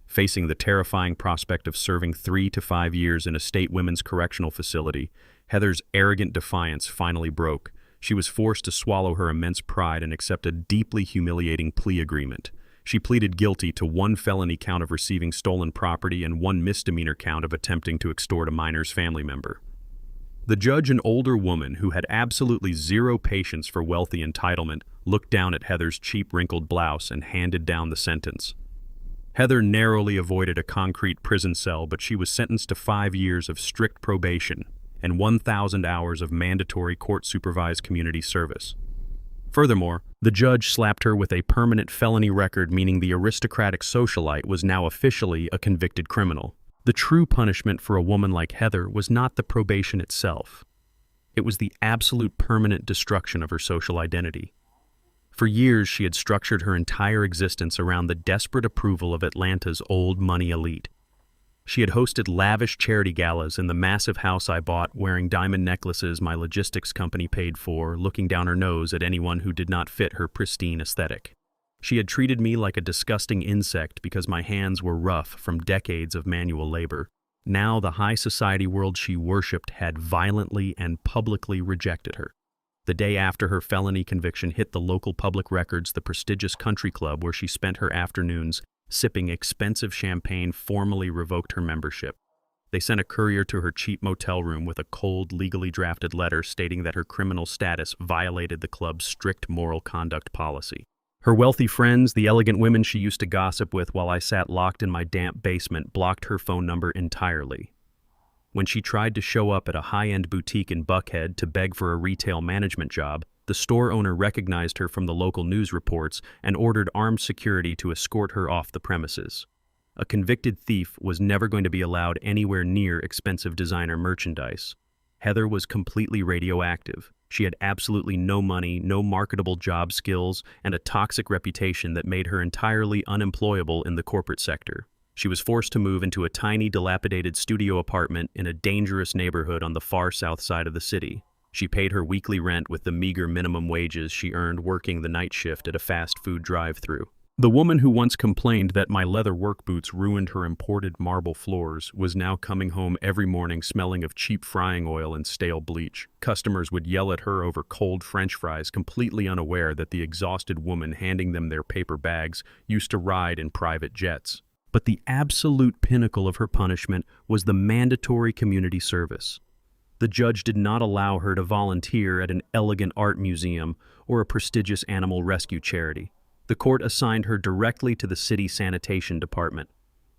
Facing the terrifying prospect of serving 3 to 5 years in a state women's correctional facility, Heather's arrogant defiance finally broke. She was forced to swallow her immense pride and accept a deeply humiliating plea agreement. She pleaded guilty to 1 felony count of receiving stolen property and 1 misdemeanor count of attempting to extort a minor's family member. The judge, an older woman who had absolutely zero patience for wealthy entitlement, looked down at Heather's cheap wrinkled blouse and handed down the sentence. Heather narrowly avoided a concrete prison cell, but she was sentenced to 5 years of strict probation and 1,000 hours of mandatory court-supervised community service. Furthermore, the judge slapped her with a permanent felony record, meaning the aristocratic socialite was now officially a convicted criminal. The true punishment for a woman like Heather was not the probation itself. It was the absolute permanent destruction of her social identity. For years, she had structured her entire existence around the desperate approval of Atlanta's old money elite. She had hosted lavish charity galas in the massive house I bought, wearing diamond necklaces my logistics company paid for, looking down her nose at anyone who did not fit her pristine aesthetic. She had treated me like a disgusting insect because my hands were rough from decades of manual labor. Now the high society world she worshipped had violently and publicly rejected her. The day after her felony conviction hit the local public records, the prestigious country club where she spent her afternoons sipping expensive champagne formally revoked her membership. They sent a courier to her cheap motel room with a cold, legally drafted letter stating that her criminal status violated the club's strict moral conduct policy. Her wealthy friends, the elegant women she used to gossip with while I sat locked in my damp basement, blocked her phone number entirely. When she tried to show up at a high-end boutique in Buckhead to beg for a retail management job, the store owner recognized her from the local news reports and ordered armed security to escort her off the premises. A convicted thief was never going to be allowed anywhere near expensive designer merchandise. Heather was completely radioactive. She had absolutely no money, no marketable job skills, and a toxic reputation that made her entirely unemployable in the corporate sector. She was forced to move into a tiny, dilapidated studio apartment in a dangerous neighborhood on the far south side of the city. She paid her weekly rent with the meager minimum wages she earned working the night shift at a fast food drive-thru. The woman who once complained that my leather work boots ruined her imported marble floors was now coming home every morning smelling of cheap frying oil and stale bleach. Customers would yell at her over cold French fries, completely unaware that the exhausted woman handing them their paper bags used to ride in private jets. But the absolute pinnacle of her punishment was the mandatory community service. The judge did not allow her to volunteer at an elegant art museum or a prestigious animal rescue charity. The court assigned her directly to the city sanitation department.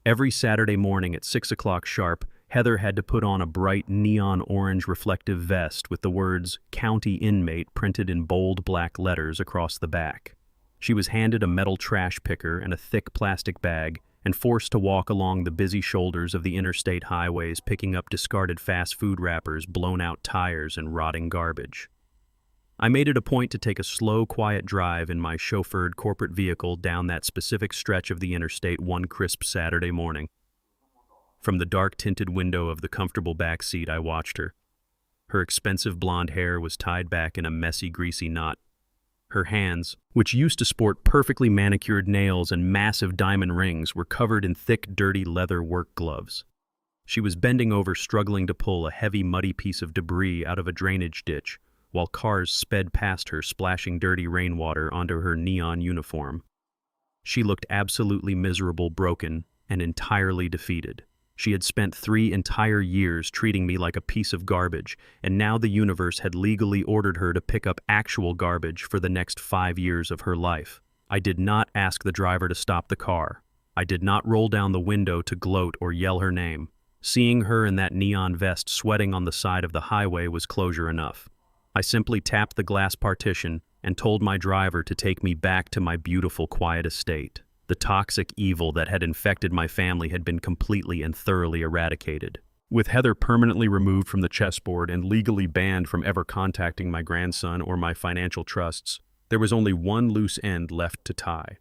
Every Saturday morning at 6 o'clock sharp, Heather had to put on a bright neon orange reflective vest with the words "County Inmate" printed in bold black letters across the back. She was handed a metal trash picker and a thick plastic bag, and forced to walk along the busy shoulders of the interstate highways picking up discarded fast food wrappers, blown-out tires, and rotting garbage. I made it a point to take a slow, quiet drive in my chauffeured corporate vehicle down that specific stretch of the interstate one crisp Saturday morning. From the dark-tinted window of the comfortable back seat, I watched her. Her expensive blonde hair was tied back in a messy, greasy knot. Her hands, which used to sport perfectly manicured nails and massive diamond rings, were covered in thick, dirty leather work gloves. She was bending over, struggling to pull a heavy, muddy piece of debris out of a drainage ditch, while cars sped past her, splashing dirty rainwater onto her neon uniform. She looked absolutely miserable, broken, and entirely defeated. She had spent 3 entire years treating me like a piece of garbage, and now the universe had legally ordered her to pick up actual garbage for the next 5 years of her life. I did not ask the driver to stop the car. I did not roll down the window to gloat or yell her name. Seeing her in that neon vest sweating on the side of the highway was closure enough. I simply tapped the glass partition and told my driver to take me back to my beautiful, quiet estate. The toxic evil that had infected my family had been completely and thoroughly eradicated. With Heather permanently removed from the chessboard and legally banned from ever contacting my grandson or my financial trusts, there was only one loose end left to tie.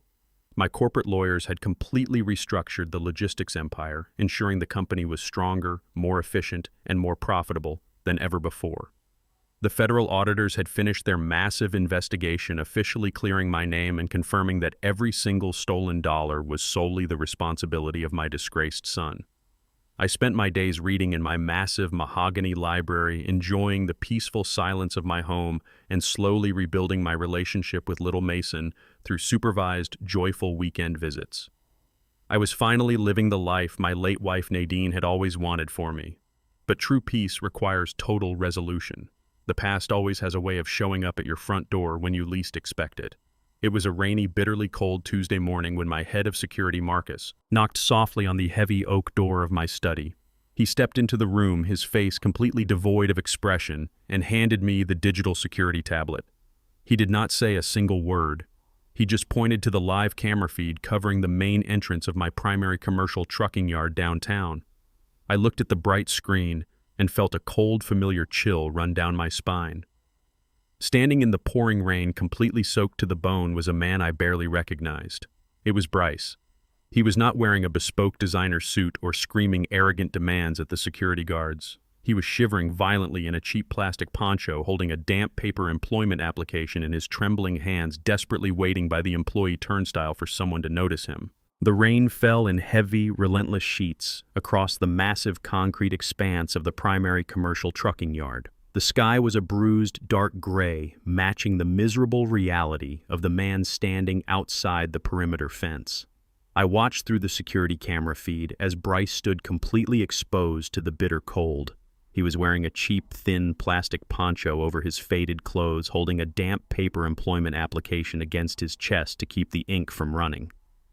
My corporate lawyers had completely restructured the logistics empire, ensuring the company was stronger, more efficient, and more profitable than ever before. The federal auditors had finished their massive investigation, officially clearing my name and confirming that every single stolen dollar was solely the responsibility of my disgraced son. I spent my days reading in my massive mahogany library, enjoying the peaceful silence of my home, and slowly rebuilding my relationship with little Mason through supervised, joyful weekend visits. I was finally living the life my late wife Nadine had always wanted for me. But true peace requires total resolution. The past always has a way of showing up at your front door when you least expect it. It was a rainy, bitterly cold Tuesday morning when my head of security, Marcus, knocked softly on the heavy oak door of my study. He stepped into the room, his face completely devoid of expression, and handed me the digital security tablet. He did not say a single word. He just pointed to the live camera feed covering the main entrance of my primary commercial trucking yard downtown. I looked at the bright screen and felt a cold, familiar chill run down my spine. Standing in the pouring rain, completely soaked to the bone, was a man I barely recognized. It was Bryce. He was not wearing a bespoke designer suit or screaming arrogant demands at the security guards. He was shivering violently in a cheap plastic poncho, holding a damp paper employment application in his trembling hands, desperately waiting by the employee turnstile for someone to notice him. The rain fell in heavy, relentless sheets across the massive concrete expanse of the primary commercial trucking yard. The sky was a bruised, dark gray, matching the miserable reality of the man standing outside the perimeter fence. I watched through the security camera feed as Bryce stood completely exposed to the bitter cold. He was wearing a cheap, thin plastic poncho over his faded clothes, holding a damp paper employment application against his chest to keep the ink from running.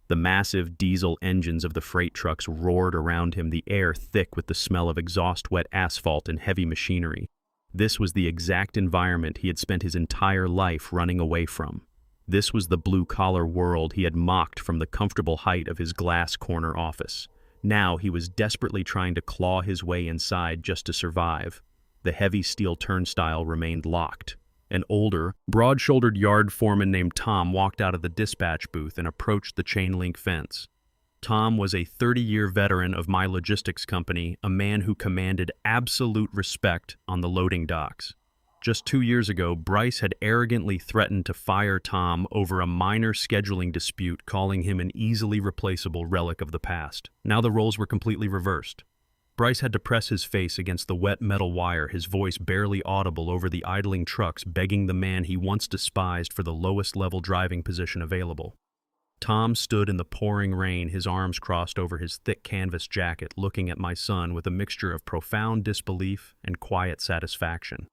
The massive diesel engines of the freight trucks roared around him, the air thick with the smell of exhaust-wet asphalt and heavy machinery. This was the exact environment he had spent his entire life running away from. This was the blue-collar world he had mocked from the comfortable height of his glass corner office. Now he was desperately trying to claw his way inside just to survive. The heavy steel turnstile remained locked. An older, broad-shouldered yard foreman named Tom walked out of the dispatch booth and approached the chain-link fence. Tom was a 30-year veteran of my logistics company, a man who commanded absolute respect on the loading docks. Just 2 years ago, Bryce had arrogantly threatened to fire Tom over a minor scheduling dispute, calling him an easily replaceable relic of the past. Now the roles were completely reversed. Bryce had to press his face against the wet metal wire, his voice barely audible over the idling trucks, begging the man he once despised for the lowest-level driving position available. Tom stood in the pouring rain, his arms crossed over his thick canvas jacket, looking at my son with a mixture of profound disbelief and quiet satisfaction.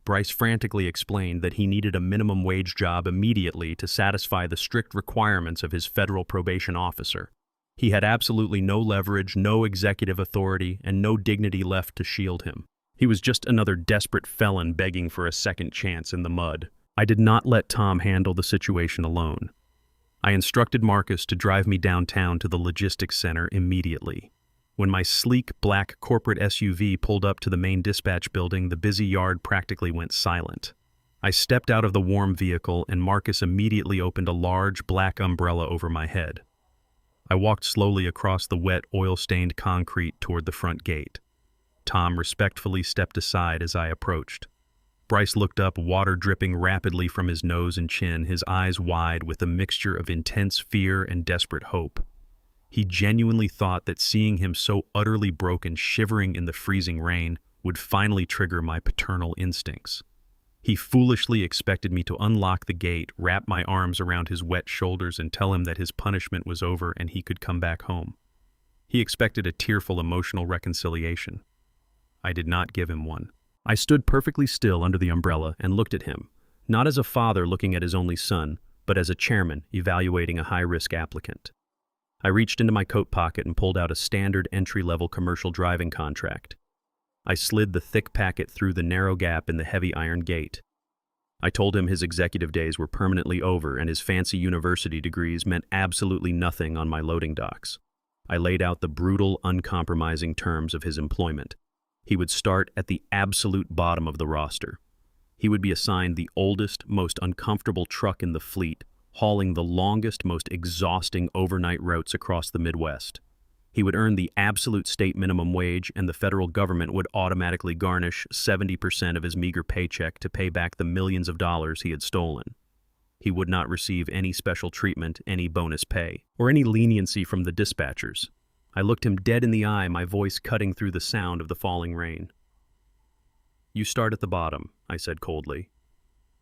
Bryce frantically explained that he needed a minimum wage job immediately to satisfy the strict requirements of his federal probation officer. He had absolutely no leverage, no executive authority, and no dignity left to shield him. He was just another desperate felon begging for a second chance in the mud. I did not let Tom handle the situation alone. I instructed Marcus to drive me downtown to the logistics center immediately. When my sleek, black corporate SUV pulled up to the main dispatch building, the busy yard practically went silent. I stepped out of the warm vehicle, and Marcus immediately opened a large, black umbrella over my head. I walked slowly across the wet, oil-stained concrete toward the front gate. Tom respectfully stepped aside as I approached. Bryce looked up, water dripping rapidly from his nose and chin, his eyes wide with a mixture of intense fear and desperate hope. He genuinely thought that seeing him so utterly broken, shivering in the freezing rain, would finally trigger my paternal instincts. He foolishly expected me to unlock the gate, wrap my arms around his wet shoulders, and tell him that his punishment was over and he could come back home. He expected a tearful emotional reconciliation. I did not give him one. I stood perfectly still under the umbrella and looked at him, not as a father looking at his only son, but as a chairman evaluating a high-risk applicant. I reached into my coat pocket and pulled out a standard entry-level commercial driving contract. I slid the thick packet through the narrow gap in the heavy iron gate. I told him his executive days were permanently over and his fancy university degrees meant absolutely nothing on my loading docks. I laid out the brutal, uncompromising terms of his employment. He would start at the absolute bottom of the roster. He would be assigned the oldest, most uncomfortable truck in the fleet, hauling the longest, most exhausting overnight routes across the Midwest. He would earn the absolute state minimum wage, and the federal government would automatically garnish 70% of his meager paycheck to pay back the millions of dollars he had stolen. He would not receive any special treatment, any bonus pay, or any leniency from the dispatchers. I looked him dead in the eye, my voice cutting through the sound of the falling rain. "You start at the bottom," I said coldly.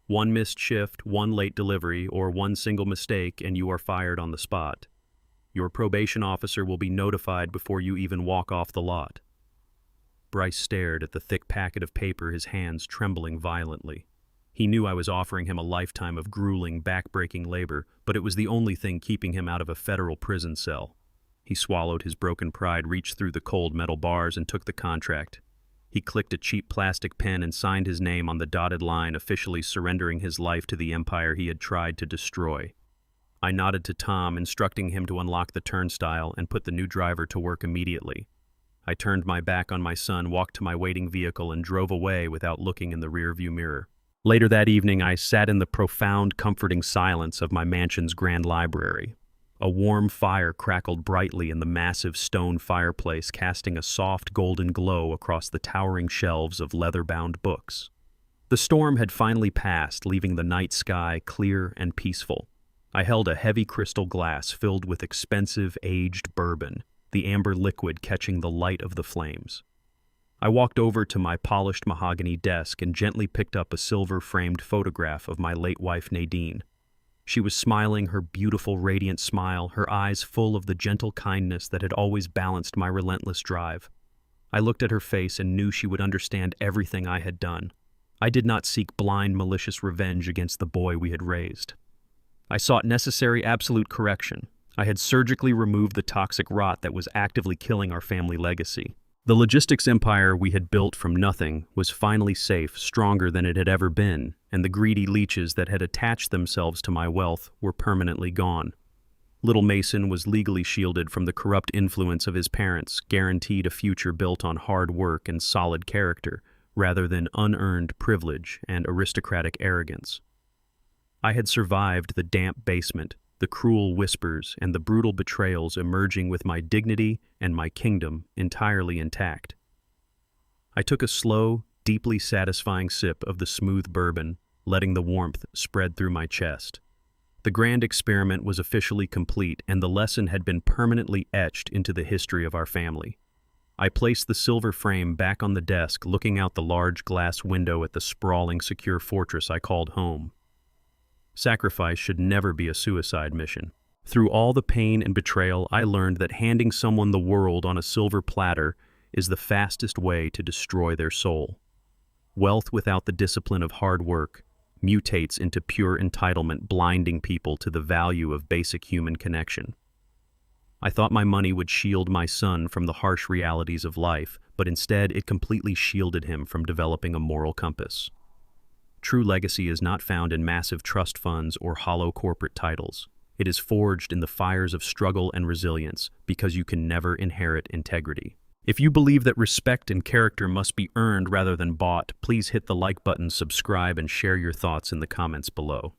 "One missed shift, one late delivery, or one single mistake, and you are fired on the spot. Your probation officer will be notified before you even walk off the lot." Bryce stared at the thick packet of paper, his hands trembling violently. He knew I was offering him a lifetime of grueling, back-breaking labor, but it was the only thing keeping him out of a federal prison cell. He swallowed his broken pride, reached through the cold metal bars, and took the contract. He clicked a cheap plastic pen and signed his name on the dotted line, officially surrendering his life to the empire he had tried to destroy. I nodded to Tom, instructing him to unlock the turnstile and put the new driver to work immediately. I turned my back on my son, walked to my waiting vehicle, and drove away without looking in the rearview mirror. Later that evening, I sat in the profound, comforting silence of my mansion's grand library. A warm fire crackled brightly in the massive stone fireplace, casting a soft golden glow across the towering shelves of leather-bound books. The storm had finally passed, leaving the night sky clear and peaceful. I held a heavy crystal glass filled with expensive, aged bourbon, the amber liquid catching the light of the flames. I walked over to my polished mahogany desk and gently picked up a silver-framed photograph of my late wife Nadine. She was smiling, her beautiful, radiant smile, her eyes full of the gentle kindness that had always balanced my relentless drive. I looked at her face and knew she would understand everything I had done. I did not seek blind, malicious revenge against the boy we had raised. I sought necessary, absolute correction. I had surgically removed the toxic rot that was actively killing our family legacy. The logistics empire we had built from nothing was finally safe, stronger than it had ever been, and the greedy leeches that had attached themselves to my wealth were permanently gone. Little Mason was legally shielded from the corrupt influence of his parents, guaranteed a future built on hard work and solid character, rather than unearned privilege and aristocratic arrogance. I had survived the damp basement, the cruel whispers, and the brutal betrayals, emerging with my dignity and my kingdom entirely intact. I took a slow, deeply satisfying sip of the smooth bourbon, letting the warmth spread through my chest. The grand experiment was officially complete, and the lesson had been permanently etched into the history of our family. I placed the silver frame back on the desk, looking out the large glass window at the sprawling, secure fortress I called home. Sacrifice should never be a suicide mission. Through all the pain and betrayal, I learned that handing someone the world on a silver platter is the fastest way to destroy their soul. Wealth without the discipline of hard work mutates into pure entitlement, blinding people to the value of basic human connection. I thought my money would shield my son from the harsh realities of life, but instead it completely shielded him from developing a moral compass. True legacy is not found in massive trust funds or hollow corporate titles. It is forged in the fires of struggle and resilience, because you can never inherit integrity. If you believe that respect and character must be earned rather than bought, please hit the like button, subscribe, and share your thoughts in the comments below.